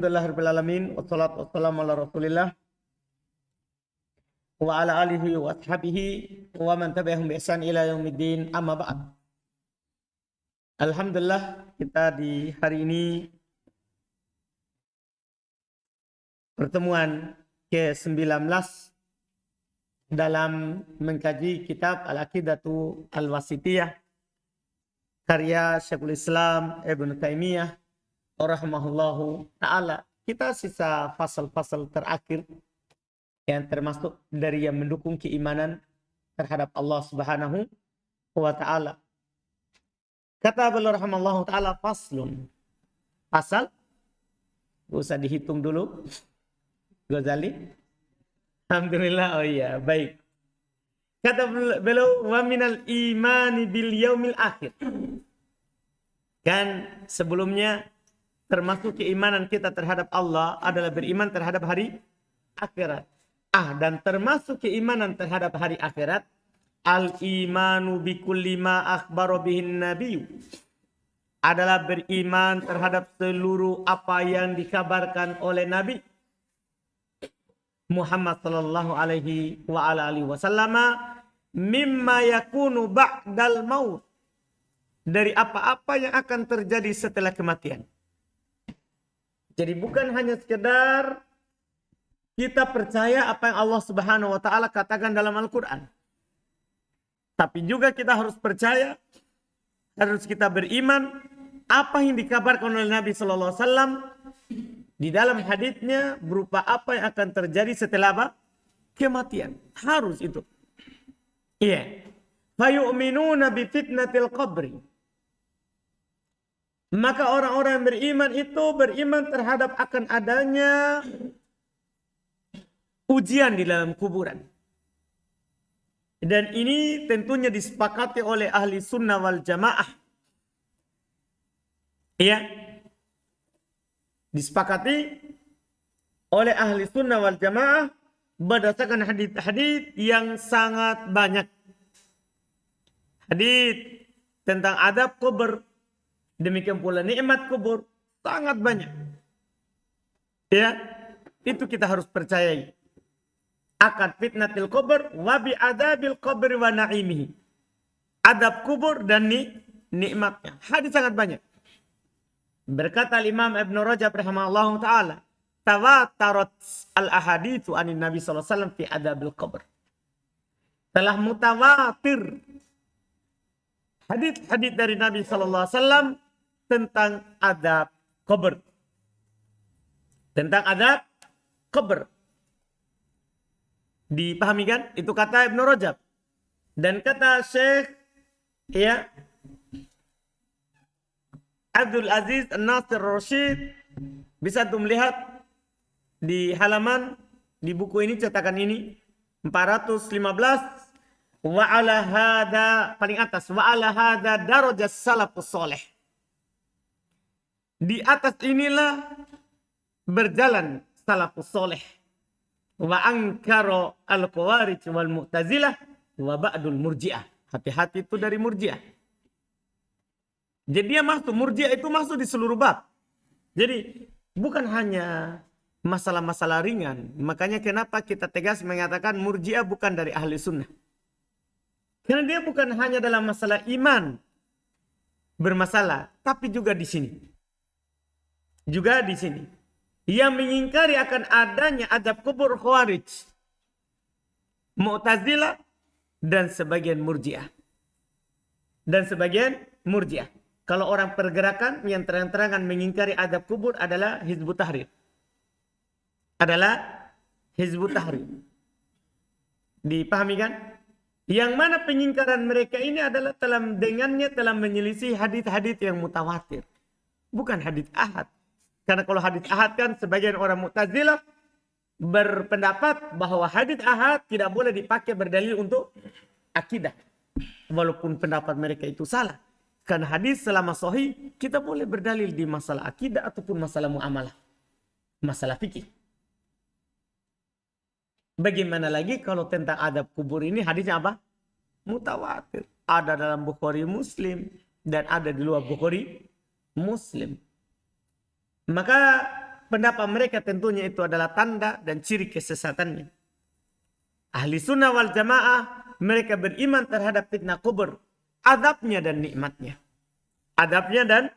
Alhamdulillahirrahmanirrahim. Wassalatu wassalamu ala rasulillah wa ala alihi wa ashabihi wa man tabi'ahum bi ihsan ila yaumiddin, amma ba'd. Alhamdulillah, kita di hari ini pertemuan ke-19 dalam mengkaji kitab Al-Aqidatu Al-Wasithiyah karya Syekhul Islam Ibnu Taimiyah rahimahullahu ta'ala. Kita sisa fasal-fasal terakhir yang termasuk dari yang mendukung keimanan terhadap Allah Subhanahu wa ta'ala. Kata beliau rahimahullahu ta'ala, faslun. Pasal, gak usah dihitung dulu, Ghazali. Alhamdulillah, oh iya, baik. Kata beliau, wa minal imani bil yaumil akhir. Kan sebelumnya termasuk keimanan kita terhadap Allah adalah beriman terhadap hari akhirat. Dan termasuk keimanan terhadap hari akhirat, al-imanu bikulli ma akhbara bihin nabiy, adalah beriman terhadap seluruh apa yang dikabarkan oleh Nabi Muhammad sallallahu alaihi wa ala alihi wasallam, mimma yakunu ba'dal maut, dari apa-apa yang akan terjadi setelah kematian. Jadi bukan hanya sekedar kita percaya apa yang Allah Subhanahu wa ta'ala katakan dalam Al-Quran. Tapi juga kita harus percaya, harus kita beriman apa yang dikabarkan oleh Nabi sallallahu alaihi wasallam di dalam haditsnya berupa apa yang akan terjadi setelah apa? Kematian. Harus itu. Iya. Fayu'minuna bi fitnatil qabri. Maka orang-orang yang beriman itu beriman terhadap akan adanya ujian di dalam kuburan. Dan ini tentunya disepakati oleh ahli sunnah wal jamaah. Ya. Disepakati oleh ahli sunnah wal jamaah berdasarkan hadits yang sangat banyak. Hadits tentang adab kubur, demikian pula nikmat kubur, sangat banyak. Ya, itu kita harus percayai. Akan fitnatil kubur wa bi adabil kubur wa na'imihi. Adab kubur dan nikmatnya. Hadis sangat banyak. Berkata Imam Ibn Rajab rahimahullahu ta'ala, tawatarat al-ahadithu anin Nabi sallallahu alaihi wasallam fi adabil kubur. Telah mutawatir hadis-hadis dari Nabi sallallahu alaihi wasallam tentang adab kubur. Tentang adab kubur. Dipahami kan? Itu kata Ibn Rajab. Dan kata Syekh ya Abdul Aziz An-Nasir Rashid, bisa tuh melihat di halaman di buku ini, cetakan ini 415, wa ala hada, paling atas, wa ala hada darajat salafus soleh. Di atas inilah berjalan salafus soleh. Wa angkaro al-qawarij wal mu'tazilah wa ba'dul murji'ah. Hati-hati itu dari murji'ah. Jadi dia masuk, murji'ah itu masuk di seluruh bab. Jadi bukan hanya masalah-masalah ringan. Makanya kenapa kita tegas mengatakan murji'ah bukan dari ahli sunnah. Karena dia bukan hanya dalam masalah iman bermasalah, tapi juga di sini. Juga di sini. Yang mengingkari akan adanya adab kubur khawarij, mu'tazilah, dan sebagian murji'ah. Kalau orang pergerakan yang terang-terangan mengingkari adab kubur adalah Hizbut Tahrir. Dipahami kan? Yang mana pengingkaran mereka ini adalah dengannya telah menyelisih hadis-hadis yang mutawatir. Bukan hadis ahad. Karena kalau hadis ahad kan sebagian orang Mu'tazilah berpendapat bahwa hadis ahad tidak boleh dipakai berdalil untuk akidah. Walaupun pendapat mereka itu salah. Karena hadis selama sahih kita boleh berdalil di masalah akidah ataupun masalah muamalah. Masalah fikih. Bagaimana lagi kalau tentang adab kubur ini hadisnya apa? Mutawatir. Ada dalam Bukhari Muslim dan ada di luar Bukhari Muslim. Maka pendapat mereka tentunya itu adalah tanda dan ciri kesesatannya. Ahli sunnah wal jamaah, mereka beriman terhadap fitnah kubur, adabnya dan nikmatnya. Adabnya dan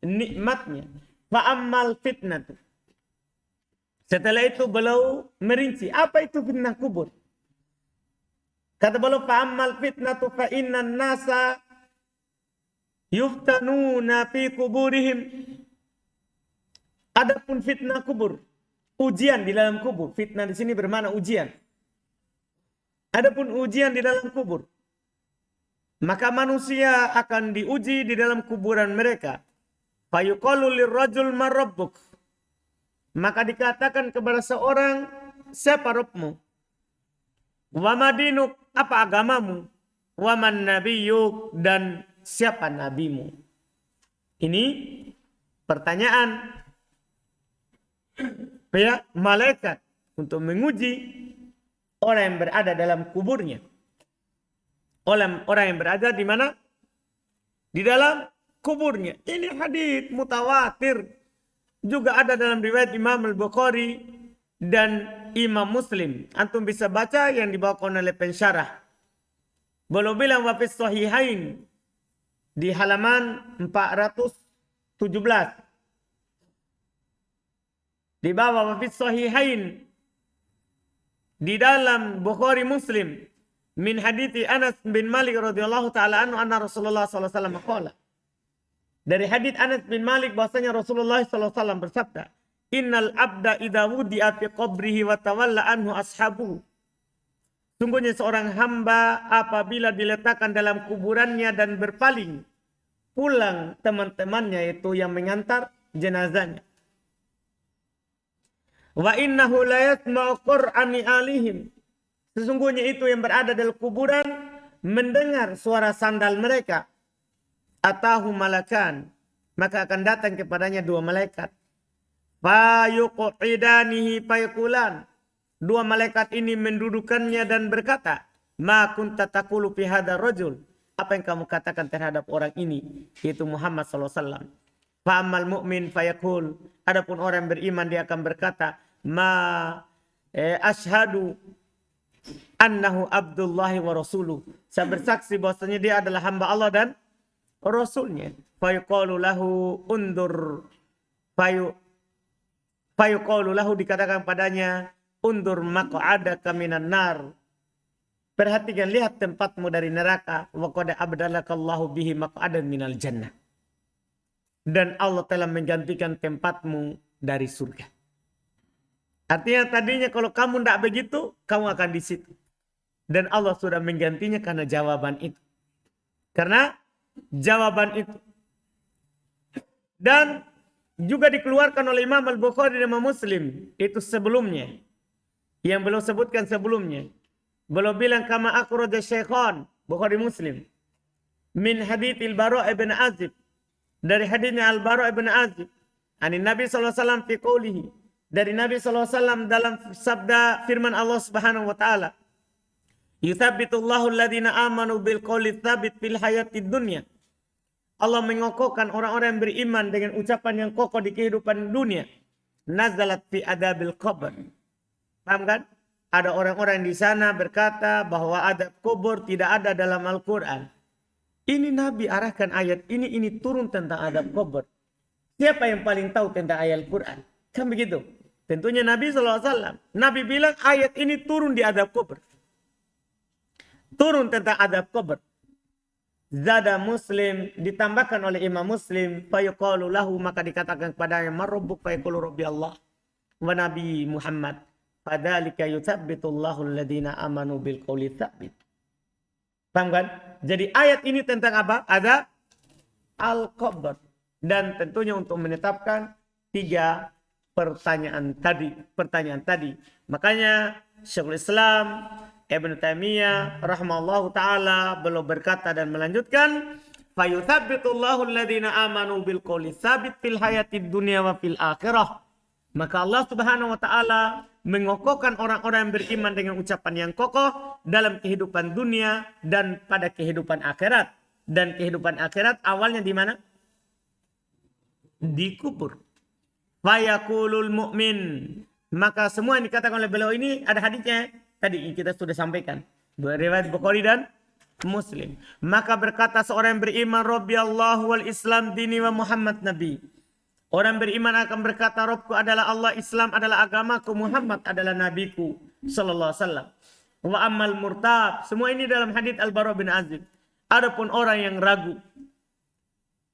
nikmatnya. Fa'ammal fitnah. Setelah itu beliau merinci, apa itu fitnah kubur? Kata beliau, fa'ammal fitnatu fa'innan nasa yuftanuna fi kuburihim. Adapun fitnah kubur, ujian di dalam kubur. Fitnah di sini bermakna ujian. Adapun ujian di dalam kubur, maka manusia akan diuji di dalam kuburan mereka. Fayuqalu lirrajul marabbuk. Maka dikatakan kepada seorang, siapa Rabbmu? Wa madinuk, apa agamamu? Wa man nabiyyuk, dan siapa nabimu? Ini pertanyaan ya malaikat untuk menguji orang yang berada dalam kuburnya. Orang yang berada di mana? Di dalam kuburnya. Ini hadits mutawatir. Juga ada dalam riwayat Imam Al-Bukhari dan Imam Muslim. Antum bisa baca yang dibawakan oleh pensyarah. Beliau bilang wa fis sahihain di halaman 417. Di bawah wa fis sahihain di dalam Bukhari Muslim min hadithi Anas bin Malik radhiyallahu taala anhu anna Rasulullah sallallahu alaihi wasallam qala. Dari hadits Anas bin Malik bahwasanya Rasulullah sallallahu alaihi wasallam bersabda, "Innal abda idza wudi'a fi qabrihi wa tawalla anhu ashabuhu." Sungguhnya seorang hamba apabila diletakkan dalam kuburannya dan berpaling pulang teman-temannya itu yang mengantar jenazahnya. Wa innahu la yasma'u qur'ani alihim. Sesungguhnya itu yang berada dalam kuburan mendengar suara sandal mereka. Atahu malakan, maka akan datang kepadanya dua malaikat. Fa yuqidanihi fayqulan. Dua malaikat ini mendudukannya dan berkata, "Ma kunta taqulu fi hadzal rajul?" Apa yang kamu katakan terhadap orang ini, yaitu Muhammad sallallahu alaihi wasallam. Fa ammal mu'min fayaqul. Adapun orang yang beriman dia akan berkata, ashadu annahu abdullahi wa rasuluh. Saya bersaksi bahwasanya dia adalah hamba Allah dan Rasulnya. Fayuqalu lahu undur. Fayuqalu lahu, dikatakan padanya, undur maq'adaka minan nar. Perhatikan, lihat tempatmu dari neraka. Wa qad abdalakallahu bihi maq'adan minal jannah. Dan Allah telah menggantikan tempatmu dari surga. Artinya tadinya kalau kamu tidak begitu, kamu akan di situ. Dan Allah sudah menggantinya karena jawaban itu. Karena jawaban itu. Dan juga dikeluarkan oleh Imam Al-Bukhari dan Imam Muslim. Itu sebelumnya. Yang beliau sebutkan sebelumnya. Beliau bilang kama akhraja Syaikhan, Bukhari Muslim. Min hadits Al-Bara' ibn Azib. Dari haditsnya Al-Bara' ibn Azib. Ani Nabi sallallahu alaihi wasallam fi qoulihi. Dari Nabi sallallahu alaihi wasallam dalam sabda firman Allah Subhanahu wa taala. Yuthabbitullahu alladhina amanu bil qawli tsabit fil hayatid dunya. Allah mengokohkan orang-orang yang beriman dengan ucapan yang kokoh di kehidupan dunia. Nazalat fi adabil qabr. Paham kan? Ada orang-orang di sana berkata bahwa adab kubur tidak ada dalam Al-Quran. Ini Nabi arahkan ayat ini turun tentang adab kubur. Siapa yang paling tahu tentang ayat Al-Quran? Kan begitu. Tentunya Nabi SAW. Nabi bilang ayat ini turun di adab kubur. Turun tentang adab kubur. Zada Muslim, ditambahkan oleh Imam Muslim, fayuqalu lahu, maka dikatakan kepadanya, marrabbuk, fayaqulu rabbi Allah wa nabi Muhammad. Fadzalika yutsabbitullahu alladhina amanu bil qawli tsabit. Paham kan? Jadi ayat ini tentang apa? Ada al-qabr. Dan tentunya untuk menetapkan tiga pertanyaan tadi. Makanya Syekhul Islam Ibn Taimiyah rahimahullahu taala beliau berkata dan melanjutkan, fayutsabbitullahu alladhina amanu bil qawli tsabit fil hayatid dunya wa fil akhirah. Maka Allah Subhanahu wa taala mengokohkan orang-orang yang beriman dengan ucapan yang kokoh dalam kehidupan dunia dan pada kehidupan akhirat. Dan kehidupan akhirat awalnya di mana? Di kubur. Fayaqulul mu'min. Maka semua yang dikatakan oleh beliau ini ada hadisnya. Tadi kita sudah sampaikan. Riwayat Bukhari dan Muslim. Maka berkata seorang yang beriman, Rabbi Allah wal Islam dini wa Muhammad Nabi. Orang beriman akan berkata, Robku adalah Allah, Islam adalah agamaku, Muhammad adalah nabiku. Sallallahu alaihi wasallam. Wa ammal murtab. Semua ini dalam hadits Al-Bara bin Azib. Adapun orang yang ragu.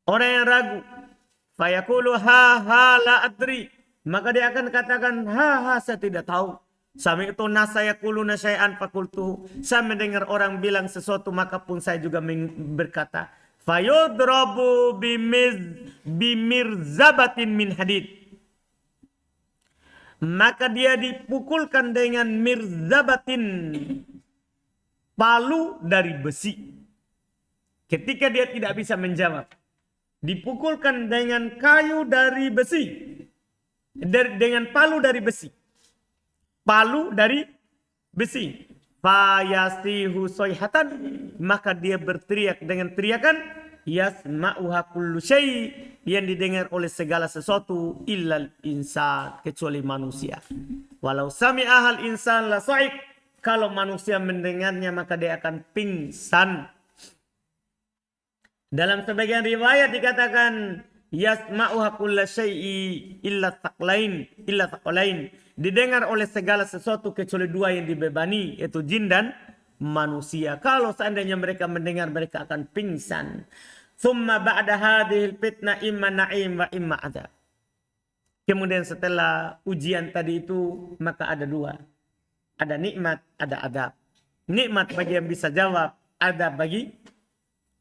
Orang yang ragu. Fayaqulu ha la adri. Maka dia akan katakan, ha saya tidak tahu. Sami'tu nasa yaquluna syai'an fakultuhu. Saya mendengar orang bilang sesuatu maka pun saya juga berkata. Fayudrabu bimirzabatin min hadid. Maka dia dipukulkan dengan mirzabatin, palu dari besi. Ketika dia tidak bisa menjawab, dipukulkan dengan kayu dari besi, dengan palu dari besi. Palu dari besi. Fayasihu soyhatan, maka dia berteriak dengan teriakan yasma'uha kullu syai, yang didengar oleh segala sesuatu illal insan, kecuali manusia. Walau sami'ahal insan la sa'iq, kalau manusia mendengarnya maka dia akan pingsan. Dalam sebagian riwayat dikatakan yasma'uha kullu syai'i illa taqlain, didengar oleh segala sesuatu kecuali dua yang dibebani, yaitu jin dan manusia. Kalau seandainya mereka mendengar, mereka akan pingsan. Thumma ba'da hadhil fitnah imma na'im wa imma adab. Kemudian setelah ujian tadi itu, maka ada dua. Ada nikmat, ada adab. Nikmat bagi yang bisa jawab, adab bagi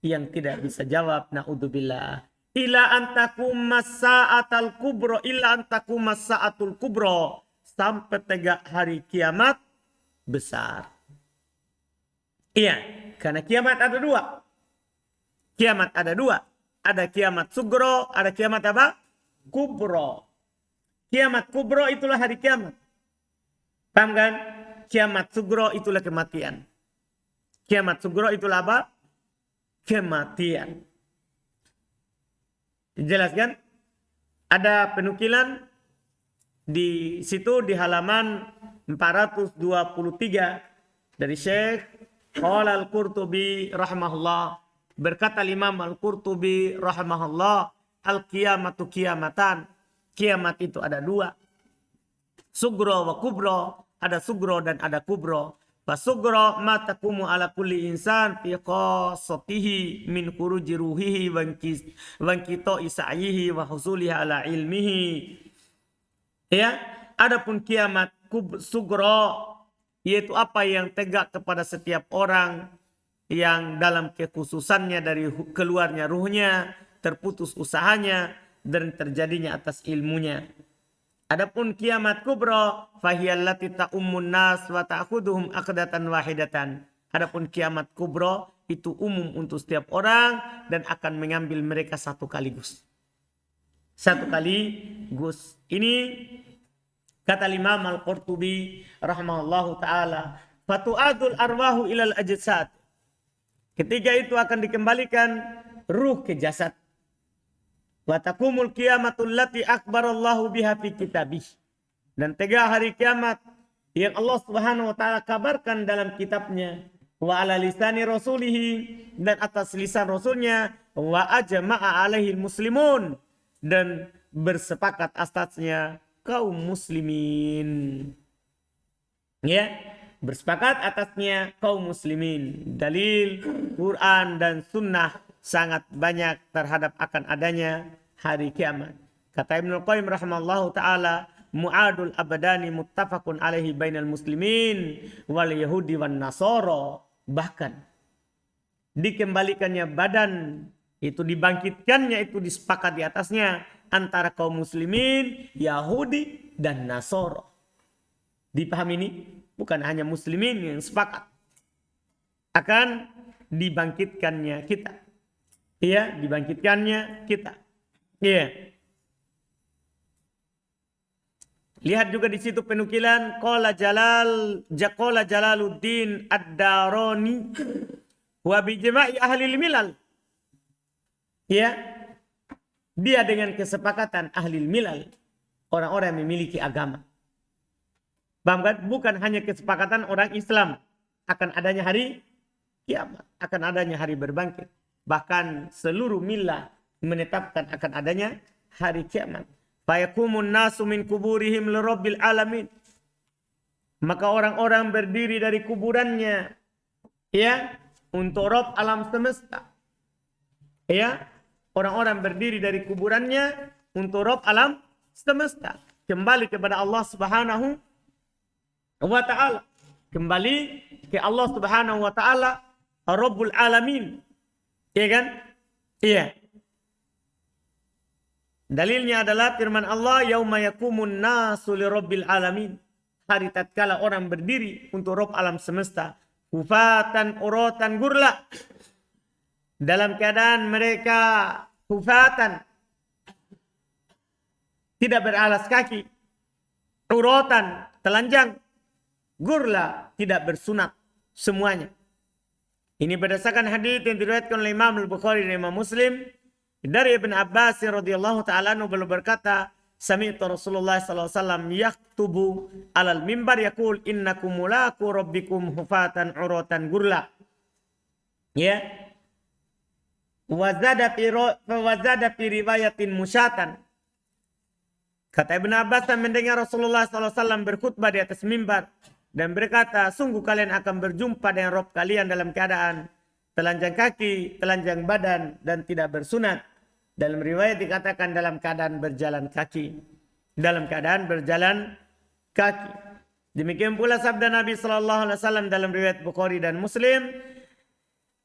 yang tidak bisa jawab. Na'udzubillah. Ila antakum masa'atul kubro, ila antakum masa'atul kubro. Sampai tegak hari kiamat besar. Iya, karena kiamat ada dua. Kiamat ada dua. Ada kiamat sugro, ada kiamat apa? Kubro. Kiamat kubro itulah hari kiamat. Paham kan? Kiamat sugro itulah kematian. Kiamat sugro itulah apa? Kematian. Dijelaskan? Ada penukilan di situ di halaman 423 dari Syekh Qala Al-Qurtubi rahimahullah, berkata Imam Al-Qurtubi rahimahullah, al-qiyamatu qiyamatan. Kiamat itu ada dua. Sugro wa kubro, ada sugro dan ada kubro. Fa sugro ma taqumu ala kulli insan fi qasatihi min khuruji ruhihi wa qita'i sa'yihi wa husulihi ala ilmihi. Ya, adapun kiamat sugro, yaitu apa yang tegak kepada setiap orang yang dalam kekhususannya dari keluarnya ruhnya, terputus usahanya, dan terjadinya atas ilmunya. Adapun kiamat kubro, fahiyallati ta'ummun nas wa ta'khuduhum aqdatan wahidatan. Adapun kiamat kubro itu umum untuk setiap orang dan akan mengambil mereka satu kaligus. Satu kaligus. Ini kata Imam Al-Qurtubi rahimahullahu taala, fatu'adul arwahu ilal ajsad. Ketika itu akan dikembalikan ruh ke jasad. Wa taqumul qiyamatul lati akbarallahu biha fi kitabih. Dan tegak hari kiamat yang Allah Subhanahu wa taala kabarkan dalam kitabnya, wa ala lisani rasulihi, dan atas lisan rasulnya, wa ajma'a alaihi muslimun, dan bersepakat atasnya kaum muslimin. Ya, bersepakat atasnya kaum muslimin. Dalil Quran dan sunnah sangat banyak terhadap akan adanya hari kiamat. Kata Ibnu Qayyim rahimallahu taala, mu'adul abadani muttafaqun alaihi bainal muslimin wal yahudi wan nasara. Bahkan dikembalikannya badan, itu dibangkitkannya, itu disepakat di atasnya antara kaum muslimin, Yahudi dan Nasara. Dipahami ini? Bukan hanya muslimin yang sepakat akan dibangkitkannya kita. Iya, dibangkitkannya kita. Iya. Lihat juga di situ penukilan qala Jalaluddin Ad-Darani wa bi jama'i ahli milal. Ya. Dia dengan kesepakatan ahli milal orang-orang yang memiliki agama. Paham kan? Bukan hanya kesepakatan orang Islam akan adanya hari kiamat, akan adanya hari berbangkit. Bahkan seluruh milah menetapkan akan adanya hari kiamat. Fayakumun nasu min kuburihim lirabbil alamin. Maka orang-orang berdiri dari kuburannya, ya, untuk Rabb alam semesta. Ya, orang-orang berdiri dari kuburannya untuk Rabb alam semesta. Kembali kepada Allah Subhanahu wa ta'ala. Kembali ke Allah Subhanahu wa ta'ala, Rabbul alamin. Iya kan? Iya. Dalilnya adalah firman Allah, yauma yakumun nasu lirabbil alamin. Hari tatkala orang berdiri untuk Rabb alam semesta. Hufatan uratan gurla. Dalam keadaan mereka hufatan. Tidak beralas kaki. Uratan, telanjang. Gurla, tidak bersunat. Semuanya. Ini berdasarkan hadits yang diriwayatkan oleh Imam Al-Bukhari dan Imam Muslim. Dari Ibn Abbas radhiyallahu ta'ala anhu beliau berkata, sami'tu Rasulullah sallallahu alaihi wasallam yaktubu alal mimbar yaqul innakum mulaku rabbikum hufatan uratan gurla. Ya. Wazada fi riwayatin musyatan. Kata Ibn Abbas mendengar Rasulullah sallallahu alaihi wasallam berkhutbah di atas mimbar dan berkata, sungguh kalian akan berjumpa dengan Rabb kalian dalam keadaan telanjang kaki, telanjang badan dan tidak bersunat. Dalam riwayat dikatakan dalam keadaan berjalan kaki. Dalam keadaan berjalan kaki. Demikian pula sabda Nabi sallallahu alaihi wasallam dalam riwayat Bukhari dan Muslim,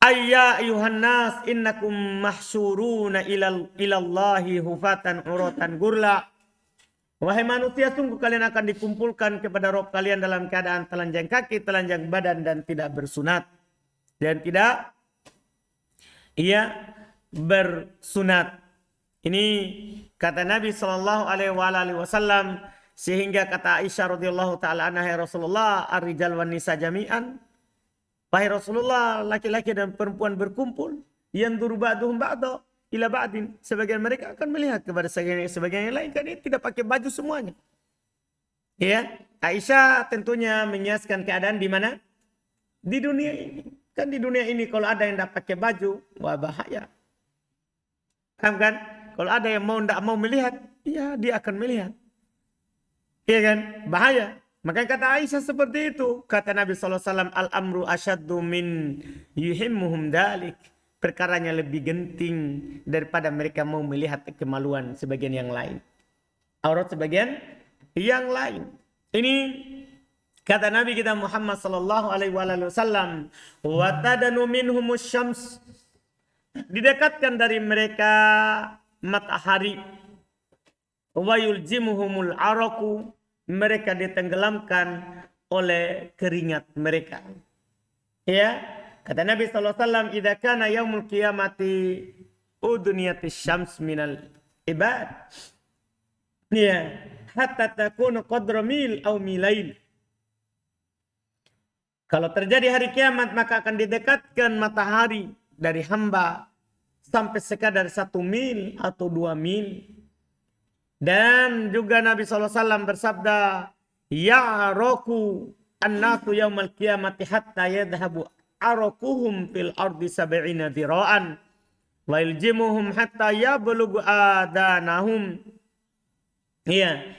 ayya ayuhan nas innakum mahsyuruna ilallahi hufatan uratan gurla. Wahai manusia, sungguh kalian akan dikumpulkan kepada Rabb kalian dalam keadaan telanjang kaki, telanjang badan dan tidak bersunat. Dan tidak bersunat. Ini kata Nabi sallallahu alaihi wasallam, sehingga kata Aisyah radhiyallahu taala anha, ya Rasulullah, ar-rijal wan nisa jami'an. Wahai Rasulullah, laki-laki dan perempuan berkumpul, yanzuru ba'duhum ba'da ila ba'din. Sebagian mereka akan melihat kepada sebagian yang lain, kan ini tidak pakai baju semuanya. Ya, Aisyah tentunya menyiaskan keadaan di mana? Di dunia ini. Kan di dunia ini kalau ada yang tidak pakai baju, wah bahaya. Paham kan? Kalau ada yang tidak mau melihat, ya dia akan melihat. Iya kan? Bahaya. Maka kata Aisyah seperti itu. Kata Nabi SAW, al-amru asyaddu min yuhimmuhum dalik. Perkaranya lebih genting daripada mereka mau melihat kemaluan sebagian yang lain. Aurat sebagian yang lain. Ini kata Nabi kita Muhammad sallallahu alaihi wasallam, wa tadanu minhumus syams. Didekatkan dari mereka matahari. Wa yuljimuhumul araku. Mereka ditenggelamkan oleh keringat mereka. Ya, kata Nabi sallallahu alaihi wasallam, idza kana yaumul qiyamati udniyatis syams minal ibad. Ya, hatta takunu qadra mil aw milain. Kalau terjadi hari kiamat, maka akan didekatkan matahari dari hamba sampai sekadar 1 mil atau 2 mil. Dan juga Nabi SAW bersabda, ya'raku an-nasu yawmal qiyamati hatta yadhabu arakuhum fil ardi 70 dhira'an wa yaljimuhum hatta yablughu adanahum. Iya.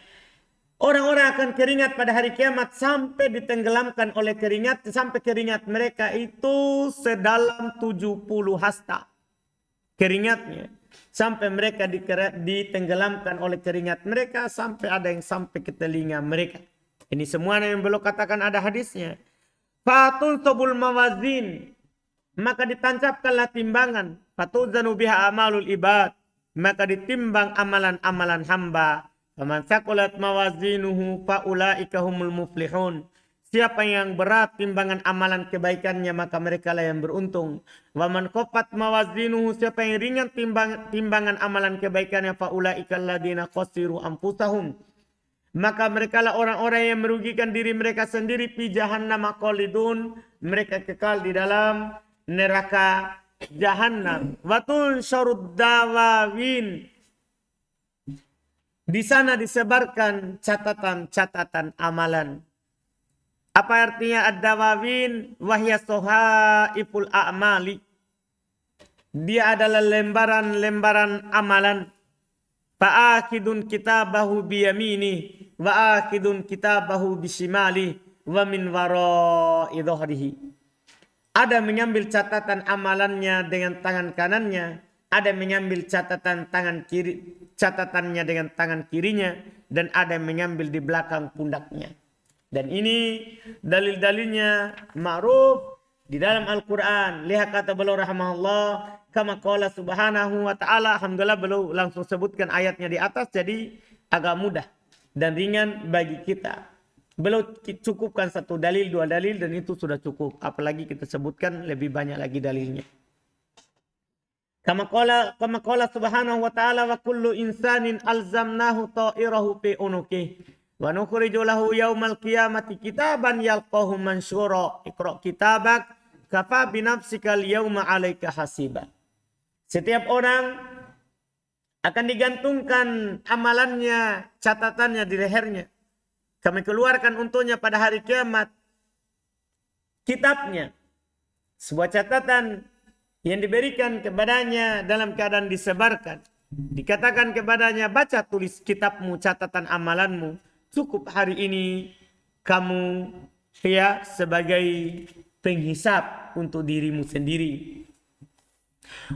Orang-orang akan keringat pada hari kiamat sampai ditenggelamkan oleh keringat, sampai keringat mereka itu sedalam 70 hasta. Keringatnya. Sampai mereka ditenggelamkan oleh keringat mereka, sampai ada yang sampai ke telinga mereka. Ini semua yang belum katakan ada hadisnya. Fatul sobul mawazin. Maka ditancapkanlah timbangan. Fatuzanu biha amalul ibad. Maka ditimbang amalan-amalan hamba. Faman saqulat mawazinuhu faulaika humul muflihun. Siapa yang berat timbangan amalan kebaikannya, maka mereka lah yang beruntung. Waman khaffat mawazinuhu, siapa yang ringan timbangan amalan kebaikannya, faulaika alladziina khasiru anfusahum. Maka mereka lah orang-orang yang merugikan diri mereka sendiri, fi jahannam khalidun. Mereka kekal di dalam neraka jahannam. Wa tunsyarud dawawin. Di sana disebarkan catatan-catatan amalan. Apa artinya ad-dawawin? Wahya sohaiful a'mali. Dia adalah lembaran-lembaran amalan. Fa'akidun kitabahu biyamini wa akidun kitabahu bisimali wa min wara'i dhahrihi. Ada mengambil catatan amalannya dengan tangan kanannya, ada mengambil catatannya dengan tangan kirinya, dan ada mengambil di belakang pundaknya. Dan ini dalil-dalilnya ma'ruf di dalam Al-Quran. Lihat kata beliau rahimahullah, kama qala subhanahu wa ta'ala. Alhamdulillah beliau langsung sebutkan ayatnya di atas, jadi agak mudah dan ringan bagi kita. Beliau cukupkan satu dalil, dua dalil, dan itu sudah cukup. Apalagi kita sebutkan lebih banyak lagi dalilnya. Kama qala subhanahu wa ta'ala, wa kullu insanin alzamnahu ta'irahu fi unuqih wa nukhriju lahu yaumal qiyamati kitaban yalqahu mansyura iqra kitabak kafa binafsikal yauma 'alaika hasiba. Setiap orang akan digantungkan amalannya, catatannya di lehernya. Kami keluarkan untuknya pada hari kiamat kitabnya, sebuah catatan yang diberikan kepadanya dalam keadaan disebarkan. Dikatakan kepadanya, baca tulis kitabmu, catatan amalanmu. Cukup hari ini kamu ya sebagai penghisap untuk dirimu sendiri.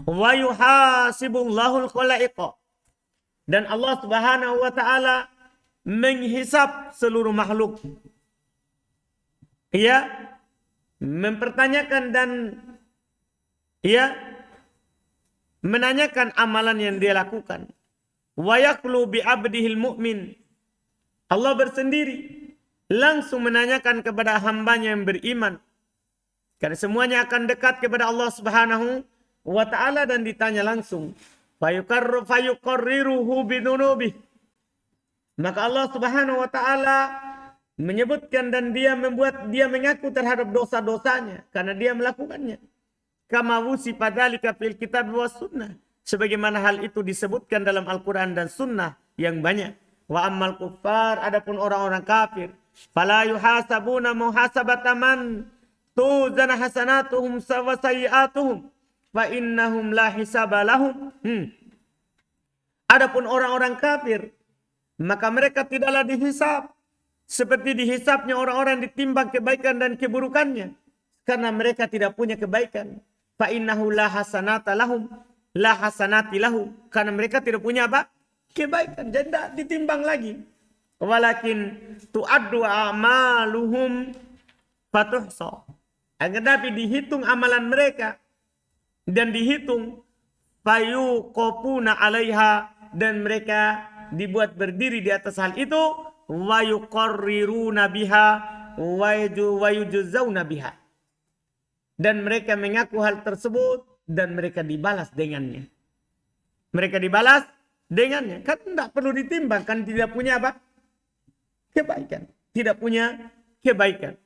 Wa yuhasibullahul khalaiqa. Dan Allah Subhanahu wa taala menghisap seluruh makhluk. Ya, mempertanyakan dan ya menanyakan amalan yang dia lakukan. Wa yaqulu bi 'abdihil mu'min. Allah bersendiri langsung menanyakan kepada hambanya yang beriman. Karena semuanya akan dekat kepada Allah Subhanahu wa ta'ala dan ditanya langsung. Fayuqarriruhu bidunubi. Maka Allah Subhanahu wa ta'ala menyebutkan dan dia membuat dia mengaku terhadap dosa-dosanya karena dia melakukannya. Kama wusifa dzalika fil kitab was sunnah. Sebagaimana hal itu disebutkan dalam Al-Quran dan sunnah yang banyak. Wa ammal kuffar, adapun orang-orang kafir, fala yuhasabuna muhasabataman tuzana hasanatuhum wa sayyi'atuhum fa innahum la hisaba lahum. Adapun orang-orang kafir, maka mereka tidaklah dihisab seperti dihisabnya orang-orang ditimbang kebaikan dan keburukannya, karena mereka tidak punya kebaikan. Fa innahu la hasanata lahum, la hasanati lahum, karena mereka tidak punya apa? Kebaikan, jadi tidak ditimbang lagi. Walakin tu'addu a'maluhum fatuhsa. Tetapi dihitung amalan mereka dan dihitung fayuqafuna 'alaiha, dan mereka dibuat berdiri di atas hal itu, wa yuqarriruna biha wa yujzauna biha, dan mereka mengaku hal tersebut dan mereka dibalas dengannya. Mereka dibalas dengannya. Kan tidak perlu ditimbang, kan tidak punya apa? Kebaikan. Tidak punya kebaikan.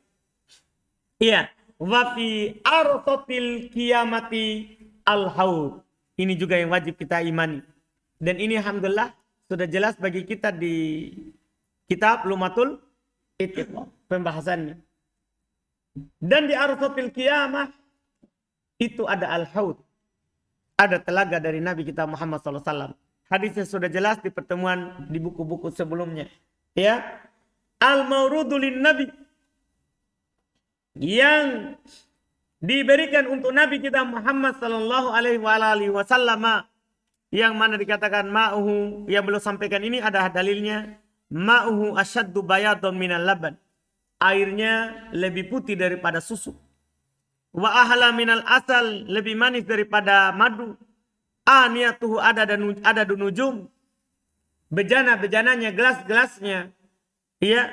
Iya. Wa fi arsatil qiyamati al-haud. Ini juga yang wajib kita imani. Dan ini alhamdulillah sudah jelas bagi kita di kitab Lumatul Itiqah pembahasannya. Dan di arsatil qiyamah itu ada al-haud. Ada telaga dari Nabi kita Muhammad SAW. Hadisnya sudah jelas di pertemuan di buku-buku sebelumnya. Ya, al-mawrudu lin Nabi, yang diberikan untuk Nabi kita Muhammad sallallahu alaihi wasallam, yang mana dikatakan ma'uhu, yang belum sampaikan ini ada dalilnya, ma'uhu asyaddu bayadun minal laban, airnya lebih putih daripada susu, wa ahla minal asal, lebih manis daripada madu, aniyatuhu ada nujum, bejana-bejananya, gelas-gelasnya, ya,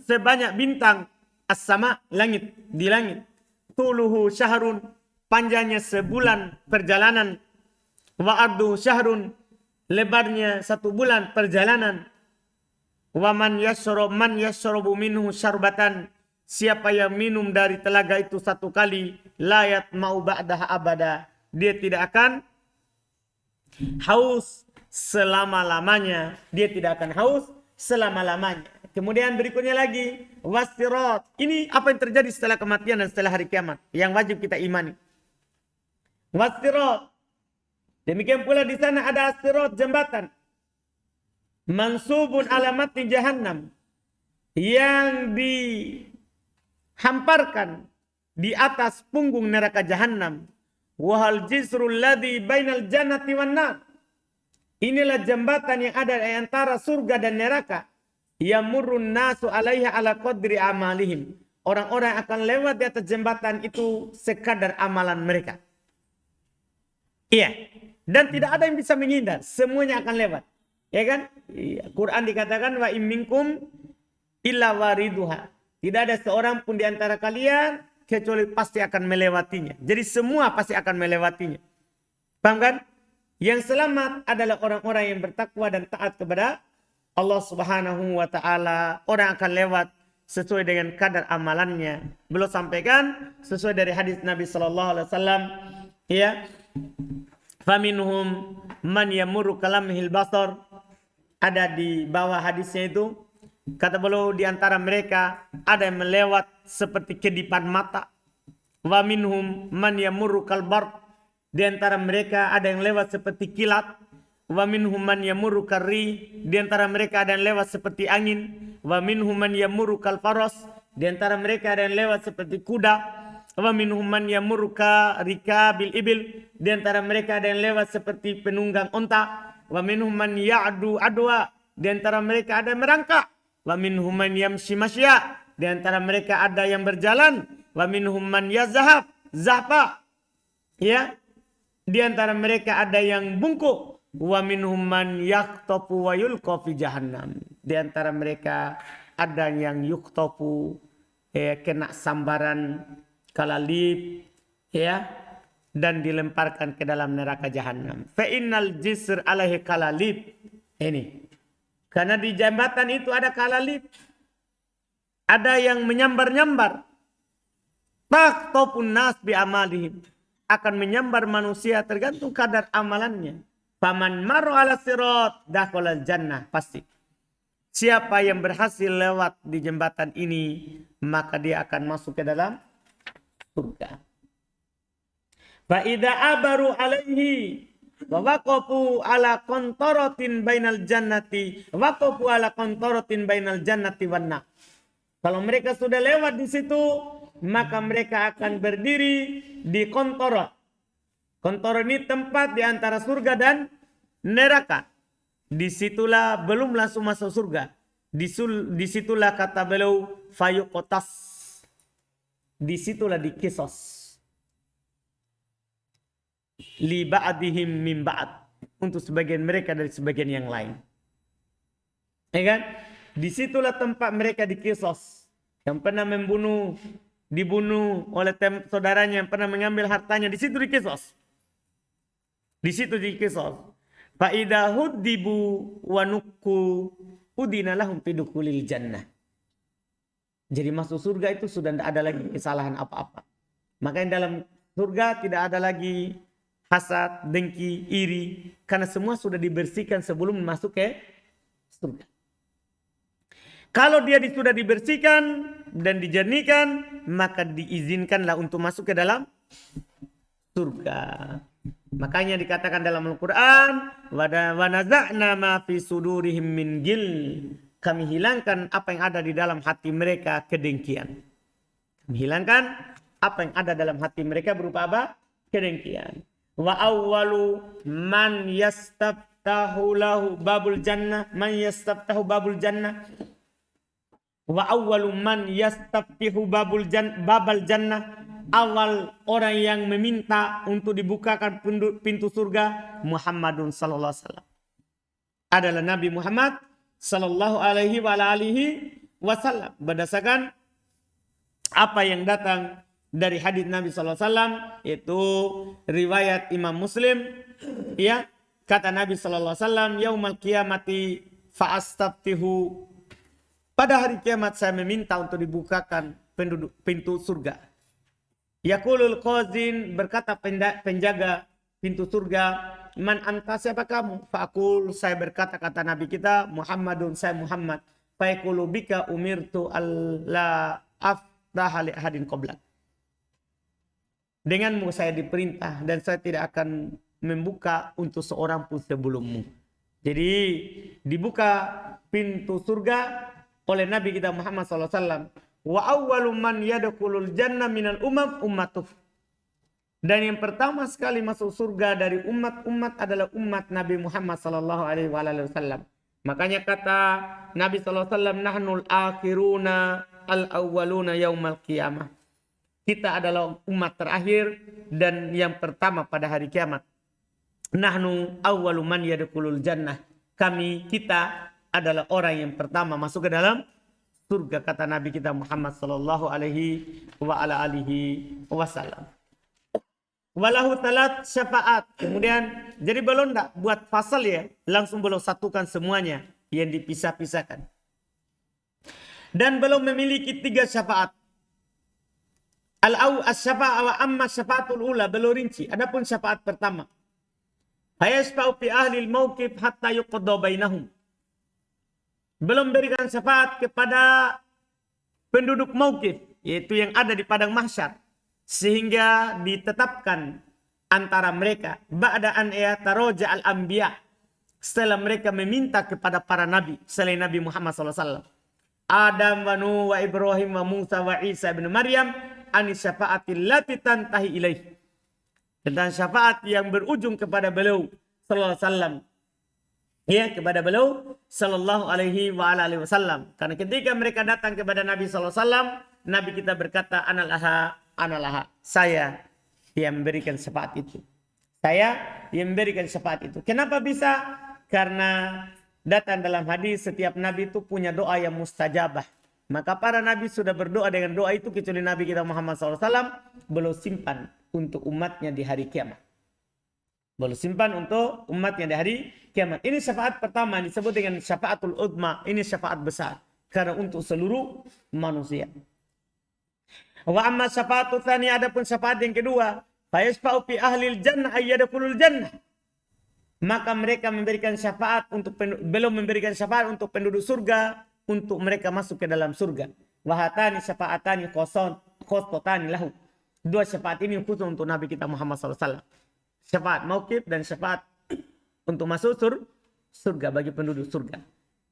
sebanyak bintang, as-sama, langit, di langit, tuluhu syahrun, panjangnya sebulan perjalanan, wa ardu syahrun, lebarnya 1 bulan perjalanan, wa man yashrabu minhu syarbatan, siapa yang minum dari telaga itu 1 kali, layat mau ba'daha abada, dia tidak akan haus selama-lamanya. Dia tidak akan haus selama-lamanya. Kemudian berikutnya lagi, wasirat. Ini apa yang terjadi setelah kematian dan setelah hari kiamat yang wajib kita imani. Wasirat. Demikian pula di sana ada asirat, jembatan. Mansubun alamatni jahannam. Yang dihamparkan di atas punggung neraka jahannam. Wahal jisrul ladhi bainal jannati wan nar. Inilah jembatan yang ada di antara surga dan neraka. Yamurrun nasu alaiha ala qadri amalihim. Orang-orang akan lewat di atas jembatan itu sekadar amalan mereka. Iya. Dan tidak ada yang bisa menghindar. Semuanya akan lewat. Ya kan? Quran dikatakan wa imminkum illa wariduha. Tidak ada seorang pun di antara kalian kecuali pasti akan melewatinya. Jadi semua pasti akan melewatinya. Paham kan? Yang selamat adalah orang-orang yang bertakwa dan taat kepada Allah Subhanahu wa taala. Orang akan lewat sesuai dengan kadar amalannya. Beliau sampaikan sesuai dari hadis Nabi sallallahu alaihi wasallam, ya. Faminhum man yamurru kalamihil basar. Ada di bawah hadisnya itu, kata beliau, di antara mereka ada yang melewat seperti kedipan mata. Wa minhum man yamurru kalbar. Di antara mereka ada yang lewat seperti kilat. Wa minhum man yamurru karri. Di antara mereka ada yang lewat seperti angin. Wa minhum man yamurru kalfaros. Di antara mereka ada yang lewat seperti kuda. Wa minhum man yamurru karikabil ibil. Di antara mereka ada yang lewat seperti penunggang onta. Wa minhum man ya'du adwa. Di antara mereka ada yang merangkak. Wa minhum man yamshi masya. Di antara mereka ada yang berjalan. Wa minhum man yazhab zahfa. Ya. Di antara mereka ada yang bungkuk. Wa minhum man yaqtafu wa yulqa fi jahannam. Di antara mereka ada yang yuktafu, kena sambaran kalalib, ya, dan dilemparkan ke dalam neraka jahannam. Fa innal jisr alaihi kalalib. Ini. Karena di jembatan itu ada kalalib. Ada yang menyambar-nyambar. Taqtafun nas bi amalihim. Akan menyambar manusia tergantung kadar amalannya. Faman maru ala sirat dakhalal jannah. Pasti. Siapa yang berhasil lewat di jembatan ini, maka dia akan masuk ke dalam surga. Fa idza abaru alaihi wa waqafu ala qantaratin bainal jannati waqafu ala qantaratin bainal jannati wan nar. Kalau mereka sudah lewat di situ, maka mereka akan berdiri di kontorot. Kontorot ini tempat di antara surga dan neraka. Disitulah belum langsung masuk surga. Disitulah kata beliau fayuqtas. Disitulah dikisos. Li ba'dihim min ba'd. Untuk sebagian mereka dari sebagian yang lain. Ya kan? Disitulah tempat mereka dikisos. Yang pernah dibunuh oleh saudaranya, yang pernah mengambil hartanya, di situ dikisos. Di situ dikisos. Fa idza hudibu wa nukku udina lahum fi dukhulil jannah. Jadi masuk surga itu sudah tidak ada lagi kesalahan apa-apa. Makanya dalam surga tidak ada lagi hasad, dengki, iri, karena semua sudah dibersihkan sebelum masuk ke surga. Kalau dia sudah dibersihkan dan dijernihkan, maka diizinkanlah untuk masuk ke dalam surga. Makanya dikatakan dalam Al-Quran, wa naza'na ma fi sudurihim min gil. Kami hilangkan apa yang ada di dalam hati mereka, kedengkian. Kami hilangkan apa yang ada dalam hati mereka berupa apa? Kedengkian. Wa awwalu man yastaftahu lahu babul jannah, man yastaftahu babul jannah. Wa awwalu man yastaftihu babal jannah. Awal orang yang meminta untuk dibukakan pintu surga Muhammadun sallallahu alaihi wasallam. Adalah Nabi Muhammad sallallahu alaihi wasallam. Berdasarkan apa yang datang dari hadis Nabi sallallahu alaihi wasallam, yaitu riwayat Imam Muslim, ya, kata Nabi sallallahu alaihi wasallam, yaumal qiyamati fa astaftihu. Pada hari kiamat saya meminta untuk dibukakan pintu surga. Yaqulul qazin, berkata penjaga pintu surga, man anta, siapa kamu? Fa'akul, saya berkata, kata Nabi kita, Muhammadun, saya Muhammad. Fa'ikulu bika umirtu alla aftaha li ahadin qoblak. Denganmu saya diperintah dan saya tidak akan membuka untuk seorang pun sebelummu. Jadi dibuka pintu surga oleh Nabi kita Muhammad SAW. Wa awwalu man yadkhulul jannah minal ummatuh. Dan yang pertama sekali masuk surga dari umat-umat adalah umat Nabi Muhammad SAW. Makanya kata Nabi SAW, nahnul akhiruna al-awwaluna yaumal qiyamah. Kita adalah umat terakhir dan yang pertama pada hari kiamat. Nahnu awwalu man yadkhulul jannah. Kita adalah orang yang pertama masuk ke dalam surga, kata Nabi kita Muhammad sallallahu alaihi wasallam. Walahu talat syafaat. Kemudian jadi belum enggak buat fasal ya, langsung belum satukan semuanya yang dipisah-pisahkan. Dan belum memiliki 3 syafaat. Al-syafa'a wa amma syafaatul ula, belum rinci. Adapun syafaat pertama. Fayashfa'u fi ahli al-mauqif hatta yuqadda bainahum. Belum berikan syafaat kepada penduduk mauqif, yaitu yang ada di padang mahsyar, sehingga ditetapkan antara mereka ba'da an yataroja al-anbiya, setelah mereka meminta kepada para nabi selain Nabi Muhammad SAW. Adam wa Nuh wa Ibrahim wa Musa wa Isa ibn Maryam anis syafaatil lati tantahi ilaih. Tentang syafaat yang berujung kepada beliau sallallahu alaihi wasallam. Ya, kepada beliau sallallahu alaihi wasallam. Karena ketika mereka datang kepada Nabi sallallahu alaihi wasallam, Nabi kita berkata, analaha, saya yang memberikan syafaat itu. Saya yang memberikan syafaat itu. Kenapa bisa? Karena datang dalam hadis setiap nabi itu punya doa yang mustajabah. Maka para nabi sudah berdoa dengan doa itu, kecuali Nabi kita Muhammad SAW belum simpan untuk umatnya di hari kiamat. Belum simpan untuk umatnya di hari kiamat. Ini syafaat pertama disebut dengan syafaatul udma. Ini syafaat besar karena untuk seluruh manusia. Wa amma syafaatul tsani, adapun syafaat yang kedua, fayashfa'u fi ahlil jannah ayyadkhulul jannah. Maka mereka memberikan syafaat untuk belum memberikan syafaat untuk penduduk surga, untuk mereka masuk ke dalam surga. Wahatani syafaatani khosotani lahu. 2 syafaat ini khusus untuk Nabi kita Muhammad SAW. Syafaat mauqif dan syafaat untuk masuk surga bagi penduduk surga.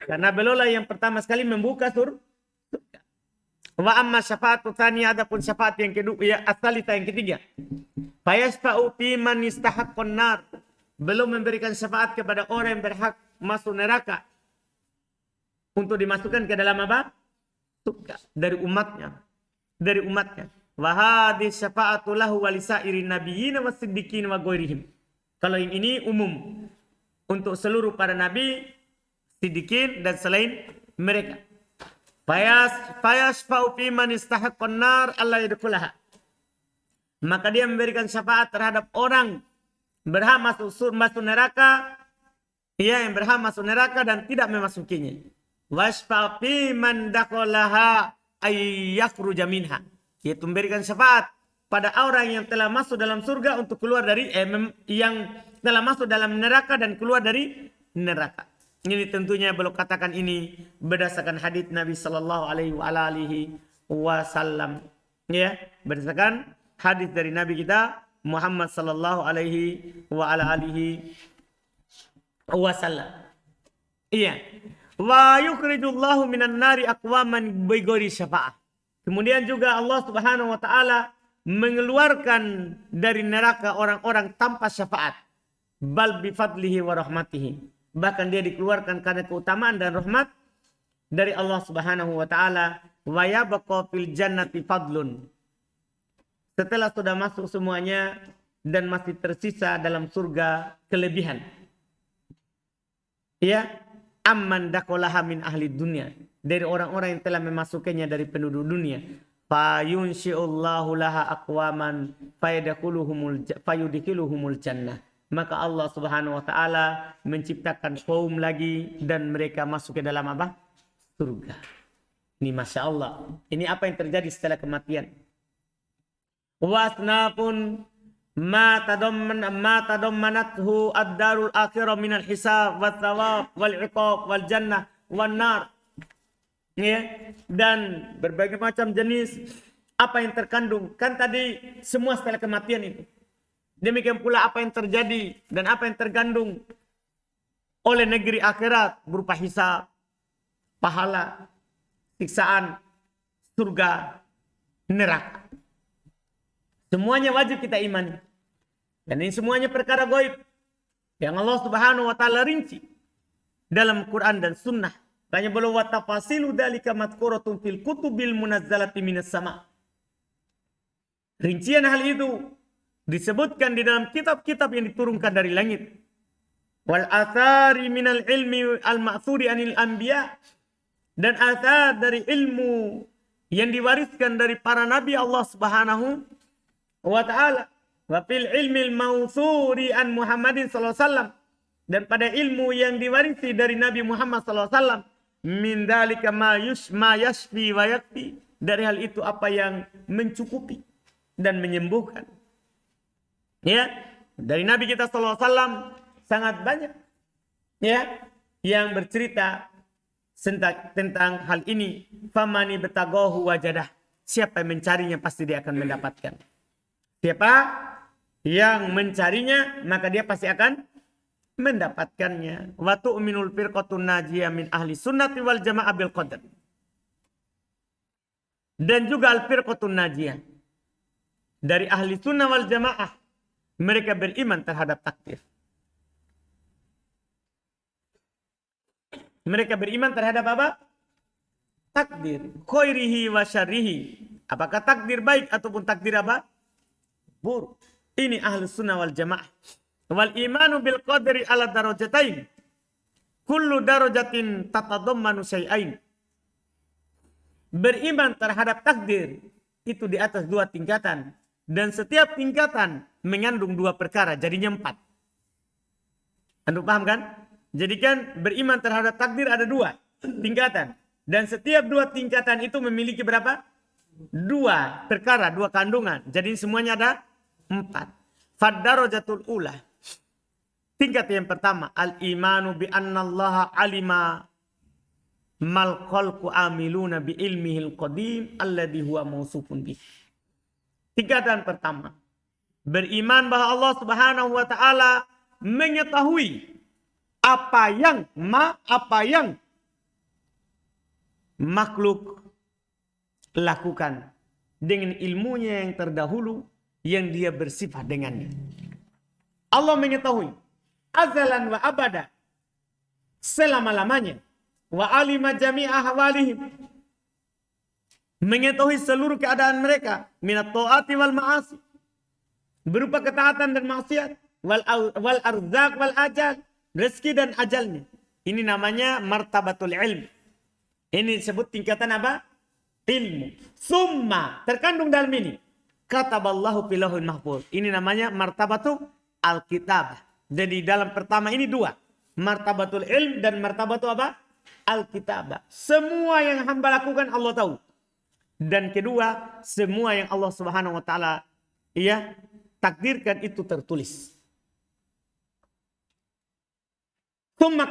Karena beliaulah yang pertama sekali membuka surga. Wa amma syafaatu tsani, adapun syafaat yang kedua, ya asalita yang ketiga. Fayashfa'u fi man istahaqqan nar. Belum memberikan syafaat kepada orang yang berhak masuk neraka, untuk dimasukkan ke dalam apa? Surga dari umatnya. Dari umatnya. Wa hadhihi syafa'atu lahu wa lisairin nabiyyin wa siddiqin wa ghairihim. Kalau yang ini umum untuk seluruh para nabi, siddiqin dan selain mereka. Fayashfa'u fi man istahaqqan nar alla yadkhulaha. Maka dia memberikan syafaat terhadap orang berhak masuk neraka, ia yang berhak masuk neraka dan tidak memasukinya. Washfa fi man dakhalaha ay yakhruja minha, yaitu memberikan syafaat pada orang yang telah masuk dalam surga untuk keluar dari yang telah masuk dalam neraka dan keluar dari neraka. Ini tentunya belum katakan ini berdasarkan hadis Nabi sallallahu alaihi wasallam, ya, berdasarkan hadis dari Nabi kita Muhammad sallallahu alaihi wasallam. Iya. Wa yukhrijullahu minan nari aqwaman bighairi syafa'ah. Kemudian juga Allah Subhanahu wa taala mengeluarkan dari neraka orang-orang tanpa syafaat. Bal bi fadlihi wa rahmatihi. Bahkan dia dikeluarkan karena keutamaan dan rahmat dari Allah Subhanahu wa taala. Wa yabqa fil jannati fadlun. Setelah sudah masuk semuanya dan masih tersisa dalam surga kelebihan. Ya, amman dakolaha min ahli dunia, dari orang-orang yang telah memasukinya dari penduduk dunia. Fa yunshi'ullahu laha aqwaman fayudkhiluhumul jannah. Maka Allah Subhanahu wa taala menciptakan kaum lagi dan mereka masuk ke dalam apa? Surga. Ini Masya Allah. Ini apa yang terjadi setelah kematian. Wasnafun ma tadammanathu ad-darul akhirah minal hisab wat thawab wal iqab wal jannah wan nar. Ya, dan berbagai macam jenis apa yang terkandung. Kan tadi semua setelah kematian itu. Demikian pula apa yang terjadi dan apa yang terkandung oleh negeri akhirat berupa hisab, pahala, siksaan, surga, neraka. Semuanya wajib kita imani. Dan ini semuanya perkara gaib yang Allah Subhanahu wa taala rinci dalam Quran dan Sunnah. Tanya belum wa tafasilu dzalika madhkuratun fil kutubil munazzalati minas sama. Rincian hal itu disebutkan di dalam kitab-kitab yang diturunkan dari langit. Wal athari minal ilmi al ma'thuri anil anbiya, dan athar dari ilmu yang diwariskan dari para nabi Allah Subhanahu wa taala. Wa fil ilmi al mawthuri an Muhammadin sallallahu alaihi wasallam, dan pada ilmu yang diwarisi dari Nabi Muhammad sallallahu alaihi wasallam, min dzalika ma yashfi wa yakfi, dari hal itu apa yang mencukupi dan menyembuhkan. Ya, dari Nabi kita sallallahu alaihi wasallam sangat banyak ya yang bercerita tentang hal ini. Famani betagahu wajadah, siapa yang mencarinya pasti dia akan mendapatkan. Siapa yang mencarinya maka dia pasti akan mendapatkannya. Wa tu'minul firqatun najiyah min ahli sunnati wal jamaah bil qadar. Dan juga al firqatun najiyah dari ahli sunnah wal jamaah, mereka beriman terhadap takdir. Mereka beriman terhadap apa? Takdir. Khairihi wa syarrihi. Apakah takdir baik ataupun takdir apa? Buruk. Ini ahli sunnah wal jamaah. Wal imanu bil qadri ala darajatain. Kullu darajatin tatadammanu syai'ain. Beriman terhadap takdir itu di atas 2 tingkatan, dan setiap tingkatan mengandung 2 perkara, jadinya 4. Anda paham kan? Jadi kan beriman terhadap takdir ada 2 tingkatan, dan setiap 2 tingkatan itu memiliki berapa? 2 perkara, 2 kandungan. Jadi semuanya ada 4. Fad-darajatul ula, tingkat yang pertama, al-imanu bi annallaha alima mal khalqu amiluna bi ilmihil qadim alladhi huwa mausufun bih. Tingkatan pertama, beriman bahwa Allah Subhanahu wa taala mengetahui apa yang makhluk lakukan dengan ilmunya yang terdahulu yang dia bersifat dengannya. Allah mengetahui azalan wa abada, selama-lamanya, wa alima jami'a ahwalihim, mengetahui seluruh keadaan mereka, minat ta'ati wal ma'asi, berupa ketaatan dan maksiat, wal arzaq wal ajal, rezeki dan ajalnya. Ini namanya martabatul ilm. Ini disebut tingkatan apa? Ilmu. Summa, terkandung dalam ini, kataballahu fil lauhil mahfuz. Ini namanya martabatul alkitabah. Jadi dalam pertama ini 2, martabatul ilm dan martabatul apa? Alkitabah. Semua yang hamba lakukan Allah tahu. Dan kedua, semua yang Allah Subhanahu wa taala ya takdirkan itu tertulis. Tsumma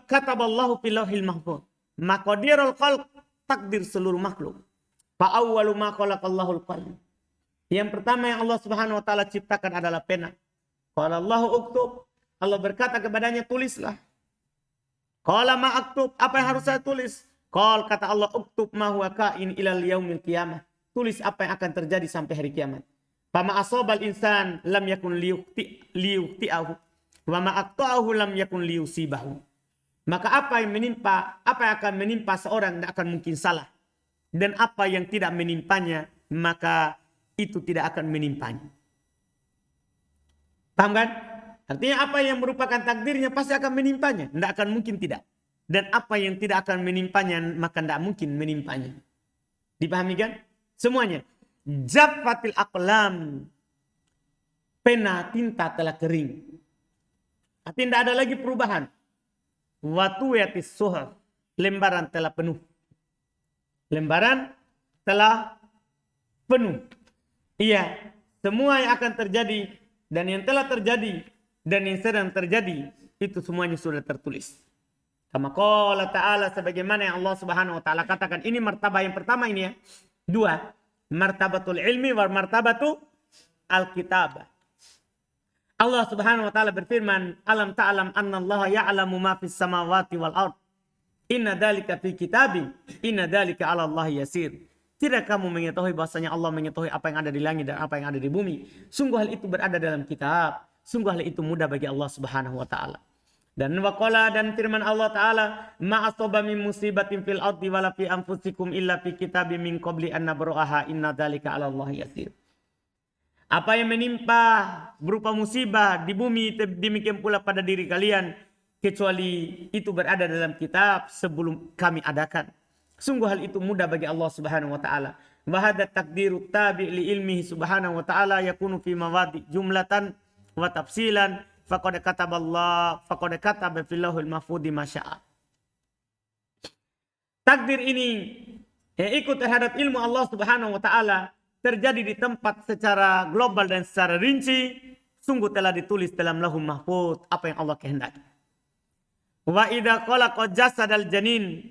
kataballahu fil lauhil mahfuz. Maqadirul khalq, takdir seluruh makhluk. Fa awwalu ma khalaqallahu al-qalam. Yang pertama yang Allah Subhanahu wa taala ciptakan adalah pena. Qala Allahu uktub. Allah berkata kepadanya, tulislah. Qala ma aktub, apa yang harus saya tulis? Qal, kata Allah, uktub ma huwa kain ilal yaumil qiyamah. Tulis apa yang akan terjadi sampai hari kiamat. Fama asabal insan lam yakun liyukhti'ahu wa ma aqta'ahu lam yakun liyusibahu. Maka apa yang akan menimpa seorang tidak akan mungkin salah, dan apa yang tidak menimpanya maka itu tidak akan menimpanya. Paham kan? Artinya apa yang merupakan takdirnya pasti akan menimpanya, tidak akan mungkin tidak. Dan apa yang tidak akan menimpanya maka tidak mungkin menimpanya. Dipahami kan? Semuanya. Jaffatil aqlam, pena tinta telah kering. Artinya tidak ada lagi perubahan. Watuyatis suhuf, lembaran telah penuh. Lembaran telah penuh. Iya. semua yang akan terjadi dan yang telah terjadi dan yang sedang terjadi itu semuanya sudah tertulis. Kama qala ta'ala, sebagaimana yang Allah Subhanahu wa taala katakan, ini martabah yang pertama ini ya. Dua, martabatul ilmi wa martabatu al-kitabah. Allah Subhanahu wa taala berfirman, "Alam ta'lam anna Allah ya'lamu ma fis samawati wal ard. Inna dzalika fi kitabin, inna dzalika 'ala Allah yasir." Tidak kamu mengetahui bahwasanya Allah mengetahui apa yang ada di langit dan apa yang ada di bumi? Sungguh hal itu berada dalam kitab. Sungguh hal itu mudah bagi Allah Subhanahu wa taala. Dan waqala, dan firman Allah taala, "Ma asaba min musibatin fil ardi wala fi anfusikum illa fi kitabim min qabli an nabra'aha inna dzalika 'ala Allah yasir." Apa yang menimpa berupa musibah di bumi, demikian pula pada diri kalian, kecuali itu berada dalam kitab sebelum kami adakan. Sungguh hal itu mudah bagi Allah Subhanahu wa taala. Wa hadza taqdiru tabi' li ilmihi Subhanahu wa taala yakunu fi mawadi jumlatan wa tafsilan faqad kataba fil lauhil mahfudz ma syaa. Takdir ini yang ikut terhadap ilmu Allah Subhanahu wa taala terjadi di tempat secara global dan secara rinci, sungguh telah ditulis dalam lauhul mahfudz apa yang Allah kehendaki. Wa idza khalaqa jasadal janin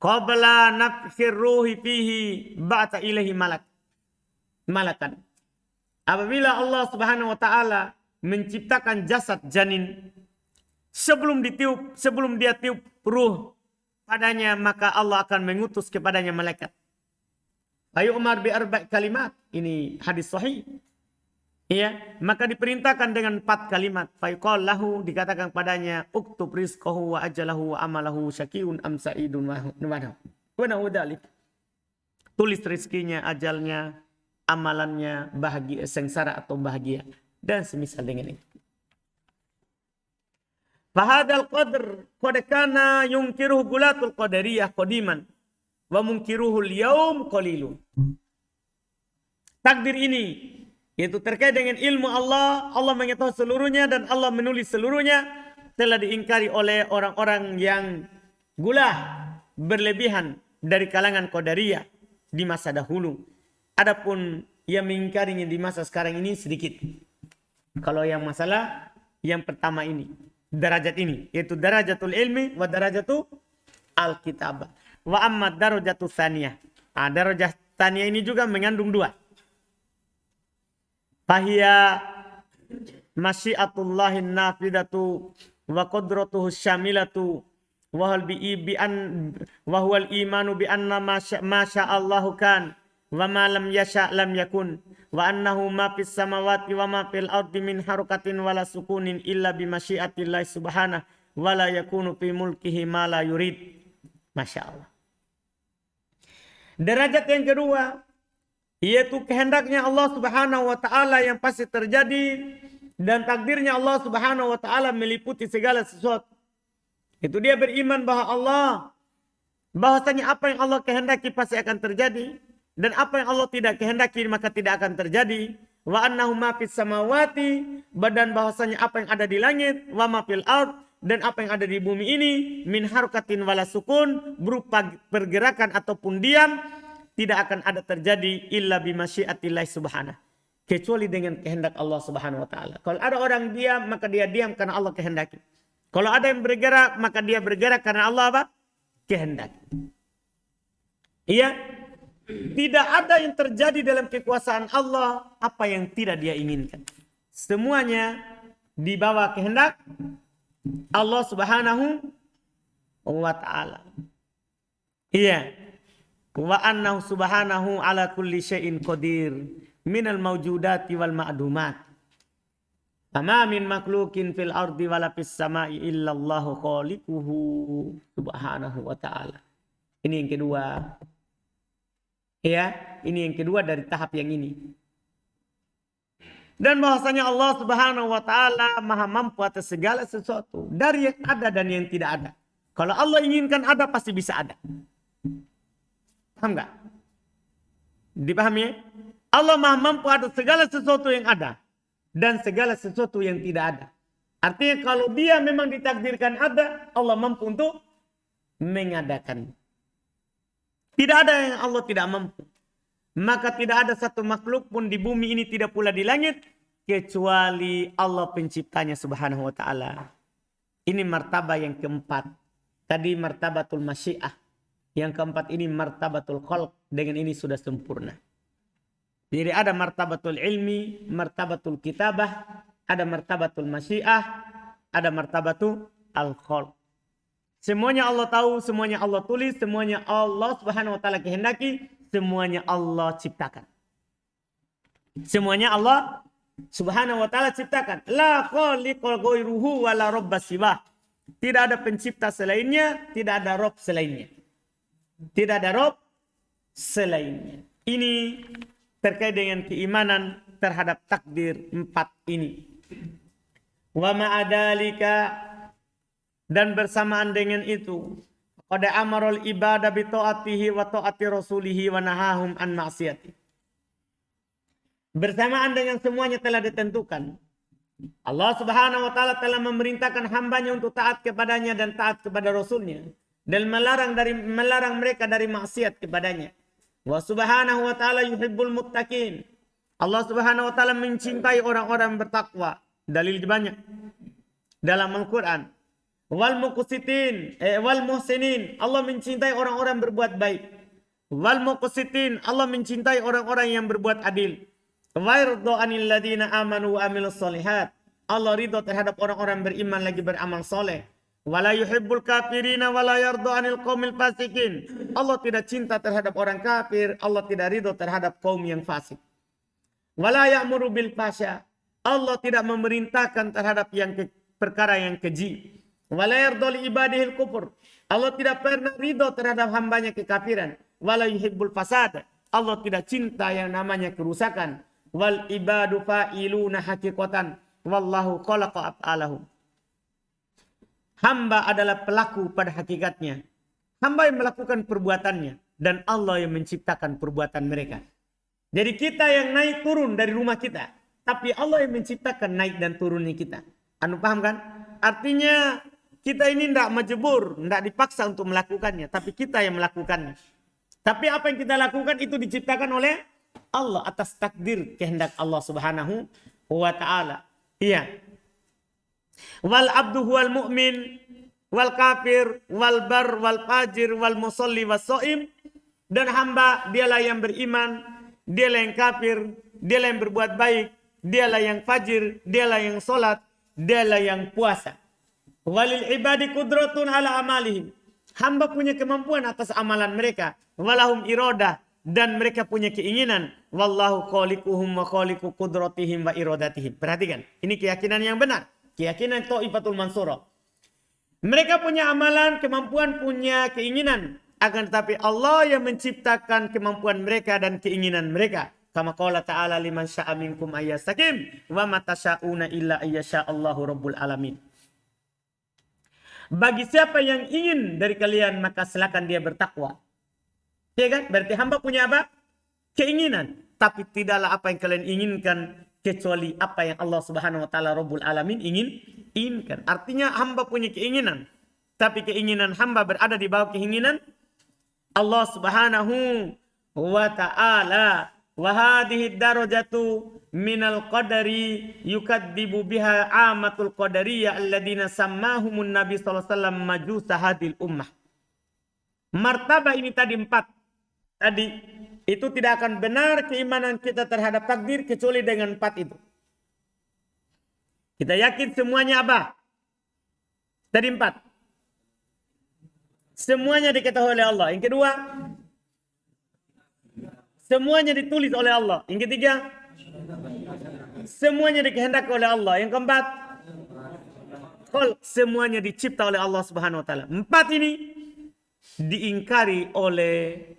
qabla nafkhir ruhi fihi ba'ta ilaihi malakan. Apabila Allah Subhanahu wa taala menciptakan jasad janin, sebelum dia tiup ruh padanya, maka Allah akan mengutus kepadanya malaikat. Ayu Umar bi arba' kalimat. Ini hadis sahih. Ya, maka diperintahkan dengan 4 kalimat. Fayqal lahu, dikatakan padanya, uktub rizqahu wa ajalahu wa amalahu syakiyun am sa'idun wa nahu dzalik. Tulis rezekinya, ajalnya, amalannya, bahagia, sengsara atau bahagia, dan semisal dengan itu. Fahadal qadr qad kana yunkiruhu gulatul qadariyah qadiman wa munkiruhul yaum qalilun. Takdir ini yaitu terkait dengan ilmu Allah, Allah mengetahui seluruhnya dan Allah menulis seluruhnya, telah diingkari oleh orang-orang yang gulah berlebihan dari kalangan Qadariyah di masa dahulu. Adapun yang mengingkarinya di masa sekarang ini sedikit. Kalau yang masalah yang pertama ini, derajat ini, yaitu darajatul ilmi wa darajatul al-kitabah. Wa amma darajatul tsaniyah. Darajat tsaniyah ini juga mengandung 2. Fahiya masyiatullahin nafidatu wa qadratuhu syamilatu wa huwal imanu bi anna ma sya'allahu kan wa ma lam yasha' lam yakun wa annahu ma fis samawati wa ma fil ardi min harukatin wala sukunin illa bi masyiatillahi subhanahu wa la yakunu fi mulkihi ma la yurid. Masya Allah. Derajat yang kedua yaitu kehendaknya Allah Subhanahu wa taala yang pasti terjadi dan takdirnya Allah Subhanahu wa taala meliputi segala sesuatu. Itu dia beriman bahwasanya apa yang Allah kehendaki pasti akan terjadi dan apa yang Allah tidak kehendaki maka tidak akan terjadi. Wa annahu ma fis samawati, badan bahwasanya apa yang ada di langit, wa ma fil ard, dan apa yang ada di bumi ini, min harukatin wala sukun, berupa pergerakan ataupun diam, tidak akan ada terjadi illa bimasyiatillah subhanahu, kecuali dengan kehendak Allah Subhanahu wa taala. Kalau ada orang diam maka dia diam karena Allah kehendaki. Kalau ada yang bergerak maka dia bergerak karena Allah apa? Kehendaki. Iya, tidak ada yang terjadi dalam kekuasaan Allah apa yang tidak dia inginkan. Semuanya di bawah kehendak Allah Subhanahu wa taala. Iya. Wa annahu subhanahu ala kulli syai'in qadir minal mawjudati wal ma'dumat. Fama min makhluqin fil ardi wala fis sama'i illallahu khaliquhu subhanahu wa ta'ala. Ini yang kedua. Ya, ini yang kedua dari tahap yang ini. Dan bahwasanya Allah Subhanahu wa taala Maha mampu atas segala sesuatu, dari yang ada dan yang tidak ada. Kalau Allah inginkan ada pasti bisa ada. Paham enggak? Dipahami ya? Allah Maha mampu atas segala sesuatu yang ada dan segala sesuatu yang tidak ada. Artinya kalau dia memang ditakdirkan ada, Allah mampu untuk mengadakan. Tidak ada yang Allah tidak mampu. Maka tidak ada satu makhluk pun di bumi ini, tidak pula di langit, kecuali Allah penciptanya subhanahu wa ta'ala. Ini martabah yang keempat. Tadi martabatul masyiah. Yang keempat ini martabatul khalq. Dengan ini sudah sempurna. Jadi ada martabatul ilmi, martabatul kitabah, ada martabatul masyiah, ada martabatul al-khalq. Semuanya Allah tahu, semuanya Allah tulis, semuanya Allah subhanahu wa ta'ala kehendaki, semuanya Allah ciptakan. Semuanya Allah subhanahu wa ta'ala ciptakan. La khaliqa ghairuhu wa la rabba siwah. Tidak ada pencipta selainnya, tidak ada Rabb selainnya. Tidak ada Rabb selainnya. Ini terkait dengan keimanan terhadap takdir 4 ini. Wa ma'adalika, dan bersamaan dengan itu, qad amarul ibadah bi ta'atihi wa ta'ati rasulihi wa nahahum an ma'siyati. Bersamaan dengan semuanya telah ditentukan, Allah subhanahu wa ta'ala telah memerintahkan hambanya untuk taat kepadanya dan taat kepada rasulnya, dan melarang mereka dari maksiat kepadanya. Wa subhanahu wa ta'ala yuhibbul muttaqin. Allah subhanahu wa ta'ala mencintai orang-orang bertakwa. Dalil banyak dalam Al-Quran. Wal muqsitin, wal muhsinin. Allah mencintai orang-orang berbuat baik. Wal muqsitin. Allah mencintai orang-orang yang berbuat adil. Wa yarda 'anil ladzina amanu wa amilus solihat. Allah ridha terhadap orang-orang beriman lagi beramal soleh. Wala yuhibbul kafirina wala yarda 'anil qaumil fasikin. Allah tidak cinta terhadap orang kafir, Allah tidak ridha terhadap kaum yang fasik. Wala ya'muru bil fasya. Allah tidak memerintahkan terhadap perkara yang keji. Wala yarda li ibadihil kufur. Allah tidak pernah ridha terhadap hambanya kekafiran. Wala yuhibbul fasad. Allah tidak cinta yang namanya kerusakan. Wal ibadu fa'iluna haqiqatan wallahu khalaqa af'alahum. Hamba adalah pelaku pada hakikatnya. Hamba yang melakukan perbuatannya dan Allah yang menciptakan perbuatan mereka. Jadi kita yang naik turun dari rumah kita, tapi Allah yang menciptakan naik dan turunnya kita. Anu paham kan? Artinya kita ini tidak majbur, tidak dipaksa untuk melakukannya, tapi kita yang melakukannya. Tapi apa yang kita lakukan itu diciptakan oleh Allah atas takdir kehendak Allah subhanahu wa ta'ala. Iya. Wal abdu huwal mu'min wal kafir wal bar wal fajir wal musalli was so'im. Dan hamba dialah yang beriman, dialah yang kafir, dialah yang berbuat baik, dialah yang fajir, dialah yang solat, dialah yang puasa. Walil ibadi kudratun ala amalihim. Hamba punya kemampuan atas amalan mereka. Walahum irodah. Dan mereka punya keinginan. Wallahu khaliquhum wa khaliqu kudratihim wa irodatihim. Perhatikan. Ini keyakinan yang benar. Keyakinan Thaifatul Mansurah. Mereka punya amalan, kemampuan, punya keinginan. Akan tetapi Allah yang menciptakan kemampuan mereka dan keinginan mereka. Kama qala ta'ala liman sya'a minkum ayyastakim. Wa matasyauna illa ayyasha'allahu rabbul alamin. Bagi siapa yang ingin dari kalian, maka silakan dia bertakwa. Ya kan? Berarti hamba punya apa? Keinginan. Tapi tidaklah apa yang kalian inginkan, kecuali apa yang Allah subhanahu wa ta'ala Rabbul Alamin inginkan. Artinya hamba punya keinginan. Tapi keinginan hamba berada di bawah keinginan Allah subhanahu wa ta'ala. Wa hadhihi darajatu minal qadari yukadzibu biha amatul qadariyah alladina sammahumun nabi sallallahu alaihi wasallam majusa hadil ummah. Martabah ini tadi 4. Tadi itu tidak akan benar keimanan kita terhadap takdir kecuali dengan 4 itu. Kita yakin semuanya apa? Tadi 4. Semuanya diketahui oleh Allah. Yang kedua, semuanya ditulis oleh Allah. Yang ketiga, semuanya dikehendaki oleh Allah. Yang keempat, semuanya dicipta oleh Allah subhanahu wa ta'ala. 4 ini diingkari oleh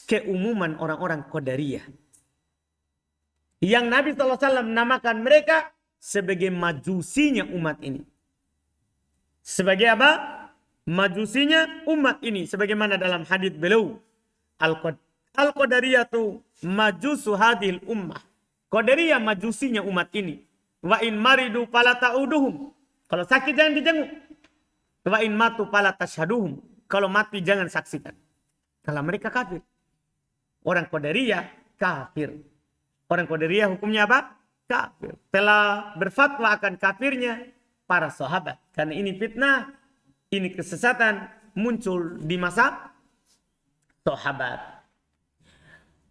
keumuman orang-orang Qadariyah. Yang Nabi SAW menamakan mereka sebagai majusinya umat ini. Sebagai apa? Majusinya umat ini. Sebagaimana dalam hadits beliau. Al-Qadariyatu majusu hadil ummah. Qadariyah majusinya umat ini. Wa in maridu fala ta'uduhum. Kalau sakit jangan dijenguk. Wa in matu fala tashhaduhum. Kalau mati jangan saksikan. Kalau mereka kafir. Orang Qadariyah kafir. Orang Qadariyah hukumnya apa? Kafir. Telah berfatwa akan kafirnya para sahabat. Karena ini fitnah, ini kesesatan muncul di masa sahabat.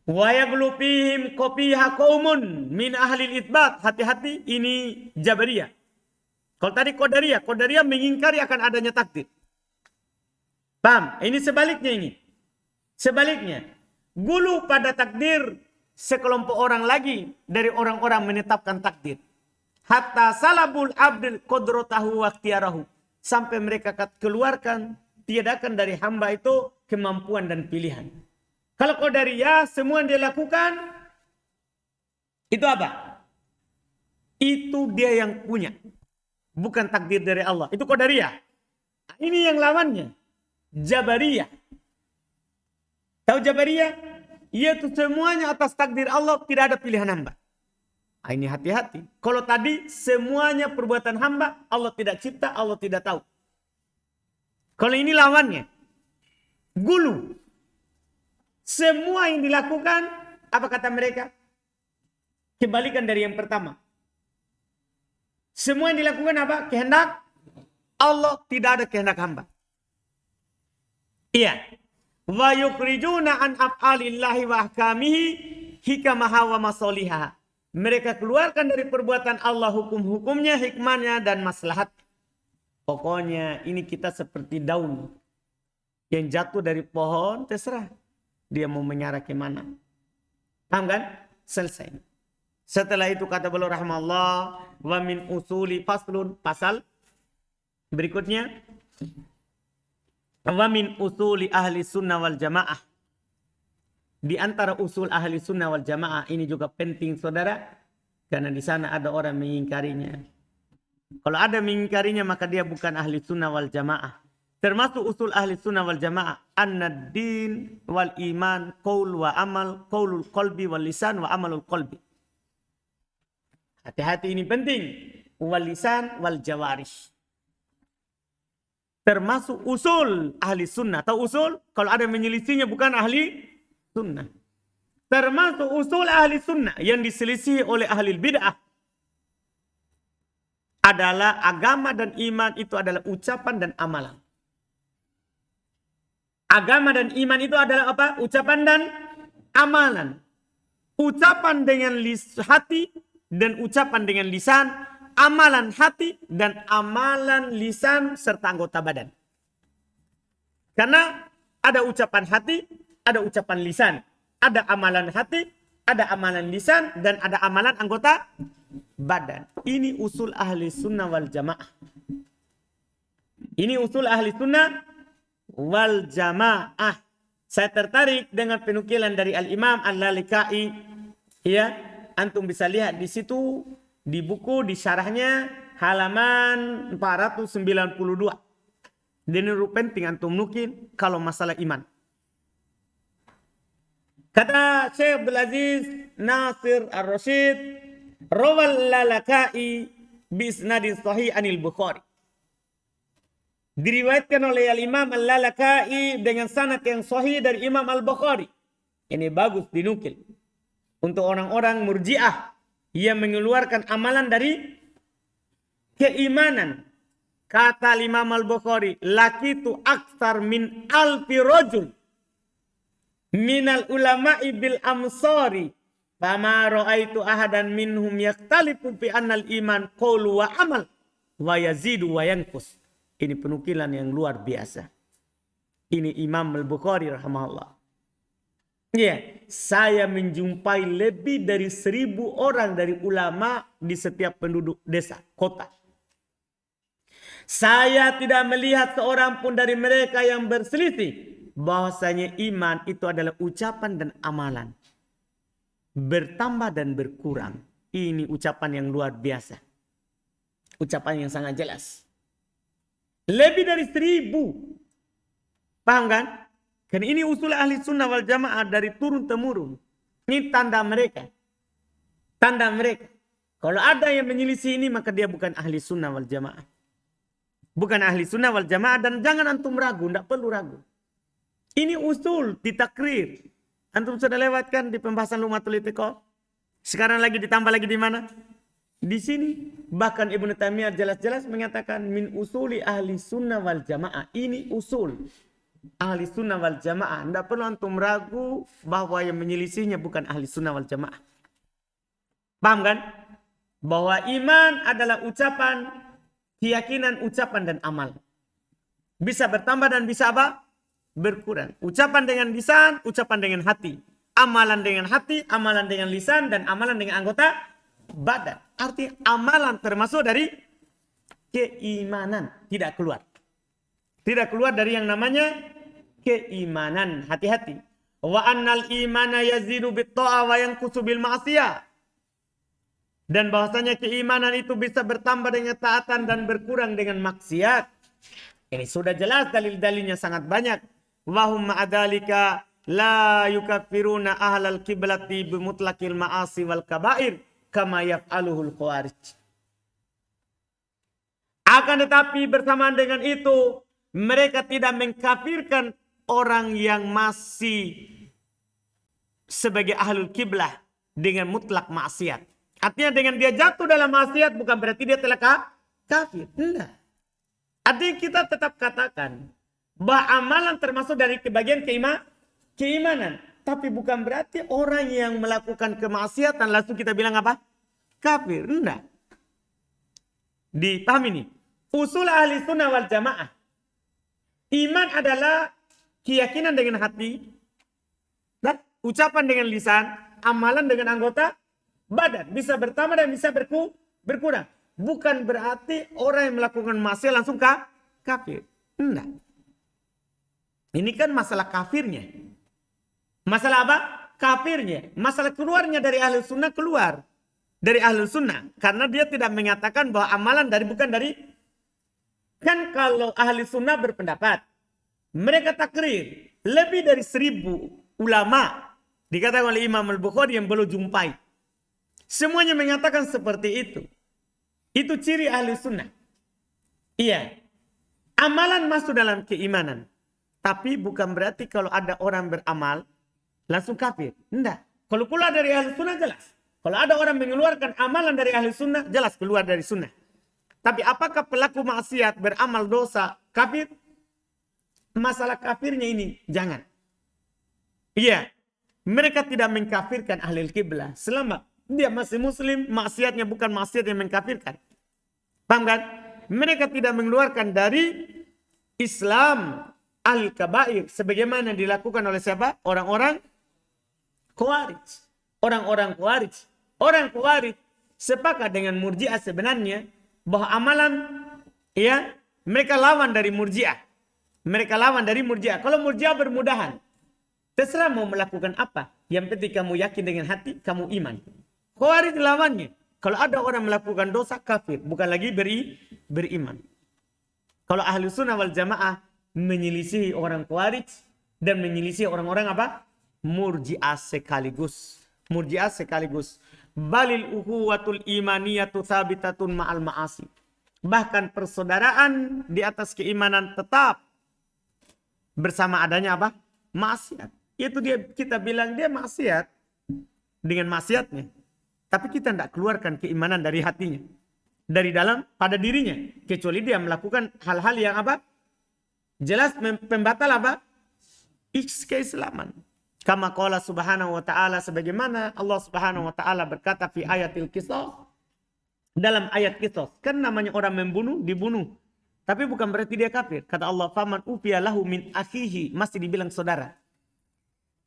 Wa yaghlu fihim qafiha qaumun min ahli itsbat. Hati-hati, ini Jabariyah. Kalau tadi Qadariyah, Qadariyah mengingkari akan adanya takdir. Paham? Ini sebaliknya ini. Sebaliknya, gulu pada takdir sekelompok orang lagi dari orang-orang menetapkan takdir. Hatta salabul abdil qadratahu wa ikhtiyarahu. Sampai mereka keluarkan, tiadakan dari hamba itu kemampuan dan pilihan. Kalau Qadariyah, semua yang dia lakukan, itu apa? Itu dia yang punya. Bukan takdir dari Allah. Itu Qadariyah. Ini yang lawannya. Jabariyah. Tahu Jabariyah? Yaitu semuanya atas takdir Allah, tidak ada pilihan hamba. Ini hati-hati. Kalau tadi semuanya perbuatan hamba, Allah tidak cipta, Allah tidak tahu. Kalau ini lawannya. Gulu. Semua yang dilakukan, apa kata mereka? Kebalikan dari yang pertama. Semua yang dilakukan apa? Kehendak Allah, tidak ada kehendak hamba. Iya. Wa yukhrijuna an af'alillahi wa ahkamihi hikamaha wa masalihaha. Mereka keluarkan dari perbuatan Allah hukum-hukumnya, hikmahnya dan maslahat. Pokoknya ini kita seperti daun yang jatuh dari pohon, terserah dia mau mengarah ke mana. Paham kan? Selesai. Setelah itu kata beliau rahimahullah, wa min usuli faslun, pasal berikutnya, wa min usuli ahli sunnah wal jamaah. Di antara usul ahli sunnah wal jamaah ini juga penting saudara, karena di sana ada orang mengingkarinya. Kalau ada mengingkarinya maka dia bukan ahli sunnah wal jamaah. Termasuk usul ahli sunnah wal jamaah, an-din wal iman qaul wa amal, qaulul qalbi wal lisan wa amalul qalbi. Hati-hati, ini penting. Wal lisan wal jawarih. Termasuk usul ahli sunnah. Tahu usul? Kalau ada menyelisihinya bukan ahli sunnah. Termasuk usul ahli sunnah yang diselisihi oleh ahli bid'ah adalah agama dan iman itu adalah ucapan dan amalan. Agama dan iman itu adalah apa? Ucapan dan amalan. Ucapan dengan hati dan ucapan dengan lisan, amalan hati dan amalan lisan serta anggota badan. Karena ada ucapan hati, ada ucapan lisan, ada amalan hati, ada amalan lisan, dan ada amalan anggota badan. Ini usul ahli sunnah wal jamaah. Ini usul ahli sunnah wal jamaah. Saya tertarik dengan penukilan dari Al-Imam Al-Lalikai. Ya, antum bisa lihat di situ, di buku, di syarahnya, halaman 492. Dan ini penting antum nukil kalau masalah iman. Kata Syekh Abdul Aziz Nasir Ar-Rasyid, rawal Lalakai bisnadin sahih anil Bukhari. Diriwayatkan oleh Al-Imam Al-Lalakai dengan sanad yang sahih dari Imam Al-Bukhari. Ini bagus dinukil. Untuk orang-orang murji'ah yang mengeluarkan amalan dari keimanan. Kata Imam Al-Bukhari, lakitu aktsar min alfi rajul minal ulama'i bil amsari fama ra'aitu ahadan minhum yaktalifu fi annal iman qaulu wa amal wa yazidu wa yanqus. Ini penukilan yang luar biasa. Ini Imam Al-Bukhari rahimahullah. Ya, saya menjumpai lebih dari 1000 orang dari ulama di setiap penduduk desa, kota. Saya tidak melihat seorang pun dari mereka yang berselisih bahwasanya iman itu adalah ucapan dan amalan. Bertambah dan berkurang. Ini ucapan yang luar biasa. Ucapan yang sangat jelas. Lebih dari 1000. Paham kan? Kan ini usul ahli sunnah wal jamaah dari turun temurun. Ini tanda mereka. Tanda mereka. Kalau ada yang menyelisih ini maka dia bukan ahli sunnah wal jamaah. Bukan ahli sunnah wal jamaah, dan jangan antum ragu. Tidak perlu ragu. Ini usul ditakrir. Antum sudah lewat kan di pembahasan Lumatul I'tiqad? Sekarang lagi ditambah lagi di mana? Di sini. Bahkan Ibnu Taimiyah jelas-jelas mengatakan min usuli ahli sunnah wal jamaah. Ini usul ahli sunnah wal jamaah. Tidak perlu antum ragu bahwa yang menyelisihnya bukan ahli sunnah wal jamaah. Paham kan? Bahwa iman adalah ucapan, keyakinan, ucapan dan amal. Bisa bertambah dan bisa apa? Berkurang. Ucapan dengan lisan, ucapan dengan hati. Amalan dengan hati, amalan dengan lisan, dan amalan dengan anggota badan. Artinya amalan termasuk dari keimanan. Tidak keluar. Tidak keluar dari yang namanya keimanan. Hati-hati. Wa annal imana yazidu bit-ta'a wa yanqusu bil ma'siyah. Dan bahwasanya keimanan itu bisa bertambah dengan taatan dan berkurang dengan maksiat. Ini sudah jelas dalil-dalilnya sangat banyak. Wahum ma'adhalika la yukaffiruna ahlal kiblati bimutlaqil ma'asi wal kabair kama yaf'aluhul khawarij. Akan tetapi bersamaan dengan itu mereka tidak mengkafirkan orang yang masih sebagai ahlul kiblah dengan mutlak maksiat. Artinya dengan dia jatuh dalam maksiat bukan berarti dia telah kafir. Enggak. Artinya kita tetap katakan bahwa amalan termasuk dari kebagian keimanan. Tapi bukan berarti orang yang melakukan kemaksiatan langsung kita bilang apa? Kafir. Enggak. Dipahami nih. Usul ahli sunnah wal jamaah. Iman adalah keyakinan dengan hati. Dan ucapan dengan lisan. Amalan dengan anggota badan. Bisa bertambah dan bisa berkurang. Bukan berarti orang yang melakukan maksiat langsung kafir. Enggak. Ini kan masalah kafirnya. Masalah apa? Kafirnya. Masalah keluarnya dari ahli sunnah keluar. Dari ahli sunnah. Karena dia tidak mengatakan bahwa amalan bukan dari. Kan kalau ahli sunnah berpendapat. Mereka takrir. Lebih dari 1000 ulama. Dikatakan oleh Imam Al-Bukhari yang belum jumpai. Semuanya mengatakan seperti itu. Itu ciri ahli sunnah. Iya. Amalan masuk dalam keimanan. Tapi bukan berarti kalau ada orang beramal langsung kafir. Enggak. Kalau keluar dari ahli sunnah jelas. Kalau ada orang mengeluarkan amalan dari ahli sunnah jelas keluar dari sunnah. Tapi apakah pelaku maksiat beramal dosa kafir? Masalah kafirnya ini jangan. Iya. Mereka tidak mengkafirkan ahli kiblah selama dia masih muslim, maksiatnya bukan maksiat yang mengkafirkan. Paham kan? Mereka tidak mengeluarkan dari Islam al-kabair sebagaimana dilakukan oleh siapa? Orang-orang Khawarij. Orang-orang Khawarij. Orang Khawarij sepakat dengan Murji'ah sebenarnya bahwa amalan ya mereka lawan dari Murji'ah. Mereka lawan dari Murji'ah. Kalau Murji'ah bermudahan, terserah mau melakukan apa. Yang penting kamu yakin dengan hati, kamu iman. Khawarij lawannya. Kalau ada orang melakukan dosa kafir, bukan lagi beriman. Kalau ahli sunnah wal jamaah menyelisihi orang Khawarij dan menyelisihi orang-orang apa? Murji'ah sekaligus. Murji'ah sekaligus. Balil ukhuwatul imaniyatu thabitatun ma'al ma'asi. Bahkan persaudaraan di atas keimanan tetap bersama adanya apa? Maksiat. Itu dia kita bilang dia maksiat dengan maksiatnya. Tapi kita tidak keluarkan keimanan dari hatinya. Dari dalam pada dirinya. Kecuali dia melakukan hal-hal yang apa? Jelas pembatal apa? Keislaman. Kama qala subhanahu wa ta'ala. Sebagaimana Allah subhanahu wa ta'ala berkata fi ayatil qisas. Dalam ayat qisas. Kan namanya orang membunuh, dibunuh. Tapi bukan berarti dia kafir. Kata Allah, faman ufiya lahu min akhihi. Masih dibilang saudara.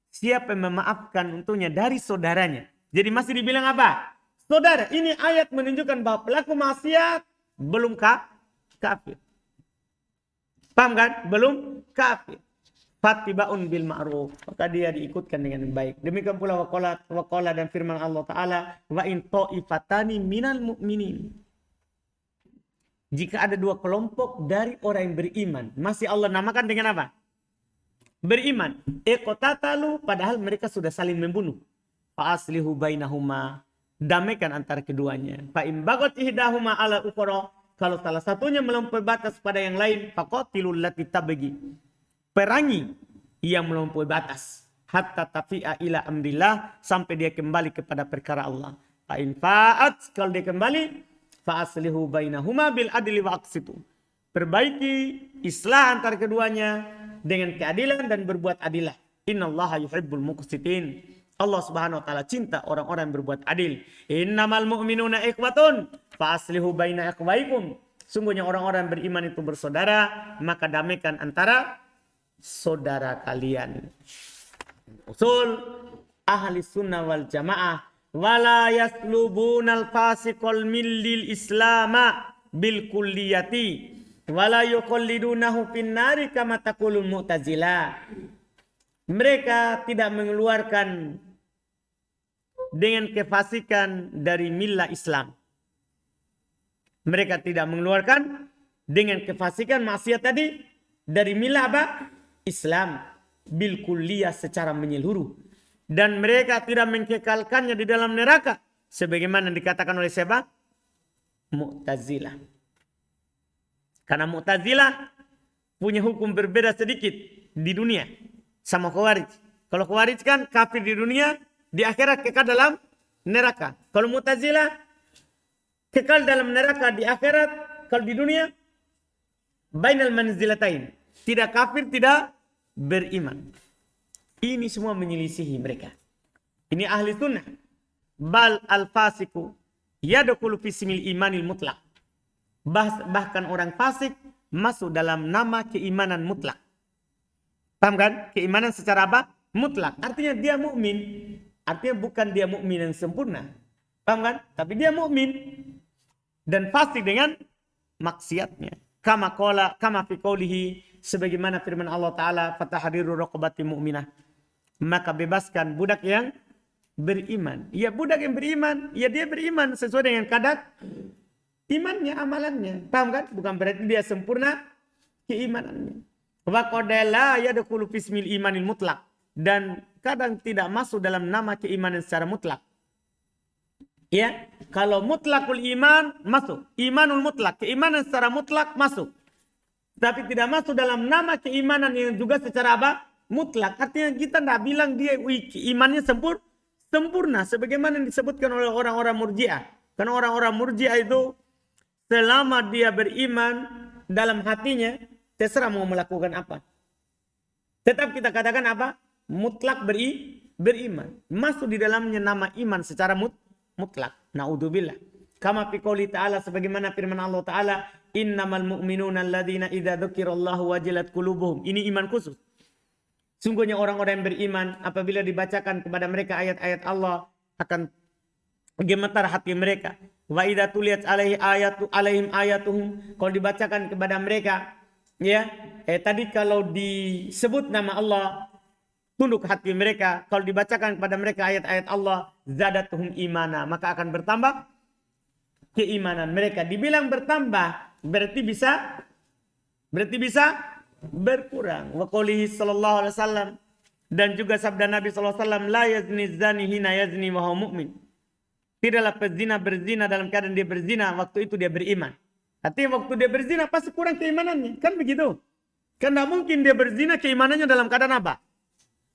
Siapa yang memaafkan untuknya dari saudaranya. Jadi masih dibilang apa? Saudara, ini ayat menunjukkan bahwa pelaku maksiat belum kafir. Paham kan? Belum kafir. Fattiba'un bil ma'ruf. Maka dia diikutkan dengan baik. Demikian pula waqala dan firman Allah Ta'ala. Wa in ta'ifatani minal mu'minin. Jika ada dua kelompok dari orang yang beriman. Masih Allah namakan dengan apa? Beriman. Iqtatalu padahal mereka sudah saling membunuh. Fa'aslihu bainahuma. Damaikan antara keduanya. Fa'im bagot ihdahuma ala ukhra. Kalau salah satunya melampaui batas pada yang lain. Faqatilul lati tabghi. Perangi yang melampaui batas. hatta tafi'a ila amrillah, sampai dia kembali kepada perkara Allah. Fa in fa'at, kalau dia kembali, fa aslihu bainahuma bil adli wa aqsitu. Perbaiki islah antara keduanya dengan keadilan dan berbuat adilah. Innallaha yuhibbul muqsitin. Allah Subhanahu wa taala cinta orang-orang yang berbuat adil. Innamal mu'minuna ikhwatun fa aslihu baina ikhwaikum. Sungguhnya orang-orang beriman itu bersaudara, maka damaikan antara saudara kalian. Usul ahli sunnah wal jamaah, wala yaslubunal fasiqal millil islama bil kulliyati wala yuqallidunahu finnari kama taqulul mu'tazilah. Mereka tidak mengeluarkan dengan kefasikan dari milah Islam. Mereka tidak mengeluarkan dengan kefasikan maksiat tadi dari milah apa? Islam bil kulliyah, secara menyeluruh. Dan mereka tidak mengekalkannya di dalam neraka sebagaimana dikatakan oleh siapa? Mu'tazilah. Karena Mu'tazilah punya hukum berbeda sedikit di dunia sama Khawarij. Kalau Khawarij kan kafir di dunia, di akhirat kekal dalam neraka. Kalau Mu'tazilah kekal dalam neraka di akhirat, kalau di dunia bainal manzilatain, tidak kafir, tidak beriman. Ini semua menyelisihi mereka. Ini ahli sunnah. Bal al-fasiku yadkhulu fi ismil imanil mutlaq. Bahkan orang fasik masuk dalam nama keimanan mutlak. Paham kan? Keimanan secara apa? Mutlak. Artinya dia mukmin. Artinya bukan dia mukmin yang sempurna. Paham kan? Tapi dia mukmin dan fasik dengan maksiatnya. Kama fi qoulihi, sebagaimana firman Allah taala, fatahriru raqabati mu'minah. Maka bebaskan budak yang beriman. Ya budak yang beriman, ya dia beriman sesuai dengan kadar imannya, amalannya. Paham kan? Bukan berarti dia sempurna keimanannya. Wa qadala yadkhulu fi ismil imanil mutlaq, dan kadang tidak masuk dalam nama keimanan secara mutlak. Ya, kalau mutlakul iman masuk, imanul mutlak, keimanan secara mutlak masuk. Tapi tidak masuk dalam nama keimanan yang juga secara apa? Mutlak. Artinya kita tidak bilang dia imannya sempurna sebagaimana yang disebutkan oleh orang-orang Murji'ah. Karena orang-orang Murji'ah itu selama dia beriman dalam hatinya, terserah mau melakukan apa. Tetap kita katakan apa? Mutlak beriman. Masuk di dalamnya nama iman secara mutlak. Naudzubillah. Kama fi qouli ta'ala, sebagaimana firman Allah taala, innamal mu'minuna alladzina idza dzukirallahu wajilat qulubuhum. Ini iman khusus. Sungguhnya orang-orang yang beriman apabila dibacakan kepada mereka ayat-ayat Allah akan gemetar hati mereka. Wa idza tuliyat alaihim ayatuhum, kalau dibacakan kepada mereka, ya, tadi kalau disebut nama Allah tunduk hati mereka, kalau dibacakan kepada mereka ayat-ayat Allah, zadatuhum imana, maka akan bertambah keimanan mereka. Dibilang bertambah berarti bisa berkurang. Wa qoulihi sallallahu alaihi wasallam, dan juga sabda Nabi sallallahu alaihi wasallam, la yazni zani hina yazni wa huwa mu'min. Tidaklah pezina berzina dalam keadaan dia berzina, waktu itu dia beriman. Artinya waktu dia berzina pasti kurang keimanannya. Kan begitu? Kan tidak mungkin dia berzina keimanannya dalam keadaan apa?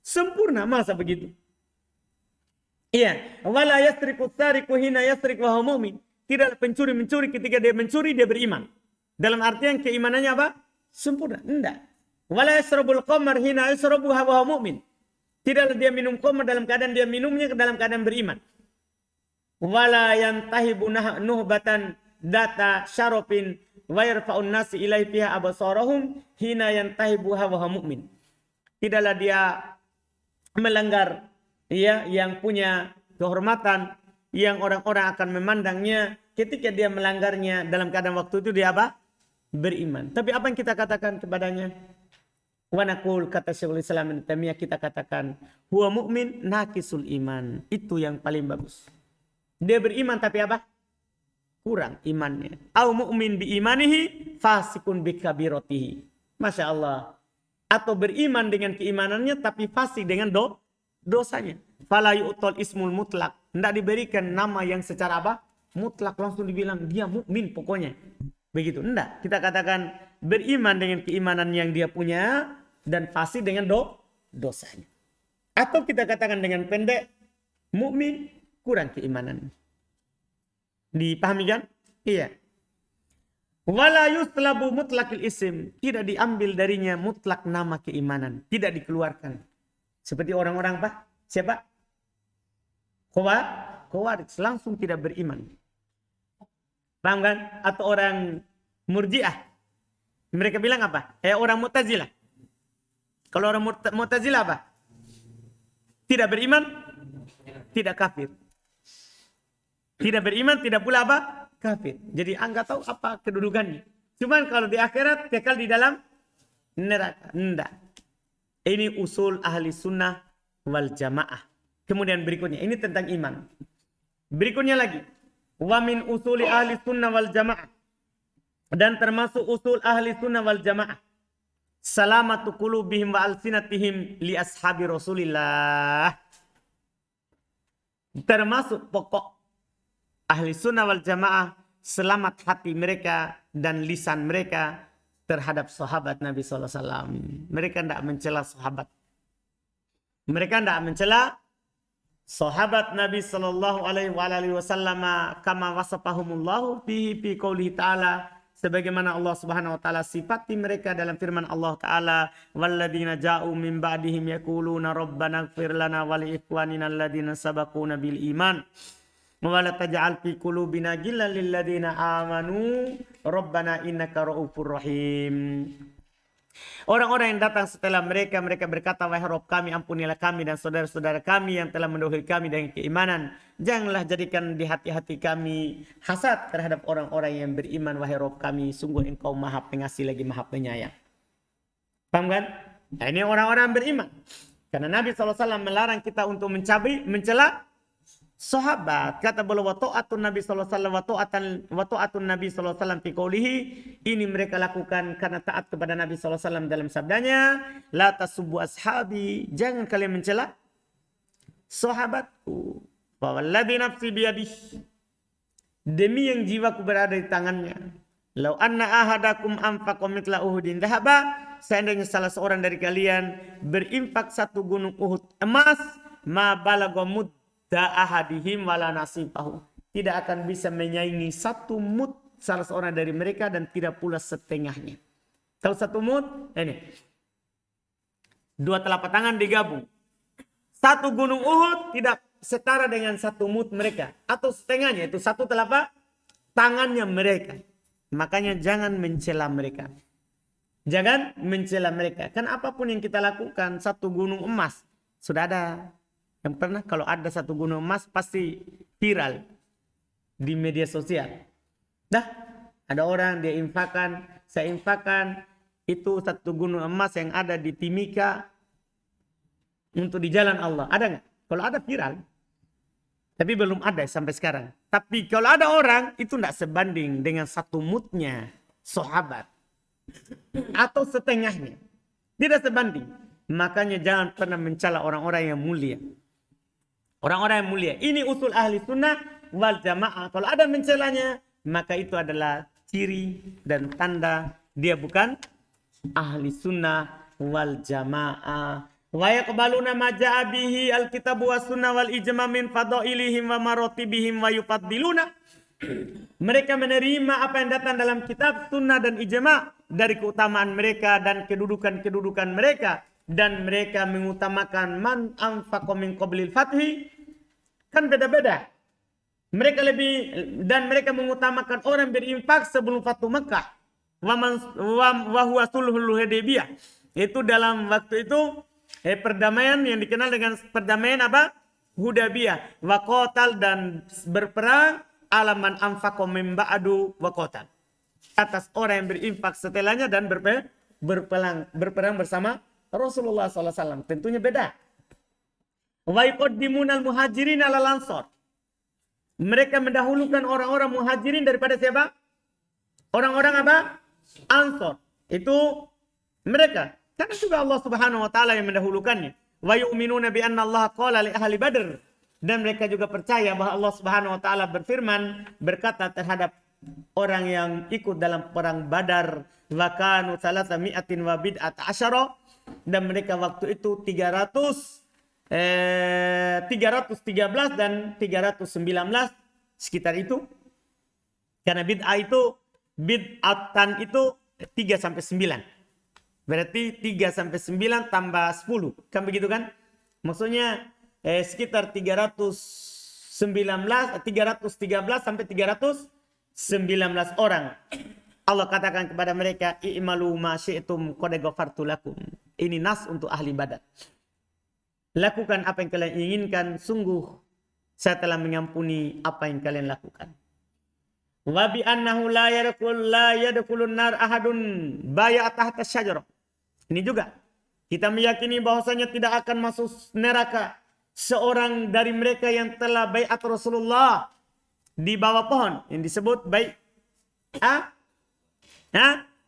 Sempurna, masa begitu? Iya. Wala yasriku sariku hina yasrik wa huwa mu'min. Tidaklah pencuri mencuri ketika dia mencuri dia beriman. Dalam artian keimanannya apa? Sempurna. Tidak. Wala yasrabul qamar hina yasrabu wa huwa mu'min. Tidaklah dia minum khamar dalam keadaan dia minumnya dalam keadaan beriman. Wala yantahibu nuhbatan data syarofin wa yarfa'un nasi ilaihi fiha absarahum hina yantahibu wa huwa mu'min. Tidaklah dia melanggar, ya, yang punya kehormatan, yang orang-orang akan memandangnya ketika dia melanggarnya dalam keadaan waktu itu dia apa? Beriman. Tapi apa yang kita katakan kepadanya? Wa naqul, kata Syekhul Islam Ibnu Taimiyah, kita katakan huwa mu'min naqisul iman. Itu yang paling bagus. Dia beriman tapi apa? Kurang imannya. Au mu'min bi imanihi fasikun bi kabiratihi. Masya Allah. Atau beriman dengan keimanannya tapi fasik dengan dosanya. Fala yu'tal ismul mutlak. Tidak diberikan nama yang secara apa? Mutlak, langsung dibilang dia mukmin pokoknya. Begitu. Tidak. Kita katakan beriman dengan keimanan yang dia punya dan fasik dengan dosanya. Atau kita katakan dengan pendek, mukmin kurang keimanan. Dipahami kan? Iya. Wala yuslabu mutlakil isim. Tidak diambil darinya mutlak nama keimanan. Tidak dikeluarkan. Seperti orang-orang apa? Siapa? Khawarij. Langsung tidak beriman. Paham kan? Atau orang Murji'ah. Mereka bilang apa? Orang Mu'tazilah. Kalau orang Mu'tazilah apa? Tidak beriman, tidak kafir. Tidak beriman, tidak pula apa? Kafir. Jadi enggak tahu apa kedudukannya. Cuman kalau di akhirat kekal di dalam neraka. Enggak. Ini usul ahli sunnah wal jamaah. Kemudian berikutnya, ini tentang iman. Berikutnya lagi. Wa min usuli ahli sunnah wal jamaah. Dan termasuk usul ahli sunnah wal jamaah. Salamatu qulubihim wa alsinatihim li ashabi Rasulillah. Termasuk pokok ahli sunnah wal jamaah, selamat hati mereka dan lisan mereka terhadap sahabat Nabi SAW. Mereka tidak mencela sahabat. Mereka tidak mencela sahabat Nabi SAW kama wasafahumullahu fi qoulihi ta'ala, sebagaimana Allah Subhanahu wa taala sifati mereka dalam firman Allah taala, walladzina ja'u min ba'dihim yaquluna rabbana ighfir lana wa li ikhwanina alladzina sabaquna bil iman wa la taj'al fi qulubina ghillan lil ladzina amanu rabbana innaka ra'ufur rahim. Orang-orang yang datang setelah mereka berkata, wahai Rabb kami, ampunilah kami dan saudara-saudara kami yang telah mendahului kami dengan keimanan. Janganlah jadikan di hati-hati kami hasad terhadap orang-orang yang beriman, wahai Rabb kami, sungguh Engkau Maha Pengasih lagi Maha Penyayang. Paham kan? Nah, ini orang-orang beriman. Karena Nabi SAW melarang kita untuk mencela sahabat. Kata beliau, wa ta'atun Nabi sallallahu alaihi wasallam fi qoulihi, ini mereka lakukan karena taat kepada Nabi sallallahu alaihi wasallam dalam sabdanya, la tasubbu ashabi, jangan kalian mencela sahabatku. Fa walladzi nafsi biyadihi, demi yang jiwaku berada di tangannya, lau anna ahadakum anfaqa mithla uhudin dhahaba, seandainya salah seorang dari kalian berinfak satu gunung Uhud emas, ma balagha ahadihim wala nasifahu, tidak akan bisa menyaingi satu mud salah seorang dari mereka dan tidak pula setengahnya. Kalau satu mud, ini dua telapak tangan digabung, satu gunung Uhud tidak setara dengan satu mud mereka, atau setengahnya itu satu telapak tangannya mereka. Makanya jangan mencela mereka, jangan mencela mereka. Kan apapun yang kita lakukan, satu gunung emas sudah ada. Yang pernah kalau ada satu gunung emas pasti viral di media sosial. Dah, ada orang dia infakkan, saya infakkan itu satu gunung emas yang ada di Timika untuk di jalan Allah. Ada nggak? Kalau ada viral. Tapi belum ada sampai sekarang. Tapi kalau ada orang itu tidak sebanding dengan satu mudnya sahabat atau setengahnya. Tidak sebanding. Makanya jangan pernah mencela orang-orang yang mulia. Orang-orang yang mulia. Ini usul ahli sunnah wal jamaah. Kalau ada mencelanya, maka itu adalah ciri dan tanda dia bukan ahli sunnah wal jamaah. Wa yaqbaluna ma ja'a bihi alkitab wa sunnah wal ijma' min fadailihim wa maratibihim wa yufaddiluna. Mereka menerima apa yang datang dalam kitab, sunnah dan ijma' dari keutamaan mereka dan kedudukan-kedudukan mereka. Dan mereka mengutamakan man anfaqa min qablil fathi. Kan beda-beda. Mereka mengutamakan orang berinfak sebelum Fatu Mekah. Wa huwa sulhul Hudaybiyah. Itu dalam waktu itu perdamaian yang dikenal dengan perdamaian apa? Hudaybiyah. Wa qatal, dan berperang ala man anfaqa min ba'du wa qatal. Atas orang yang berinfak setelahnya dan berperang bersama Rasulullah SAW. Tentunya beda. Wa yuqaddimuna al-muhajirin ala al-ansar. Mereka mendahulukan orang-orang muhajirin daripada siapa? Orang-orang apa? Ansar. Itu mereka. Karena juga Allah Subhanahu wa taala yang mendahulukannya. Wa yu'minuna bi anna Allah qala li ahli Badr. Dan mereka juga percaya bahwa Allah Subhanahu wa taala berfirman, berkata terhadap orang yang ikut dalam perang Badar, wa kanu 300 wa bid'at asyara, dan mereka waktu itu 300 313 dan 319 sekitar itu. Karena bid'ah itu, bid'atan itu 3 sampai 9. Berarti 3 sampai 9 tambah 10. Kan begitu kan? Maksudnya sekitar 313 sampai 319 orang. Allah katakan kepada mereka, i'malu ma syi'tum qad ghafartu lakum. Ini nas untuk ahli badat. Lakukan apa yang kalian inginkan, sungguh saya telah mengampuni apa yang kalian lakukan. Wa bi annahu la yadkhulun nar ahadun baya tahta syajarah. Ini juga kita meyakini bahwasanya tidak akan masuk neraka seorang dari mereka yang telah baiat Rasulullah di bawah pohon yang disebut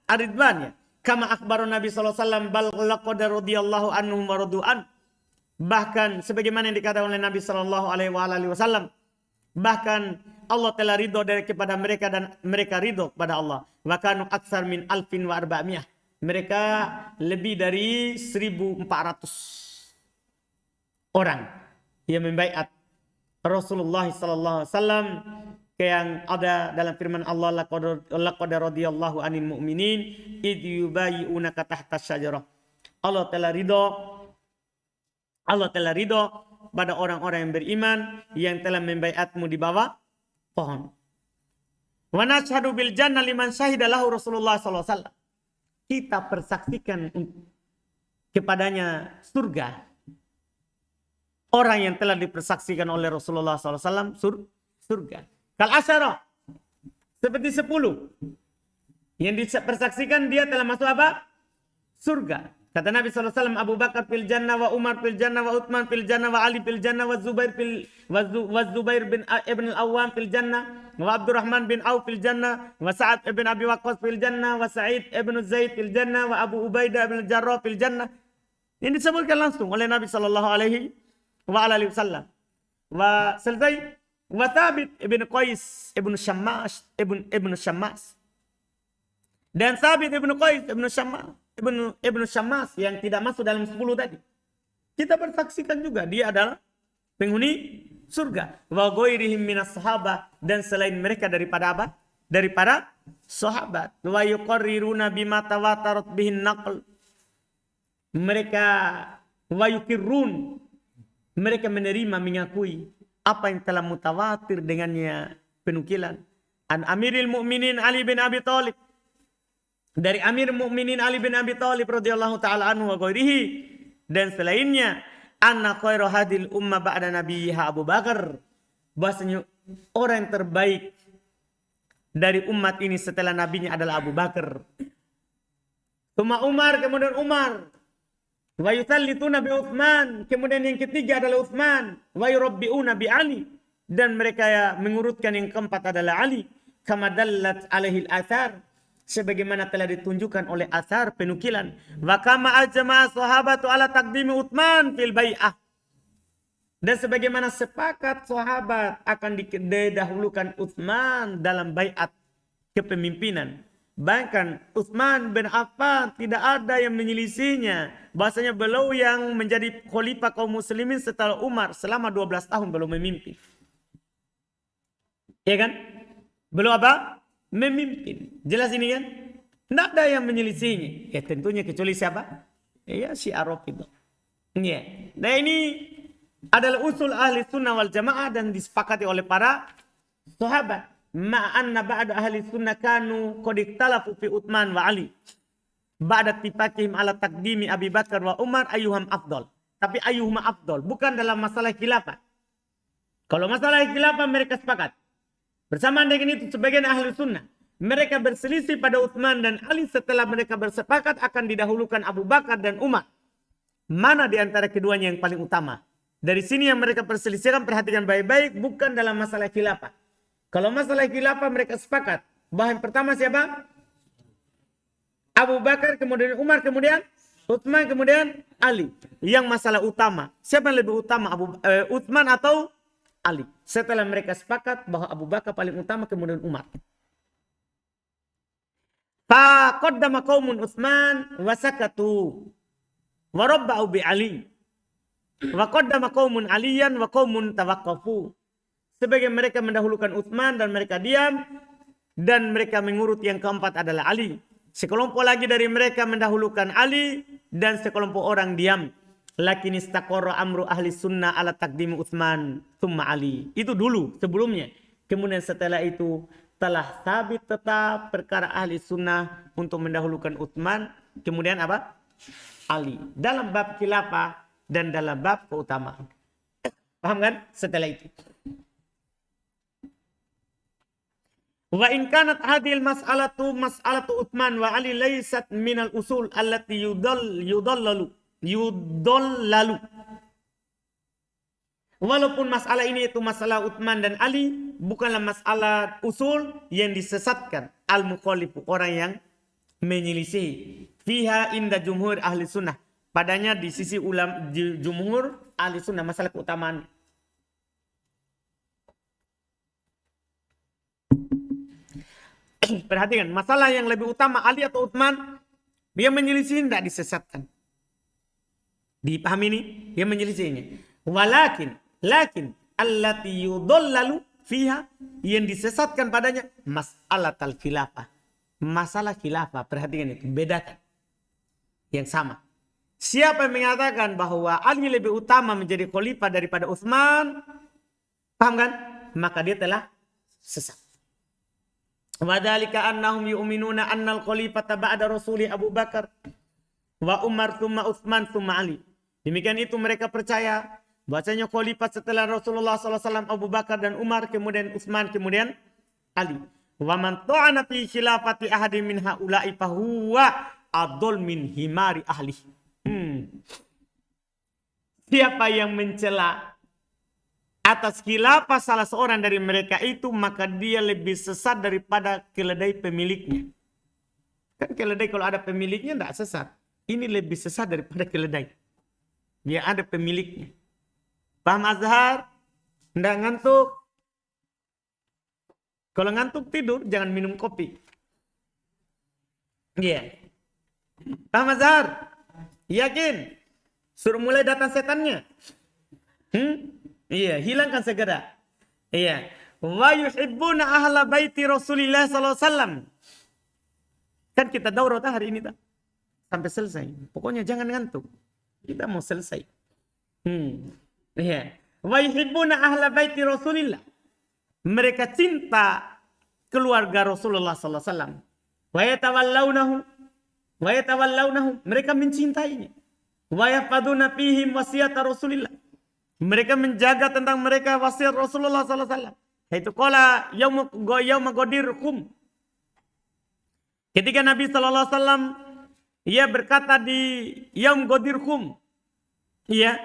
Ar-Ridwan ya. Kama akhbarun Nabi sallallahu alaihi wasallam bal laqad radhiyallahu anhum wa radu'an. Bahkan sebagaimana yang dikatakan oleh Nabi sallallahu alaihi wasallam, bahkan Allah telah ridho kepada mereka dan mereka ridho kepada Allah. Wa kanu aktsar min alfin wa arba'miyah. Mereka lebih dari 1.400 orang yang membaiat Rasulullah sallallahu alaihi wasallam, yang ada dalam firman Allah, laqad radhiyallahu 'anil mu'minin id yubayyi'unaka tahta syajarah. Allah telah ridho pada orang-orang yang beriman yang telah membaiatmu di bawah pohon. Wa nashhadu bil jannah liman syahida lahu Rasulullah sallallahu alaihi wasallam. Kita persaksikan kepadanya surga orang yang telah dipersaksikan oleh Rasulullah SAW surga. Kal asyara, seperti 10 yang dipersaksikan dia telah masuk apa? Surga. Kata Nabi SAW, Abu Bakar fil jannah, wa Umar fil jannah, wa Uthman fil jannah, wa Ali fil jannah, wa Zubair bin Ibn al-Awwam fil jannah, wa Abdurrahman bin Auf fil jannah, wa Sa'ad ibn Abi Waqqas fil jannah, wa Sa'id ibn Zaid fil jannah, wa Abu Ubaidah bin Jarrah fil jannah. Ini disebutkan langsung oleh Nabi sallallahu alaihi wasallam. Wa selesai, wa Thabit ibn Qais ibn Syammas dan Thabit ibn Qais ibn Syammas yang tidak masuk dalam 10 tadi. Kita bersaksikan juga dia adalah penghuni surga. Wa ghairihim minas sahabah, dan selain mereka daripada apa? Daripada sahabat. Wa yuqarriruna bima tawatarat bihin naql. Mereka wa yukirrun, mereka menerima, mengakui apa yang telah mutawatir dengannya penukilan. An Amiril Mukminin Ali bin Abi Thalib, dari Amir Mukminin Ali bin Abi Thalib radhiyallahu taala anhu wa ghairihi, dan selainnya, anna khairu hadil ummah ba'da nabiyha Abu Bakar, bahasanya orang yang terbaik dari umat ini setelah nabinya adalah Abu Bakar. Tuma Umar, kemudian Umar. Wa yusallituna bi Utsman, kemudian yang ketiga adalah Utsman. Wa yurabbiuna bi Ali, dan mereka mengurutkan yang keempat adalah Ali. Kama dallat alaihi al-athar, sebagaimana telah ditunjukkan oleh athar penukilan. Wa kama ajma'a sahabatu ala taqdimi Utsman fil bai'ah, dan sebagaimana sepakat sahabat akan didahulukan Utsman dalam bai'at kepemimpinan. Bahkan Utsman bin Affan tidak ada yang menyelisihinya. Bahasanya beliau yang menjadi khalifah kaum muslimin setelah Umar selama 12 tahun belum memimpin. Ya kan? Beliau apa? Memimpin. Jelas ini kan? Tidak ada yang menyelisihinya. Ya tentunya kecuali siapa? Ya si Arab itu. Ya. Nah ini adalah usul ahli sunnah wal jamaah dan disepakati oleh para sahabat. Ma'anna ba'da ahli sunnah kanu qad ikhtalafu fi Utsman wa Ali ba'da tifaqihim ala taqdimi Abi Bakar wa Umar ayyuhum afdal. Tapi ayyuhum afdal bukan dalam masalah khilafah. Kalau masalah khilafah mereka sepakat. Bersamaan dengan itu sebagian ahli sunnah mereka berselisih pada Utsman dan Ali. Setelah mereka bersepakat akan didahulukan Abu Bakar dan Umar, mana di antara keduanya yang paling utama? Dari sini yang mereka perselisihkan, perhatikan baik-baik, bukan dalam masalah khilafah. Kalau masalah khilafah mereka sepakat. Bahan pertama siapa? Abu Bakar, kemudian Umar, kemudian Utsman, kemudian Ali. Yang masalah utama, siapa yang lebih utama? Utsman atau Ali? Setelah mereka sepakat bahwa Abu Bakar paling utama, kemudian Umar. Faqaddama qaumun Utsman wa sakatu wa rabba'u bi Ali. Wa qaddama qaumun aliyan wa qaumun tawaqqafu. Sebagian mereka mendahulukan Utsman dan mereka diam, dan mereka mengurut yang keempat adalah Ali. Sekelompok lagi dari mereka mendahulukan Ali dan sekelompok orang diam. Lakin istaqarra amru ahli sunnah ala taqdim Utsman thumma Ali. Itu dulu sebelumnya. Kemudian setelah itu telah sabit tetap perkara ahli sunnah untuk mendahulukan Utsman, kemudian apa? Ali. Dalam bab khilafah dan dalam bab keutamaan. Paham kan? Setelah itu. Wa in kanat hadhil mas'alatu Utsman wa Ali laysat minal usul allati yudallalu. Walaupun masalah ini itu masalah Utsman dan Ali bukanlah masalah usul yang disesatkan al-mukhalifu, orang yang menyelisih fiha inda jumhur ahli sunnah, padanya di sisi jumhur ahli sunnah masalah keutamaan. Perhatikan, masalah yang lebih utama Ali atau Utsman, dia menyelisih tidak disesatkan. Dipahami ini? Dia menyelisihnya. Lakin allati yudallalu fiha, yang disesatkan padanya mas'alatul khilafah. Masalah khilafah, perhatikan itu, bedakan. Yang sama. Siapa yang mengatakan bahwa Ali lebih utama menjadi khalifah daripada Utsman, paham kan? Maka dia telah sesat. Wadhalika annahum yu'minuna annal khalifata ba'da rasuli Abu Bakar wa Umar thumma Utsman thumma Ali. Demikian itu mereka percaya bahwasanya khalifah setelah Rasulullah SAW Abu Bakar dan Umar, kemudian Utsman, kemudian Ali. Wa man ta'ana fi khilafati ahadin min haula'i fahuwa adall min himari ahli. Siapa yang mencela atas khilafah salah seorang dari mereka itu, maka dia lebih sesat daripada keledai pemiliknya. Kan keledai kalau ada pemiliknya tidak sesat. Ini lebih sesat daripada keledai. Dia ada pemiliknya. Paham Azhar? Tidak ngantuk? Kalau ngantuk tidur, jangan minum kopi. Iya. Paham Azhar? Yakin? Suruh mulai datang setannya. Iya, hilangkan segera. Iya. Wa yuhibbuna ahla baiti Rasulillah sallallahu alaihi wasallam. Kan kita daurah hari ini sampai selesai. Pokoknya jangan ngantuk. Kita mau selesai. Iya. Wa yuhibbuna ahla baiti Rasulillah. Mereka cinta keluarga Rasulullah sallallahu alaihi wasallam. Wa yatawallawnahu. Mereka mencintainya. Wa yafaduna fihim wasiyata Rasulillah. Mereka menjaga tentang mereka wasiat Rasulullah SAW. Itu qala yauma ghadirkum. Ketika Nabi SAW ia berkata di yaum ghadirkum. Iya.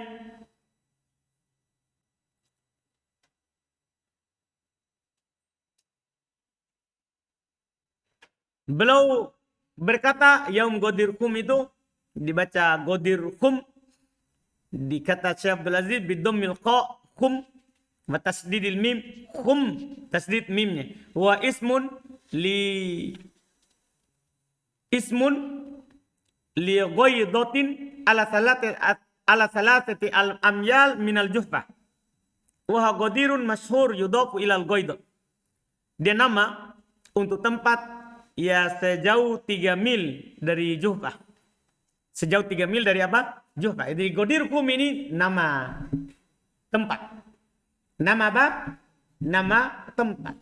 Beliau berkata yaum ghadirkum itu dibaca ghadirkum. Dikata Syekh Abdul Aziz bidammil qa khum wa tasdidil mim khum, tasdid mimnya, wa ismun li ghaidatin ala salatati al amyal minal juhfah wa ghadirun masyhur yudafu ilal ghaidah. Dia nama untuk tempat ya sejauh 3 mil dari Juhfah. Sejauh 3 mil dari apa? Juhfah. Jadi Ghadirkum ini nama tempat. Nama apa? Nama tempat.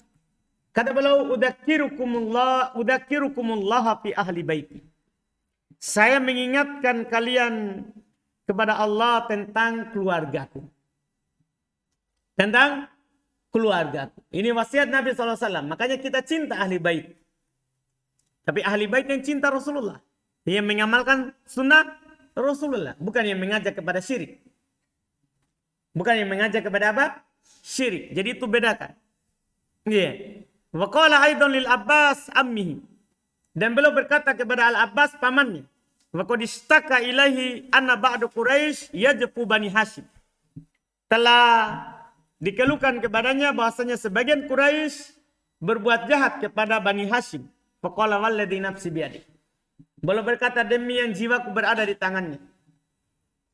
Kata beliau, udzakirukumullah fi ahli baiti. Saya mengingatkan kalian kepada Allah tentang keluargaku. Tentang keluargaku. Ini wasiat Nabi SAW. Makanya kita cinta ahli bait. Tapi ahli bait yang cinta Rasulullah. Yang mengamalkan sunnah Rasulullah. Bukan yang mengajak kepada syirik. Bukan yang mengajak kepada apa? Syirik. Jadi itu bedakan. Iya. Wa qala aidan lil Abbas ammihi. Dan beliau berkata kepada Al-Abbas pamannya. Wa qad istaka ilaihi anna ba'du Quraisy yajfu Bani Hashim. Telah dikeluhkan kepadanya bahwasanya sebagian Quraisy berbuat jahat kepada Bani Hashim. Faqala walladzi nafsi biyadihi. Beliau berkata, demi yang jiwaku berada di tangannya.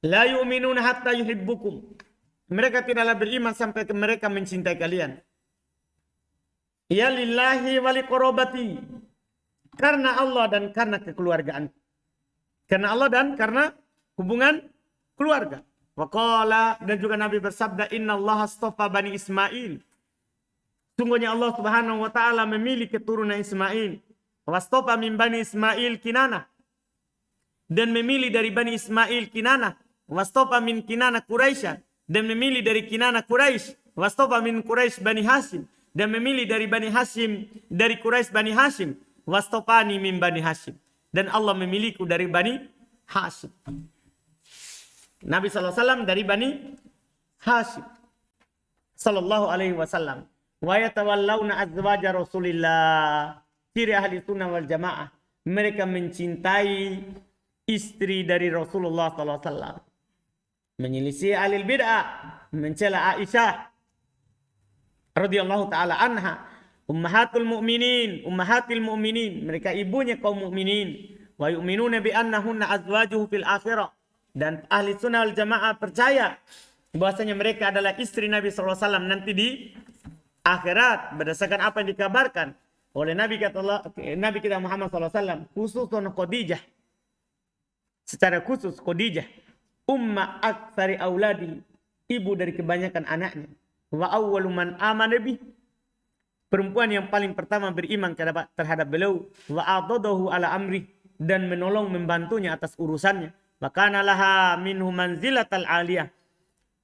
La yu'minuna hatta yuhibbukum. Mereka tidaklah beriman sampai mereka mencintai kalian. Ya lillahi wali korobati. Karena Allah dan karena kekeluargaan. Karena Allah dan karena hubungan keluarga. Waqala, dan juga Nabi bersabda, Inna Allah astafa bani Ismail. Sungguhnya Allah subhanahu wa ta'ala memilih keturunan Ismail. Wastafa min bani Ismail Kinana. Dan memilih dari bani Ismail Kinana. Wastafa min Kinana Quraisyan. Dan memilih dari Kinana Quraisy. Wastafa min Quraisy bani Hashim. Dan memilih dari bani Hashim, dari Quraisy bani Hashim. Wastafani min bani Hashim. Dan Allah memilihku dari bani Hashim. Nabi SAW dari bani Hashim. Sallallahu alaihi wasallam. Wa yatawallawna azwaja Rasulillah. Ciri ahli sunnah wal jamaah. Mereka mencintai istri dari Rasulullah SAW. Menyelisih ahli bid'ah. Mencela Aisyah radhiyallahu ta'ala anha. Ummahatul mu'minin. Ummahatil mu'minin. Mereka ibunya kaum mu'minin. Wa yu'minuna bi annahunna azwajuhu fil akhirah. Dan ahli sunnah wal jamaah percaya bahwasanya mereka adalah istri Nabi SAW nanti di akhirat. Berdasarkan apa yang dikabarkan oleh Nabi kita Muhammad SAW. Khususun Khadijah. Secara khusus Khadijah. Umma aktsari auladi. Ibu dari kebanyakan anaknya. Wa awwalu man amana bih. Perempuan yang paling pertama beriman terhadap beliau. Wa adadahu ala amri. Dan menolong membantunya atas urusannya. Makana laha minhu manzilatal aliyah.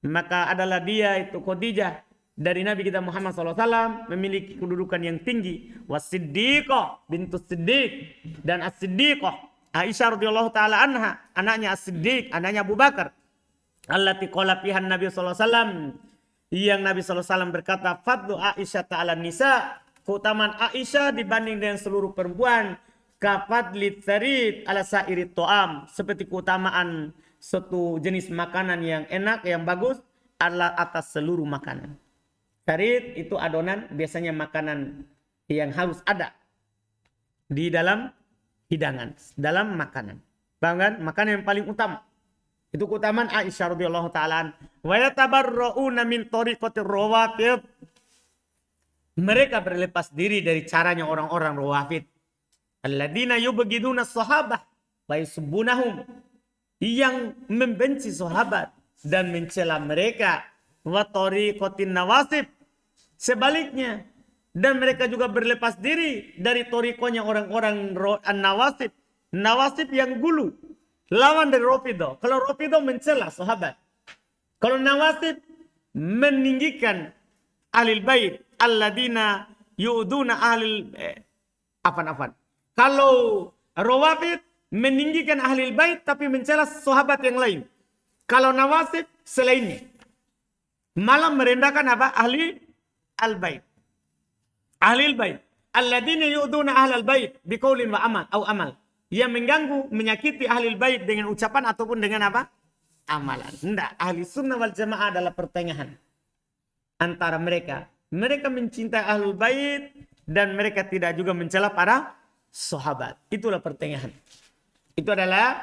Maka adalah dia itu Khadijah dari Nabi kita Muhammad SAW memiliki kedudukan yang tinggi. Wasiddiqah bintu Siddiq. Dan as-Siddiqah Aisyah radhiyallahu ta'ala anha. Anaknya as-Siddiq. Anaknya Abu Bakar. Allati qala fiha Nabi SAW. Yang Nabi SAW berkata, Fadlu Aisyah ta'ala nisa. Keutamaan Aisyah dibanding dengan seluruh perempuan. Kafadli tsarid ala sairit to'am. Seperti keutamaan suatu jenis makanan yang enak, yang bagus. Adalah atas seluruh makanan. Tsarid itu adonan, biasanya makanan yang harus ada. Di dalam hidangan. Dalam makanan. Bahkan makanan yang paling utama. Itu keutamaan Aisyah radhiyallahu ta'ala. Wa yatabarra'una min tariqatir rawafid. Mereka berlepas diri dari caranya orang-orang rawafid. Alladzina yubghiduna sahabah wa yusubbunahum. Yang membenci sahabat dan mencela mereka. Wa tariqatin nawasib. Sebaliknya. Dan mereka juga berlepas diri dari tariqonya orang-orang nawasib. Nawasib yang gulu. Lawan dari Rafidah. Kalau Rafidah mencela sahabat. Kalau Nawasib meninggikan ahlul bait alladzina yu'duna ahlul afan. Kalau Rawafid meninggikan ahlul bait tapi mencela sahabat yang lain. Kalau Nawasib selainnya. Malah merendahkan apa? Ahli al-bait. Ahlul bait alladzina yu'duna ahlul bait biqaulin wa amal atau amal. Yang mengganggu, menyakiti ahli bait dengan ucapan ataupun dengan apa? Amalan. Tidak. Ahli sunnah wal jamaah adalah pertengahan. Antara mereka. Mereka mencintai ahli bait. Dan mereka tidak juga mencela para sahabat. Itulah pertengahan. Itu adalah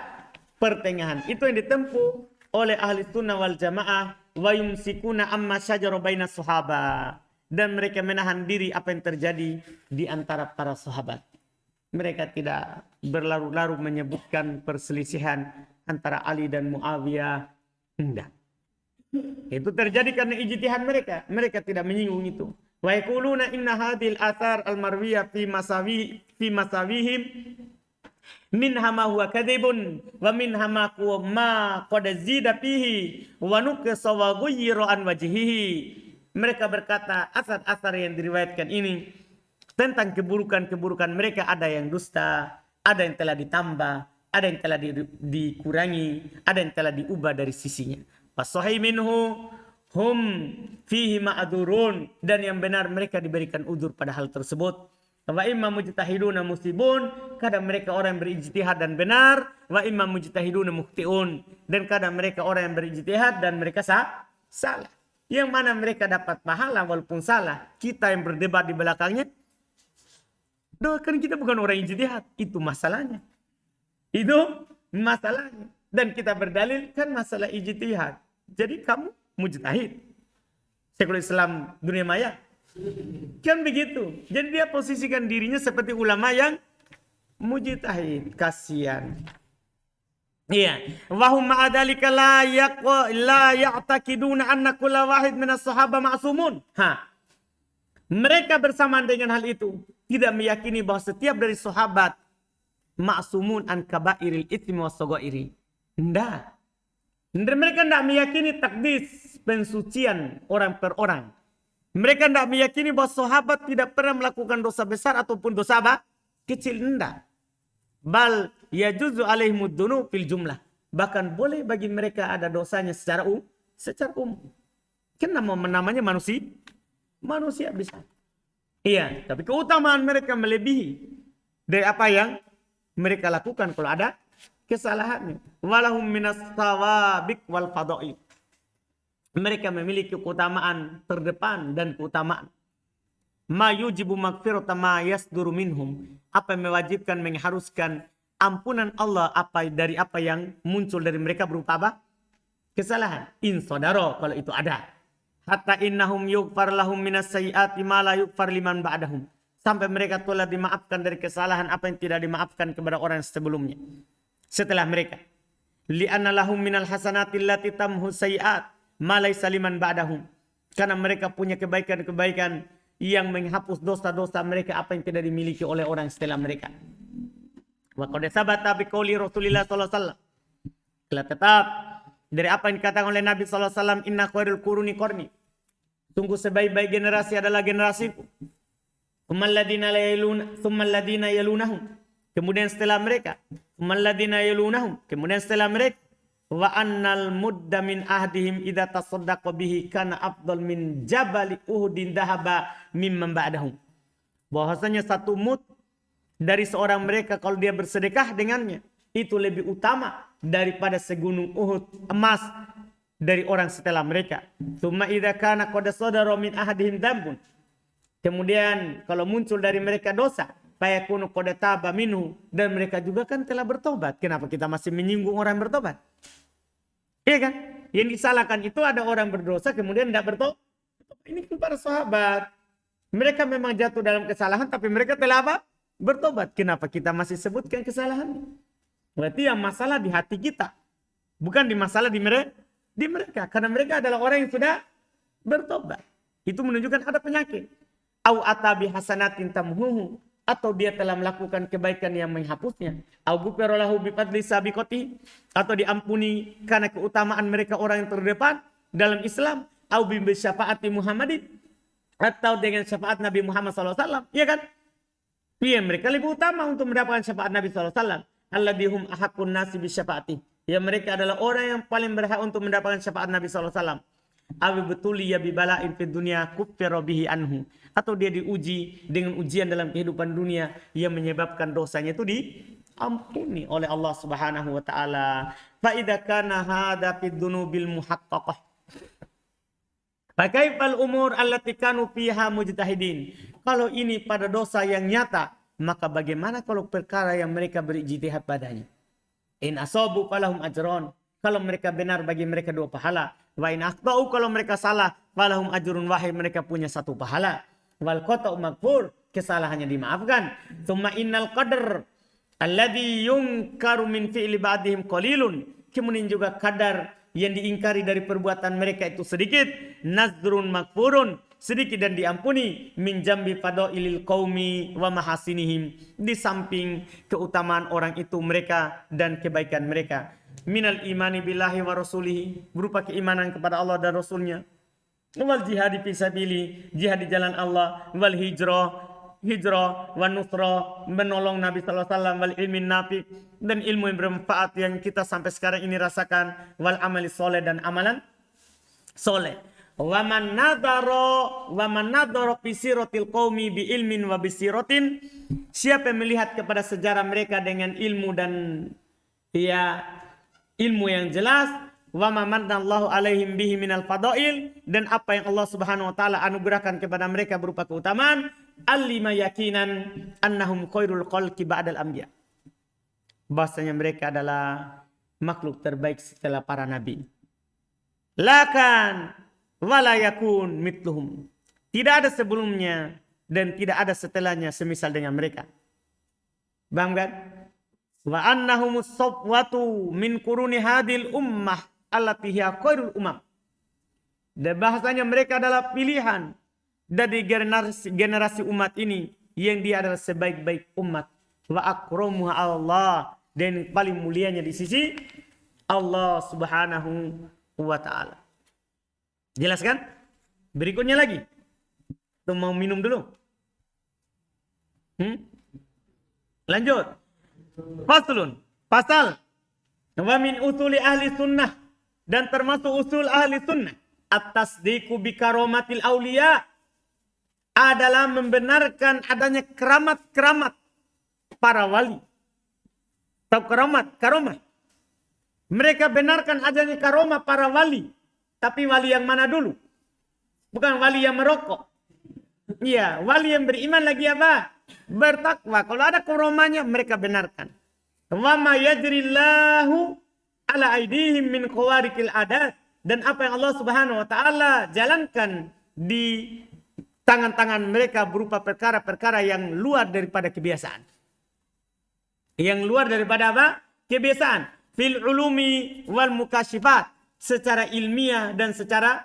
pertengahan. Itu yang ditempuh oleh ahli sunnah wal jamaah. Wa yumsikuna amma syajara baina sahabat. Dan mereka menahan diri apa yang terjadi di antara para sahabat. Mereka tidak berlarut-larut menyebutkan perselisihan antara Ali dan Muawiyah. Tidak. Itu terjadi karena ijtihad mereka. Mereka tidak menyinggung itu. Wa yaquluna inna hadhil athar al-marwiyah fi masawihim minha ma huwa kadhibun wa minha ma qad zida fihi wa nuqsa wa ghayyira an wajhihi. Mereka berkata asar-asar yang diriwayatkan ini tentang keburukan-keburukan mereka ada yang dusta, ada yang telah ditambah, ada yang telah dikurangi, ada yang telah diubah dari sisinya. Fasahih minhu hum fihi ma'adzurun, dan yang benar mereka diberikan udzur pada hal tersebut. Wa imma mujtahiduna musibun, kadang mereka orang yang berijtihad dan benar, wa imma mujtahiduna mukhtiun, dan kadang mereka orang yang berijtihad dan mereka salah. Yang mana mereka dapat pahala walaupun salah. Kita yang berdebat di belakangnya, kan kita bukan orang ijtihad. Itu masalahnya. Itu masalahnya. Dan kita berdalil kan masalah ijtihad. Jadi kamu mujtahid. Syekhul Islam dunia maya. Kan begitu. Jadi dia posisikan dirinya seperti ulama yang mujtahid. Kasihan. Iya. Wahum ma'adalika la ya'takiduna anna kulla wahid minas sahaba ma'sumun. Mereka bersamaan dengan hal itu tidak meyakini bahwa setiap dari sahabat ma'sumun an kabairil itsmi was saghairi. Enggak. Mereka tidak meyakini takdis pensucian orang per orang. Mereka tidak meyakini bahwa sahabat tidak pernah melakukan dosa besar ataupun dosa kecil. Enggak. Bal yajuzu alaihimud dunu fil jumlah. Bahkan boleh bagi mereka ada dosanya secara umum. Kenapa namanya manusia? Manusia bisa. Iya, tapi keutamaan mereka melebihi dari apa yang mereka lakukan kalau ada kesalahannya. Walahum minas sawabiq wal fadail. Mereka memiliki keutamaan terdepan dan keutamaan. Ma yujibu maghfirata ma yasduru minhum. Apa yang mewajibkan, mengharuskan ampunan Allah dari apa yang muncul dari mereka berupa apa? Kesalahan. In sodaro kalau itu ada. Hatta innahum yughfar lahum minas sayyiati ma la yughfar liman ba'dahum. Sampai mereka telah dimaafkan dari kesalahan apa yang tidak dimaafkan kepada orang sebelumnya. Setelah mereka. Li'anna lahum minal hasanati allati tamhu sayyiat ma laysa liman ba'dahum. Karena mereka punya kebaikan-kebaikan yang menghapus dosa-dosa mereka apa yang tidak dimiliki oleh orang setelah mereka. Wa qad sabata bi qouli Rasulillah sallallahu alaihi wasallam. Telah tetap dari apa yang dikatakan oleh Nabi sallallahu alaihi wasallam, inna khairul quruni qarni. Sungguh sebaik-baik generasi adalah generasiku. Tsummal ladina yalunahum. Kemudian setelah mereka, tsummal ladina yalunahum. Kemudian setelah mereka, wa annal mudda min ahdihim idza tasaddaqa bihi kana afdal min jabali uhudin dhahaba mimman ba'dahum. Bahwasanya satu mud dari seorang mereka kalau dia bersedekah dengannya itu lebih utama daripada segunung Uhud emas dari orang setelah mereka. Tsumma idza kana qad sadara min ahadihim dzambun. Kemudian kalau muncul dari mereka dosa, fayakunu qad taba minhu, dan mereka juga kan telah bertobat. Kenapa kita masih menyinggung orang bertobat? Iya kan? Yang disalahkan itu ada orang berdosa kemudian tidak bertobat. Ini kan para sahabat. Mereka memang jatuh dalam kesalahan tapi mereka telah apa? Bertobat. Kenapa kita masih sebutkan kesalahan? Berarti yang masalah di hati kita. Bukan di masalah di mereka. Karena mereka adalah orang yang sudah bertobat. Itu menunjukkan ada penyakit. Au atabi hasanatin tamhuhu. Atau dia telah melakukan kebaikan yang menghapusnya. Au gufirolahu bifadli sabiqati. Atau diampuni karena keutamaan mereka orang yang terdepan dalam Islam. Au bisyafaati Muhammadin. Atau dengan syafaat Nabi Muhammad SAW. Iya kan? Iya, mereka lebih utama untuk mendapatkan syafaat Nabi SAW. Alladihum ahakun nasi bisyafaati. Ya, mereka adalah orang yang paling berhak untuk mendapatkan syafaat Nabi SAW. Awi betuli ya bibala'in fid dunya kuffira bihi anhu. Atau dia diuji dengan ujian dalam kehidupan dunia yang menyebabkan dosanya itu diampuni oleh Allah Subhanahu wa taala. Fa idza kana hadza fid dunubil muhaqqaqah. Fa kaifal umur allati kanu fiha mujtahidin. Kalau ini pada dosa yang nyata, maka bagaimana kalau perkara yang mereka berijtihad padanya? In asabu falahum ajron. Kalau mereka benar bagi mereka 2 pahala. Wa in akhtau, kalau mereka salah falahum ajrun wahid, mereka punya 1 pahala. Wal qata'u maghfur, kesalahannya dimaafkan. Tsumma innal qadar alladhi yunkaru min fi'li ba'dihim qalilun. Kemudian juga kadar yang diingkari dari perbuatan mereka itu sedikit. Nazrun maghfurun, sedikit dan diampuni. Min jambi fadailil qaumi wa mahasinihim, di samping keutamaan orang itu mereka dan kebaikan mereka. Minal imani billahi wa rasulihi, berupa keimanan kepada Allah dan Rasulnya. Wal jihadi fisabili, jihad di jalan Allah. Wal hijrah, wan nusra, menolong Nabi SAW. Wal ilmin nafi, dan ilmu yang bermanfaat yang kita sampai sekarang ini rasakan. Wal amali soleh, dan amalan soleh. Wa man nadhara fi siratil qaumi bi ilmin wa bi siratin. Siapa yang melihat kepada sejarah mereka dengan ilmu dan ilmu yang jelas. Wa ma manallahu alaihim bihi minal fadail, dan apa yang Allah Subhanahu wa taala anugerahkan kepada mereka berupa keutamaan. Allima yakinan annahum khairul khalqi ba'dal anbiya. Bahasanya mereka adalah makhluk terbaik setelah para nabi. Lakan wala yakun mitluhum. Tidak ada sebelumnya dan tidak ada setelahnya semisal dengan mereka. Paham kan? Wa annahumus safwatu min quruni hadil ummah allati hiya khairul umam. Dan bahasanya mereka adalah pilihan dari generasi umat ini yang dia adalah sebaik-baik umat. Wa akramuha Allah, dan paling mulianya di sisi Allah Subhanahu wa taala. Jelas kan? Berikutnya lagi. Tuh mau minum dulu. Lanjut. Faslun. Pasal. Wa min usuli ahli sunnah. Dan termasuk usul ahli sunnah. At-tasdiqu bi karomatil awliya. Adalah membenarkan adanya keramat-keramat para wali. Tahu karomah. Mereka benarkan adanya karomah para wali. Tapi wali yang mana dulu? Bukan wali yang merokok. Iya, wali yang beriman lagi apa? Bertakwa. Kalau ada karomahnya mereka benarkan. Wa ma yajrillahu ala aidihim min khawarikil adat. Dan apa yang Allah Subhanahu wa taala jalankan di tangan-tangan mereka berupa perkara-perkara yang luar daripada kebiasaan. Yang luar daripada apa? Kebiasaan. Fil ulumi wal mukasyifat. Secara ilmiah dan secara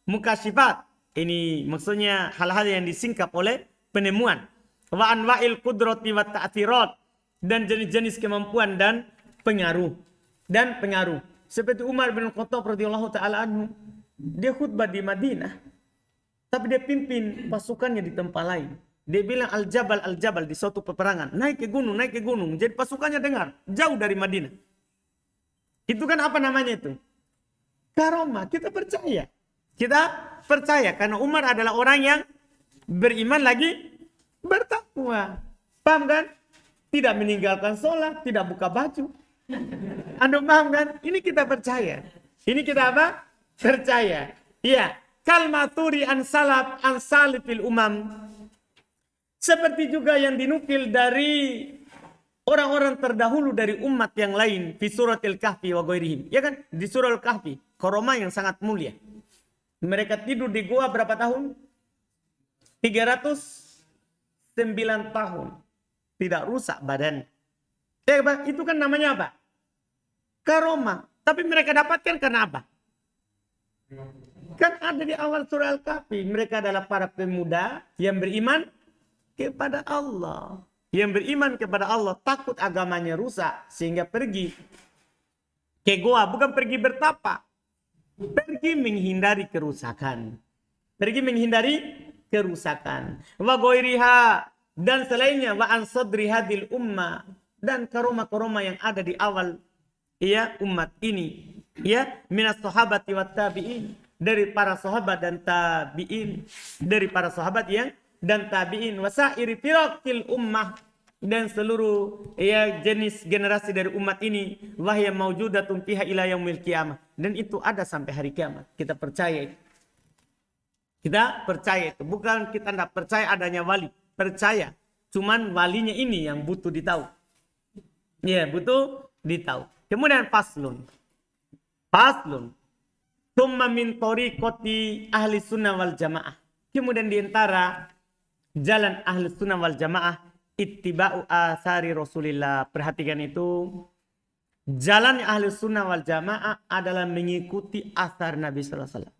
mukasyifat. Ini maksudnya hal-hal yang disingkap oleh penemuan. Wa anwa'il qudrati wa ta'thirat. Dan jenis-jenis kemampuan dan pengaruh. Seperti Umar bin Khattab radhiyallahu taala anhu. Dia khutbah di Madinah. Tapi dia pimpin pasukannya di tempat lain. Dia bilang al-jabal di suatu peperangan. Naik ke gunung. Jadi pasukannya dengar. Jauh dari Madinah. Itu kan apa namanya itu? Karomah. Kita percaya. Karena Umar adalah orang yang beriman lagi bertakwa. Paham kan? Tidak meninggalkan sholat. Tidak buka baju. Anda paham kan? Ini kita percaya. Ini kita apa? Percaya. Iya. Kalmaturi an salifil umam. Seperti juga yang dinukil dari orang-orang terdahulu dari umat yang lain. Fi suratil kahfi wa ghairihim. Ya kan? Di surah al-kahfi. Karomah yang sangat mulia. Mereka tidur di gua berapa tahun? 309 tahun. Tidak rusak badan. Itu kan namanya apa? Karomah. Tapi mereka dapatkan karena apa? Kan ada di awal surah Al-Kahfi. Mereka adalah para pemuda yang beriman kepada Allah. Yang beriman kepada Allah. Takut agamanya rusak. Sehingga pergi ke goa. Bukan pergi bertapa. Pergi menghindari kerusakan. Wa ghairiha. Dan selainnya. Wa ansadri hadil ummah. Dan karomah-karomah yang ada di awal. Ya umat ini. Ya. Minas sahabati wa tabi'in. Dari para sahabat dan tabi'in. Dari para sahabat yang dan tabi'in. Wasairi firaqil ummah. Dan seluruh ya jenis generasi dari umat ini. Wahya maujudatun fiha ila yaumil qiyamah. Dan itu ada sampai hari kiamat. Kita percaya itu. Bukan kita tidak percaya adanya wali. Percaya. Cuman walinya ini yang butuh ditahu. Ya butuh ditahu. Kemudian faslun. Tsumma min tariqati ahli sunnah wal jamaah. Kemudian diantara jalan ahli sunnah wal jamaah ittiba'u asari Rasulillah. Perhatikan itu. Jalan ahli sunnah wal jamaah adalah mengikuti asar Nabi sallallahu alaihi wasallam.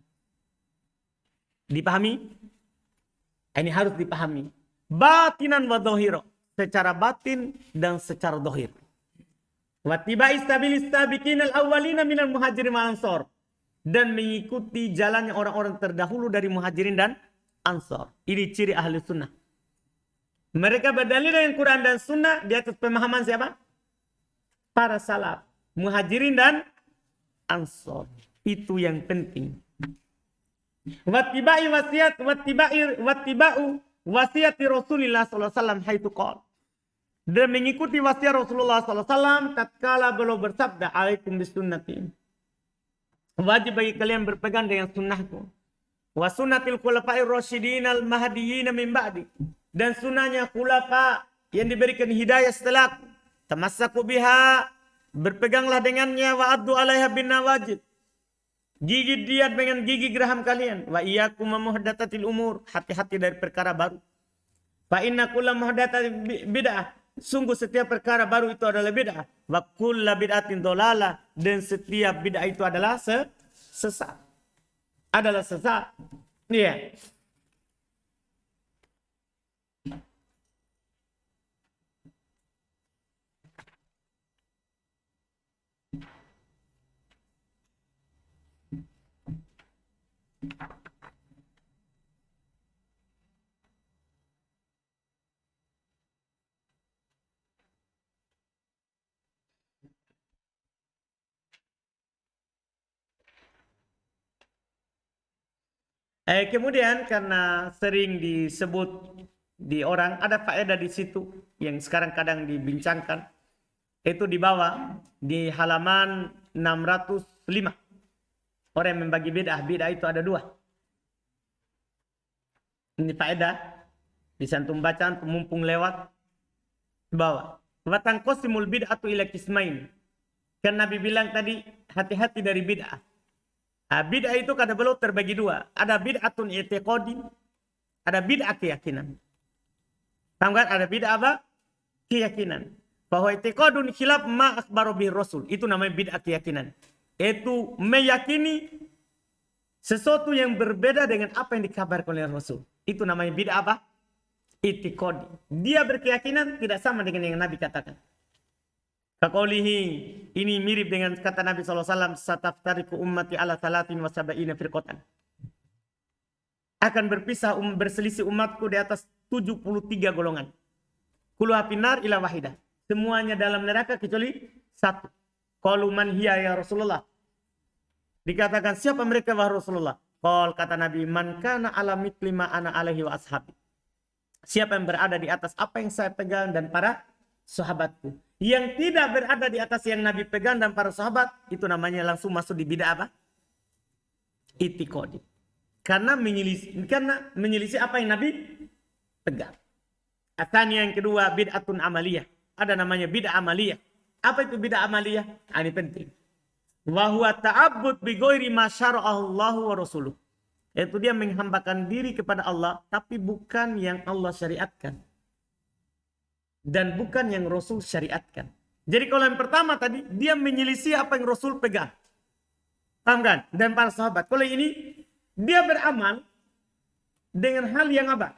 Dipahami? Ini harus dipahami. Batinan wa dhahira. Secara batin dan secara dhahir. Wattiba'i sabilis sabiqinal awwalina minal muhajirin wal ansor. Dan mengikuti jalannya orang-orang terdahulu dari muhajirin dan ansor. Ini ciri ahli sunnah. Mereka berdalil dengan Quran dan sunnah di atas pemahaman siapa? Para salaf. Muhajirin dan ansor. Itu yang penting. Wattiba'u wasiyati Rasulillah sallallahu alaihi wasallam haitsu qala. Dan mengikuti wasiat Rasulullah SAW tatkala beliau bersabda, alaikum bisunnati. Wajib bagi kalian berpegang dengan sunnahku. Wa sunnatil khulafa'ir rasyidin al mahdiyyin min ba'di. Dan sunnahnya khulafa yang diberikan hidayah setelah tamassaku biha. Berpeganglah dengannya. Wa addu 'alaiha bin nawajid. Gigit dia dengan gigi geraham kalian. Wa iyyakum muhdatsatil umur. Hati-hati dari perkara baru. Fa inna kulla muhdatsatin bid'ah. Sungguh setiap perkara baru itu adalah bid'ah. Wa kullu bid'atin dhalalah. Dan setiap bid'ah itu adalah sesat. Adalah sesat. Iya. Kemudian karena sering disebut di orang, ada faedah di situ yang sekarang kadang dibincangkan. Itu di bawah di halaman 605. Orang yang membagi bid'ah, bid'ah itu ada dua. Ini faedah. Bisa antum baca, mumpung lewat di bawah. Watang qasimul bid'atu ila qismain. Kan Nabi bilang tadi, hati-hati dari bid'ah. Bid'ah itu kata beliau terbagi dua. Ada bid'atun i'tiqadi, ada bid'ah keyakinan. Paham kan? Ada bid'ah apa? Keyakinan. Bahwa i'tiqadun khilaf ma akhbaro bihi Rasul. Itu namanya bid'ah keyakinan. Itu meyakini sesuatu yang berbeda dengan apa yang dikabarkan oleh Rasul. Itu namanya bid'ah apa? I'tiqadi. Dia berkeyakinan tidak sama dengan yang Nabi katakan. Kaqaulihi, ini mirip dengan kata Nabi SAW, sataftariku ummati ala salatin wa sab'ina firqatan. Akan berpisah, berselisih umatku di atas 73 golongan. Kulluha finnar ila wahidah. Semuanya dalam neraka kecuali satu. Qalu man hiya ya Rasulullah. Dikatakan siapa mereka wahai Rasulullah? Qal kata Nabi, man kana ala mithli ma ana alaihi wa ashabi. Siapa yang berada di atas apa yang saya pegang dan para sahabatku. Yang tidak berada di atas yang Nabi pegang dan para sahabat, itu namanya langsung masuk di bid'ah apa? I'tiqadi. Karena menyelisih apa yang Nabi pegang. Atanya yang kedua, bid'atun amaliyah. Ada namanya bid'ah amaliyah. Apa itu bid'ah amaliyah? Ini penting. Wa huwa ta'abbud bi ghairi ma syara'ahu Allah wa rasuluh. Itu dia menghambakan diri kepada Allah, tapi bukan yang Allah syariatkan. Dan bukan yang Rasul syariatkan. Jadi kalau yang pertama tadi, dia menyelisih apa yang Rasul pegang. Paham kan? Dan para sahabat. Kalau ini, dia beramal dengan hal yang apa?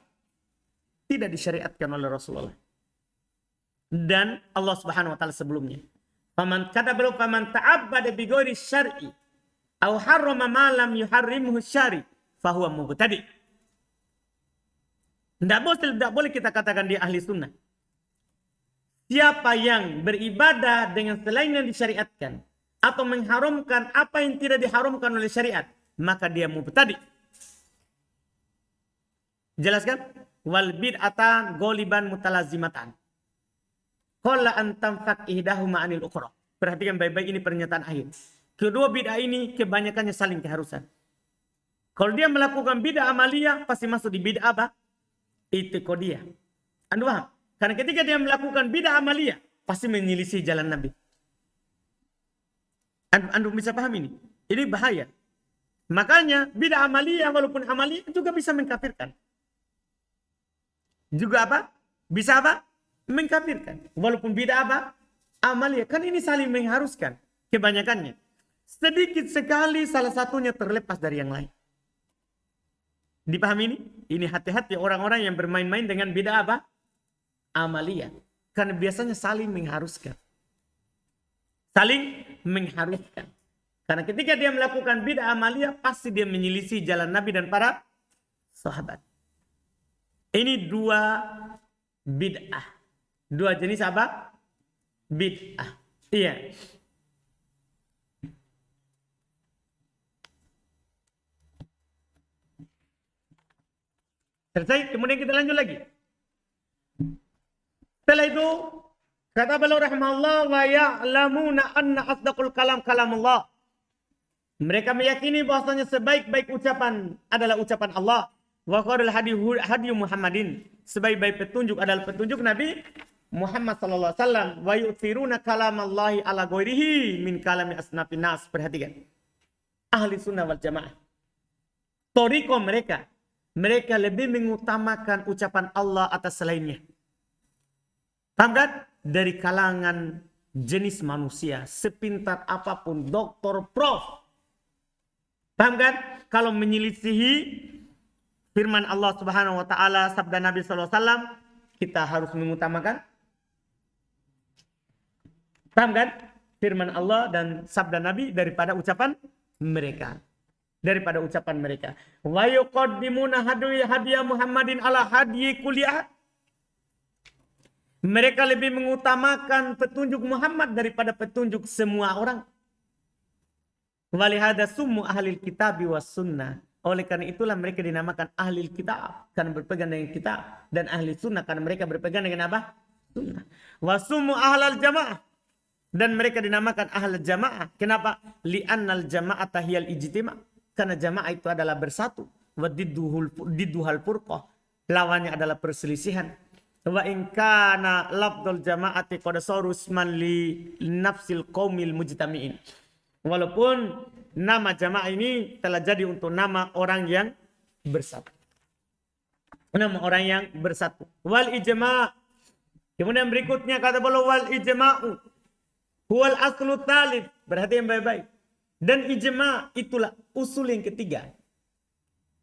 Tidak disyariatkan oleh Rasulullah. Dan Allah Subhanahu wa taala sebelumnya. Faman kata beliau, faman ta'abbada bi ghairi syar'i aw harrama ma lam yuharrimhu syari' fa huwa mubtadi'. Tidak boleh kita katakan dia ahli sunnah. Siapa yang beribadah dengan selain yang disyariatkan atau mengharamkan apa yang tidak diharamkan oleh syariat, maka dia mubtadi'. Jelaskan? Wal bid'atan ghaliban mutalazimatan. Qala an tanfaq ihdahuma 'anil ukhra. Perhatikan baik-baik, ini pernyataan akhir. Kedua bid'ah ini kebanyakannya saling keharusan. Kalau dia melakukan bid'ah amaliyah, pasti masuk di bid'ah apa? I'tiqadiyah. Anda paham? Karena ketika dia melakukan bid'ah amaliyah, pasti menyelisih jalan Nabi. Anda bisa paham ini? Ini bahaya. Makanya bid'ah amaliyah walaupun amaliyah juga bisa mengkafirkan. Juga apa? Bisa apa? Mengkafirkan. Walaupun bid'ah apa? Amaliyah. Kan ini saling mengharuskan. Kebanyakannya. Sedikit sekali salah satunya terlepas dari yang lain. Dipahami ini? Ini hati-hati orang-orang yang bermain-main dengan bid'ah apa? Amaliyah. Karena biasanya saling mengharuskan. Saling mengharuskan. Karena ketika dia melakukan bid'ah amaliyah, pasti dia menyelisih jalan Nabi dan para sahabat. Ini dua bid'ah. Dua jenis apa? Bid'ah. Iya. Selesai, kemudian kita lanjut lagi. Setelah itu, kata beliau rahimahullah, wa ya'lamuna anna asdaqul kalam kalamullah. Mereka meyakini bahwasanya sebaik-baik ucapan adalah ucapan Allah. Wa khairul hadi Muhammadin. Sebaik-baik petunjuk adalah petunjuk Nabi Muhammad sallallahu alaihi wasallam wa yu'thiruna kalamallahi ala ghairihi min kalami asnafin nas. Perhatikan. Ahli sunnah wal jamaah. Toriko mereka lebih mengutamakan ucapan Allah atas selainnya. Paham kan? Dari kalangan jenis manusia, sepintar apapun, doktor, prof. Paham kan? Kalau menyelisihi firman Allah Subhanahu wa taala, sabda Nabi sallallahu alaihi wasallam, kita harus mengutamakan. Paham kan? Firman Allah dan sabda Nabi daripada ucapan mereka. Daripada ucapan mereka. Wa yuqaddimuna hadiya Muhammadin ala hadiyi kuliah. Mereka lebih mengutamakan petunjuk Muhammad daripada petunjuk semua orang. Walihada summu ahlil kitabi was sunnah. Oleh karena itulah mereka dinamakan ahli kitab. Karena berpegang dengan kitab. Dan ahli sunnah karena mereka berpegang dengan apa? Sunnah. Wasummu ahlal jamaah. Dan mereka dinamakan ahlul jamaah. Kenapa? Li'annal jama'ata hiyal ijtima'. Karena jamaah itu adalah bersatu. Wa didduhal furqah. Lawannya adalah perselisihan. Wa in kana lafdul jama'ati qad saru isman li nafsil qaumil mujtami'in. Walaupun nama jamaah ini telah jadi untuk nama orang yang bersatu. Nama orang yang bersatu. Wal ijma'. Kemudian berikutnya kata beliau wal ijma'u huwal aslu thalith. Perhatikan baik-baik. Dan ijma' itulah usul yang ketiga.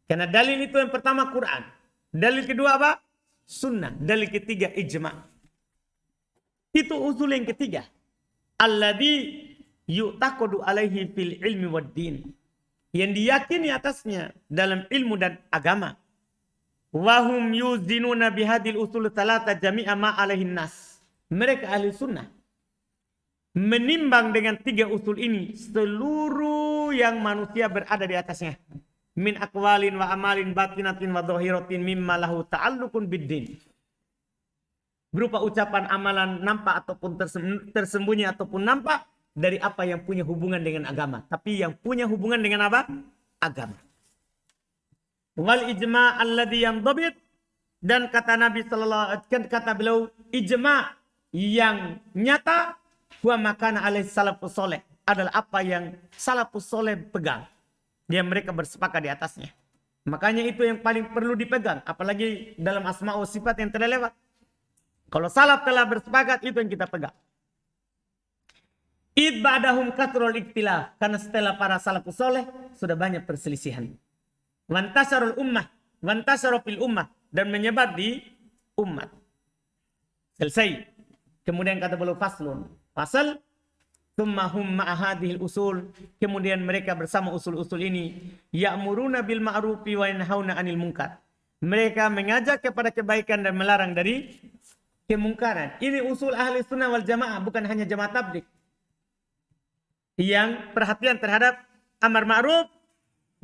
Karena dalil itu yang pertama Quran. Dalil kedua apa? Sunnah. Dalil ketiga ijma'. Itu usul yang ketiga. Alladhi yu'taqadu alaihi fil ilmi wad din. Yang diyakini atasnya dalam ilmu dan agama. Wahum yuzinuna bihadil usul thalatha jami'a ma alaihin nas. Mereka ahli sunnah menimbang dengan tiga usul ini seluruh yang manusia berada di atasnya. Min aqwalin wa amalin batinatin wa dhahiratin mimma lahu ta'alluqun biddin. Berupa ucapan amalan nampak ataupun tersembunyi ataupun nampak dari apa yang punya hubungan dengan agama. Tapi yang punya hubungan dengan apa? Agama. Wal ijma' alladhi yamdabit. Dan kata Nabi sallallahu alaihi wasallam, kata beliau, ijma' yang nyata huwa makana alaihi salafus soleh, adalah apa yang salafus soleh pegang, yang mereka bersepakat di atasnya. Makanya itu yang paling perlu dipegang, apalagi dalam asma wa sifat yang telah lewat. Kalau salaf telah bersepakat, itu yang kita pegang. Id ba'dahum katrul ikhtilaf, karena setelah para salafus soleh sudah banyak perselisihan. Wantasarul ummah, wantasarul fil ummah, dan menyebar di umat. Selesai. Kemudian kata beliau faslun. Fasal, thumma hum ma'ahadihil usul. Kemudian mereka bersama usul-usul ini ya'muruna bil ma'rufi wa yanhauna 'anil munkar. Mereka mengajak kepada kebaikan dan melarang dari kemungkaran. Ini usul ahli sunnah wal jamaah, bukan hanya jamaah tabligh. Yang perhatian terhadap amar ma'ruf,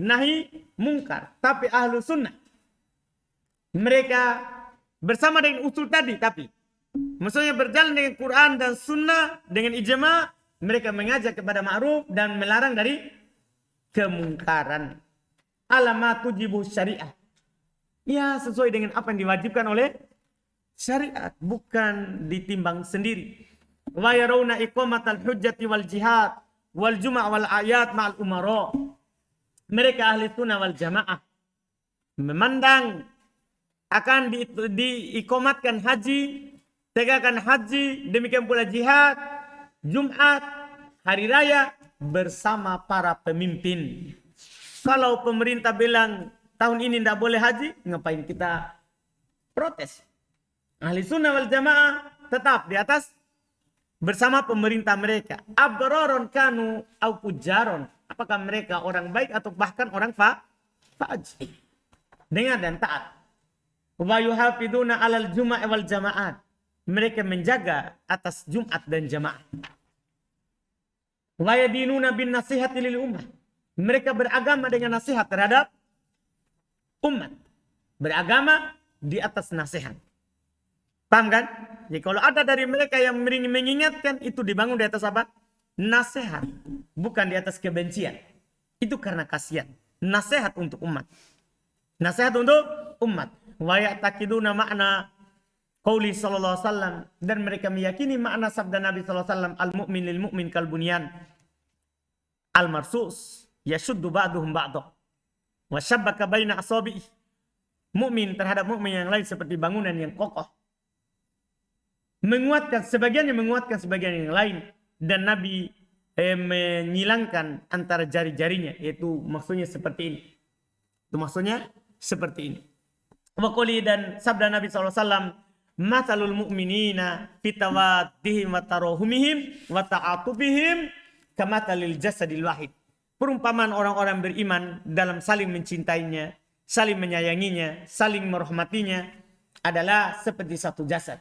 nahi mungkar. Tapi ahlu sunnah, mereka bersama dengan usul tadi, tapi maksudnya berjalan dengan Quran dan sunnah, dengan ijma', mereka mengajak kepada ma'ruf dan melarang dari kemungkaran. Alama tujibu syariah. Ya, sesuai dengan apa yang diwajibkan oleh syariat, bukan ditimbang sendiri. Wa yarawna iqamatal hujjati wal jihad wal juma' wal ayat ma'al umara. Mereka ahli sunnah wal jamaah memandang akan diikomatkan haji, tegakkan haji, demikian pula jihad, Jumat, hari raya bersama para pemimpin. Kalau pemerintah bilang tahun ini tidak boleh haji, ngapain kita protes? Ahli sunnah wal jamaah tetap di atas bersama pemerintah mereka. Abdararon kanu au pujaron. Apakah mereka orang baik atau bahkan orang fajir. Dengar dan taat. Wa yuhafiduna 'alal juma'i wal jama'at. Mereka menjaga atas Jumat dan jamaah. Wa yadinuna bin nasihati lil ummah. Mereka beragama dengan nasihat terhadap umat. Beragama di atas nasihat. Paham kan? Jadi kalau ada dari mereka yang mengingatkan, itu dibangun di atas apa? Nasihat. Bukan di atas kebencian. Itu karena kasihan. Nasihat untuk umat. Nasihat untuk umat. Wa ya'taqiduna makna qauli sallallahu alaihi wasallam, dan mereka meyakini makna sabda Nabi sallallahu alaihi wasallam, al-mu'min lil mu'min kal bunyan al-marsus yashuddu ba'duhum ba'dah wa syabbaka baina asabi'i. Mukmin terhadap mukmin yang lain seperti bangunan yang kokoh, menguatkan sebagiannya, menguatkan sebagian yang lain, dan Nabi menyilangkan antara jari-jarinya, yaitu maksudnya seperti ini. Itu maksudnya seperti ini. Wa quli, dan sabda Nabi SAW, matalul mu'minina fitawaddihim wa tarahumihim wa ta'atubihim kamatalil jasadil wahid. Perumpamaan orang-orang beriman dalam saling mencintainya, saling menyayanginya, saling merahmatinya adalah seperti satu jasad.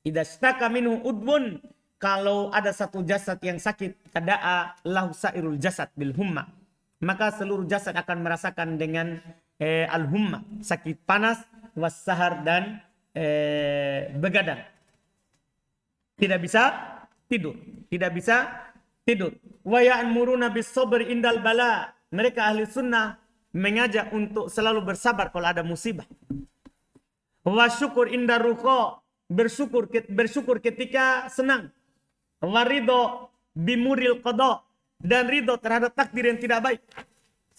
Idza staka minhu udbun, kalau ada satu jasad yang sakit, tada'a lahu sairul jasad bil humma, maka seluruh jasad akan merasakan dengan al-humma, sakit panas, was-sahar, dan begadang. Tidak bisa tidur, tidak bisa tidur. Wa ya'muruna bis-sabr indal bala, mereka ahli sunnah mengajak untuk selalu bersabar kalau ada musibah. Wa syukur indar ruqa, bersyukur ketika senang. Wa ridho bimuril qada, dan ridho terhadap takdir yang tidak baik,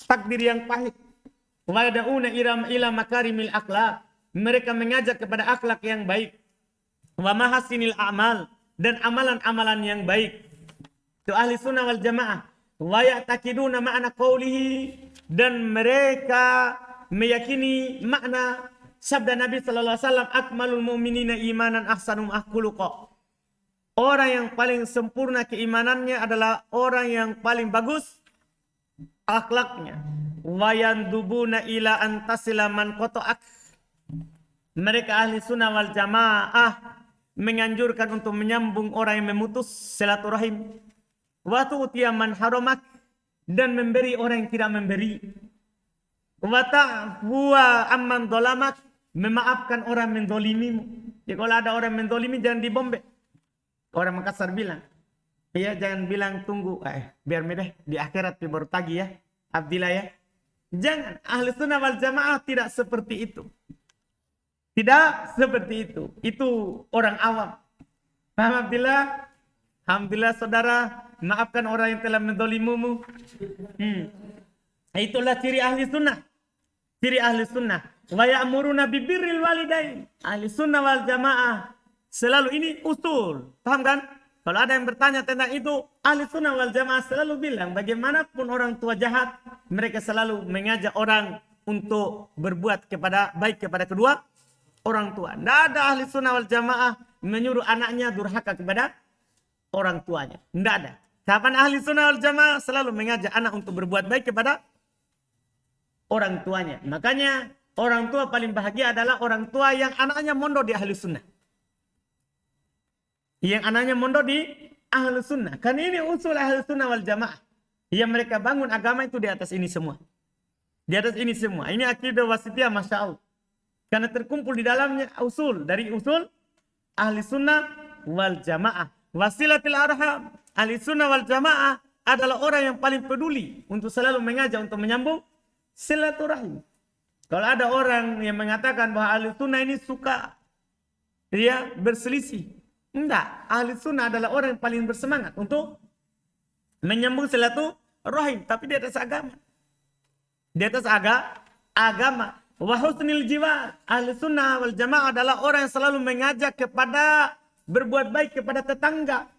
takdir yang pahit. Wa yad'una ila makarimil akhlaq, mereka mengajak kepada akhlak yang baik. Wa mahasinil a'mal, dan amalan-amalan yang baik. Itu ahli sunnah wal jamaah. Wa ya'taqiduna ma'na qawlihi, dan mereka meyakini makna sabda Nabi sallallahu alaihi wasallam, akmalul mu'minina imanan ahsanum akhluqa. Orang yang paling sempurna keimanannya adalah orang yang paling bagus akhlaknya. Wa yandubuna ila antasila man qata'ak, mereka ahli sunnah wal jamaah menganjurkan untuk menyambung orang yang memutus silaturahim. Wa tu'tiya man haramak, dan memberi orang yang tidak memberi. Wa ta'fu amman dhalamak, memaafkan orang mendolimimu. Jadi kalau ada orang mendolimi, jangan dibombe. Orang Makassar bilang, ya jangan bilang tunggu, biar medeh di akhirat baru tagi ya, Abdillah ya. Jangan, ahli sunnah wal jamaah tidak seperti itu. Tidak seperti itu. Itu orang awam. Paham Abdillah? Alhamdulillah saudara, maafkan orang yang telah mendolimumu. Itulah ciri ahli sunnah. Ciri ahli sunnah. Wa ya'muruna bibirril walidain. Ahli sunnah wal jamaah selalu ini usul. Paham kan? Kalau ada yang bertanya tentang itu, ahli sunnah wal jamaah selalu bilang, bagaimanapun orang tua jahat, mereka selalu mengajak orang untuk berbuat baik kepada kedua orang tua. Tidak ada ahli sunnah wal jamaah menyuruh anaknya durhaka kepada orang tuanya. Tidak ada. Kapan ahli sunnah wal jamaah selalu mengajak anak untuk berbuat baik kepada orang tuanya. Makanya orang tua paling bahagia adalah orang tua yang anaknya mondok di ahli sunnah. Yang anaknya mondok di ahli sunnah. Karena ini usul ahli sunnah wal jamaah. Yang mereka bangun agama itu di atas ini semua. Di atas ini semua. Ini akidah wasitiyah, Masya Allah. Karena terkumpul di dalamnya usul. Dari usul ahli sunnah wal jamaah. Wasilatil arham. Ahli sunnah wal jamaah adalah orang yang paling peduli untuk selalu mengajak untuk menyambung silaturahim. Kalau ada orang yang mengatakan bahwa ahli sunnah ini suka dia berselisih, enggak. Ahli sunnah adalah orang yang paling bersemangat untuk menyambung silaturahim, tapi di atas agama. Di atas agama. Wa husnil jiwar. Ahli sunnah wal jamaah adalah orang yang selalu mengajak kepada berbuat baik kepada tetangga.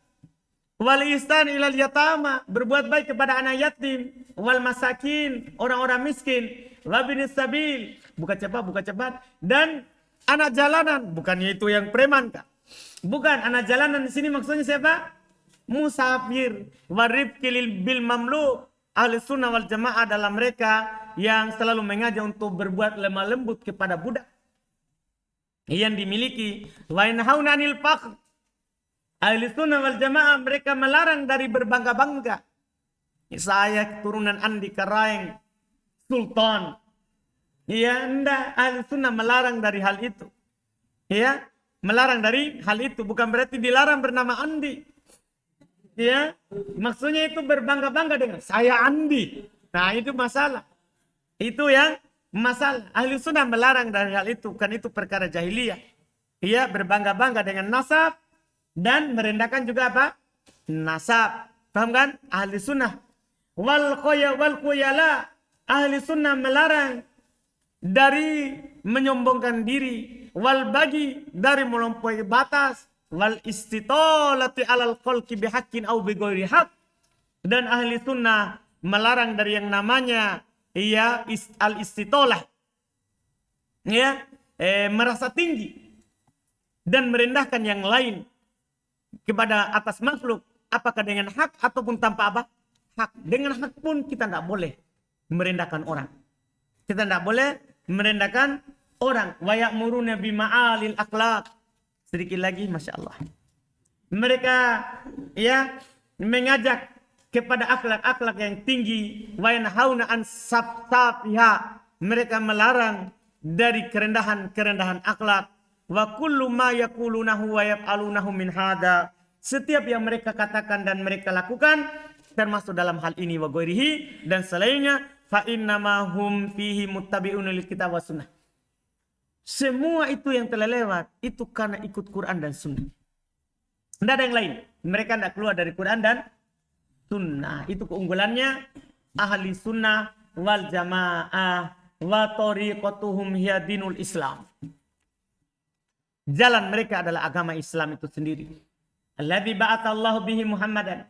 Wal ihsan ilal yatama, berbuat baik kepada anak yatim. Wal masakin, orang-orang miskin. Wabinis sabil, buka cepat. Dan anak jalanan, bukannya itu yang preman kah? Bukan, anak jalanan di sini maksudnya siapa? Musafir. Warifkil bil mamlu. Ahli sunnah wal jamaah adalah mereka yang selalu mengajak untuk berbuat lemah lembut kepada budak yang dimiliki. Wa yanhauna 'anil faqr. Ahli sunnah wal jamaah mereka melarang dari berbangga-bangga. Saya keturunan Andi Karaeng Sultan. Ya, enggak. Ahli sunnah melarang dari hal itu. Ya, melarang dari hal itu. Bukan berarti dilarang bernama Andi. Ya, maksudnya itu berbangga-bangga dengan saya Andi. Nah, itu masalah. Itu yang masalah. Ahli sunnah melarang dari hal itu. Kan itu perkara jahiliyah. Ia berbangga-bangga dengan nasab dan merendahkan juga apa? Nasab. Paham kan? Ahli sunnah. Wal khuyala. Ahli sunnah melarang dari menyombongkan diri. Wal bagi dari melampaui batas. Wal istitolati alal khalqi bihaqqin au bighairi haq. Dan ahli sunnah melarang dari yang namanya al istitolah. Ya, merasa tinggi dan merendahkan yang lain kepada atas makhluk, apakah dengan hak ataupun tanpa apa? Hak. Dengan hak pun kita tidak boleh merendahkan orang. Kita tidak boleh merendahkan orang. Wa ya'muruna bima'alil akhlaq. Sedikit lagi, Masya Allah. Mereka mengajak kepada akhlak-akhlak yang tinggi. Wa yanhauna an sabsafiha. Mereka melarang dari kerendahan-kerendahan akhlak. Wa kullu ma yaqulunahu wa yaf'alunahu min hada. Setiap yang mereka katakan dan mereka lakukan termasuk dalam hal ini wa ghairihi dan selainnya fa innama hum fihi muttabi'una lil kitab was sunnah. Semua itu yang telah lewat itu karena ikut Quran dan sunnah. Tidak ada yang lain. Mereka tidak keluar dari Quran dan sunnah. Itu keunggulannya ahli sunnah wal jamaah wa tariqatuhum hiya dinul Islam. Jalan mereka adalah agama Islam itu sendiri. Alladzi ba'atsallahu bihi Muhammadan.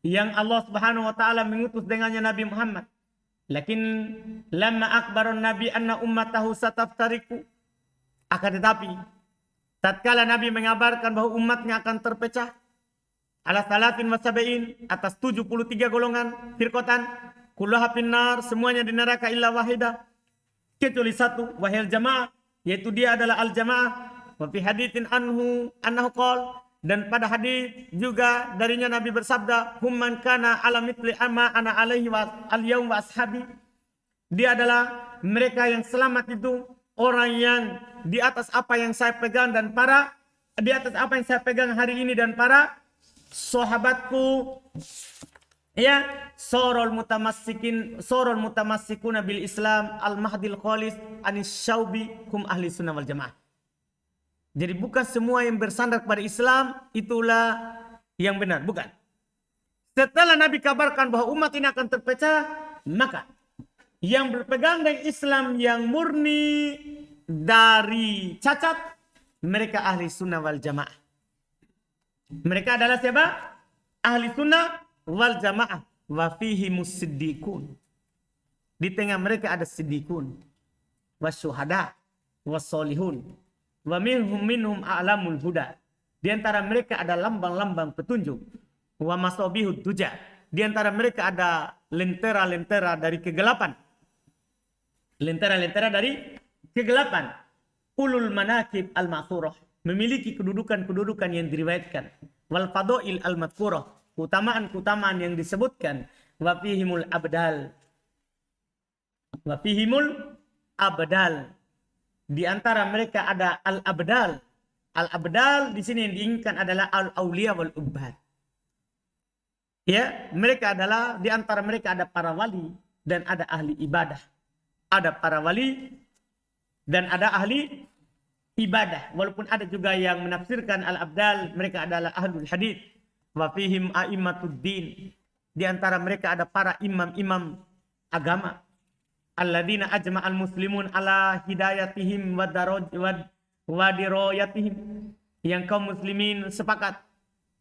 Yang Allah Subhanahu wa taala mengutus dengannya Nabi Muhammad. Lakin lamma akbarun Nabi anna ummatahu sataftariku. Akan tetapi tatkala Nabi mengabarkan bahwa umatnya akan terpecah ala salatin wa sab'in atas 73 golongan firqatan kulluha finnar, semuanya di neraka illa wahidah, kecuali satu, wahil jamaah, yaitu dia adalah al jamaah. Wa fi haditsin annahu qala, dan pada hadis juga darinya Nabi bersabda, hum man kana ala mithli amma ana alaihi wa al yaum wa ashabi. Dia adalah mereka yang selamat itu orang yang di atas apa yang saya pegang dan di atas apa yang saya pegang hari ini dan para sahabatku. Ya, sorol mutamassikuna bil Islam al mahdil khalis anis syaubi hum ahli sunnah wal jamaah. Jadi bukan semua yang bersandar kepada Islam itulah yang benar, bukan. Setelah Nabi kabarkan bahwa umat ini akan terpecah, maka yang berpegang dengan Islam yang murni dari cacat, mereka ahli sunnah wal jamaah. Mereka adalah siapa? Ahli sunnah wal jamaah. Wa fihimus siddiqun. Di tengah mereka ada siddiqun, wasyuhada, wassolihun. Wa minhum a'lamul huda. Di antara mereka ada lambang-lambang petunjuk. Wa masabihud duja. Di antara mereka ada lentera-lentera dari kegelapan. Lentera-lentera dari kegelapan. Ulul manakib al-ma'thurah. Memiliki kedudukan-kedudukan yang diriwayatkan. Wal fadail al-madhkurah. Keutamaan-keutamaan yang disebutkan. Wa fihimul abdal. Wa fihimul abdal. Di antara mereka ada al-abdal. Al-abdal di sini yang diinginkan adalah al-auliya wal ubbad. Ya, mereka adalah di antara mereka ada para wali dan ada ahli ibadah. Ada para wali dan ada ahli ibadah. Walaupun ada juga yang menafsirkan al-abdal, mereka adalah ahlul hadith. Wa fihim a'imatuddin. Di antara mereka ada para imam-imam agama. Alladzina ajma'al muslimun ala hidayatihim wa dirayatihim. Yang kaum muslimin sepakat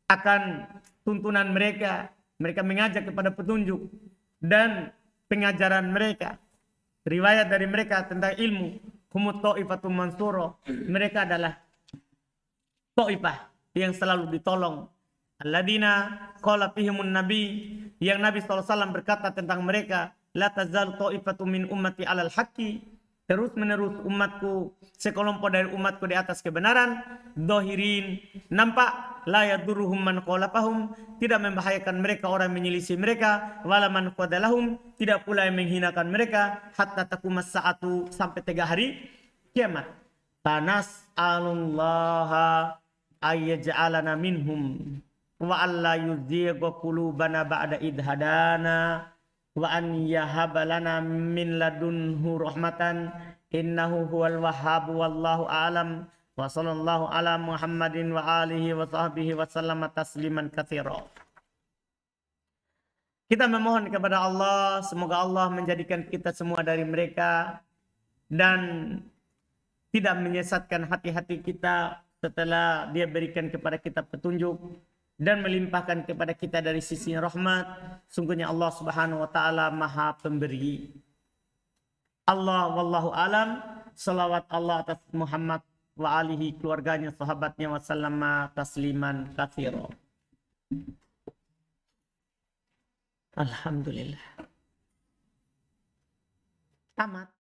akan tuntunan mereka. Mereka mengajak kepada petunjuk dan pengajaran mereka. Riwayat dari mereka tentang ilmu. Humut ta'ifatum mansuro. Mereka adalah ta'ifah yang selalu ditolong. Alladzina qala fihimun nabi. Yang Nabi SAW berkata tentang mereka. La tazal ta'ifatum min ummati alal haqqi. Terus menerus umatku, sekelompok dari umatku di atas kebenaran. Dohirin, nampak. La yadurruhum man khalafahum. Tidak membahayakan mereka orang menyelisih mereka. Wala man khadalahum. Tidak pula yang menghinakan mereka. Hatta takumas sa'atu. Sampai 3 hari kiamat. Tanas'alullaha ayyaj'alana minhum. Wa alla yuzigha qulubana ba'da idhadana. Wa an yahabalana min ladunhu rahmatan innahu huwal wahhab wallahu a'lam Wa sallallahu ala Muhammadin wa alihi wa sahbihi wa sallama tasliman katsira. Kita memohon kepada Allah, semoga Allah menjadikan kita semua dari mereka dan tidak menyesatkan hati-hati kita setelah Dia berikan kepada kita petunjuk dan melimpahkan kepada kita dari sisi rahmat. Sungguhnya Allah Subhanahu wa taala Maha Pemberi. Allah wallahu alam. Salawat Allah atas Muhammad wa alihi, keluarganya, sahabatnya, wasallama tasliman katsira. Alhamdulillah. Tamat.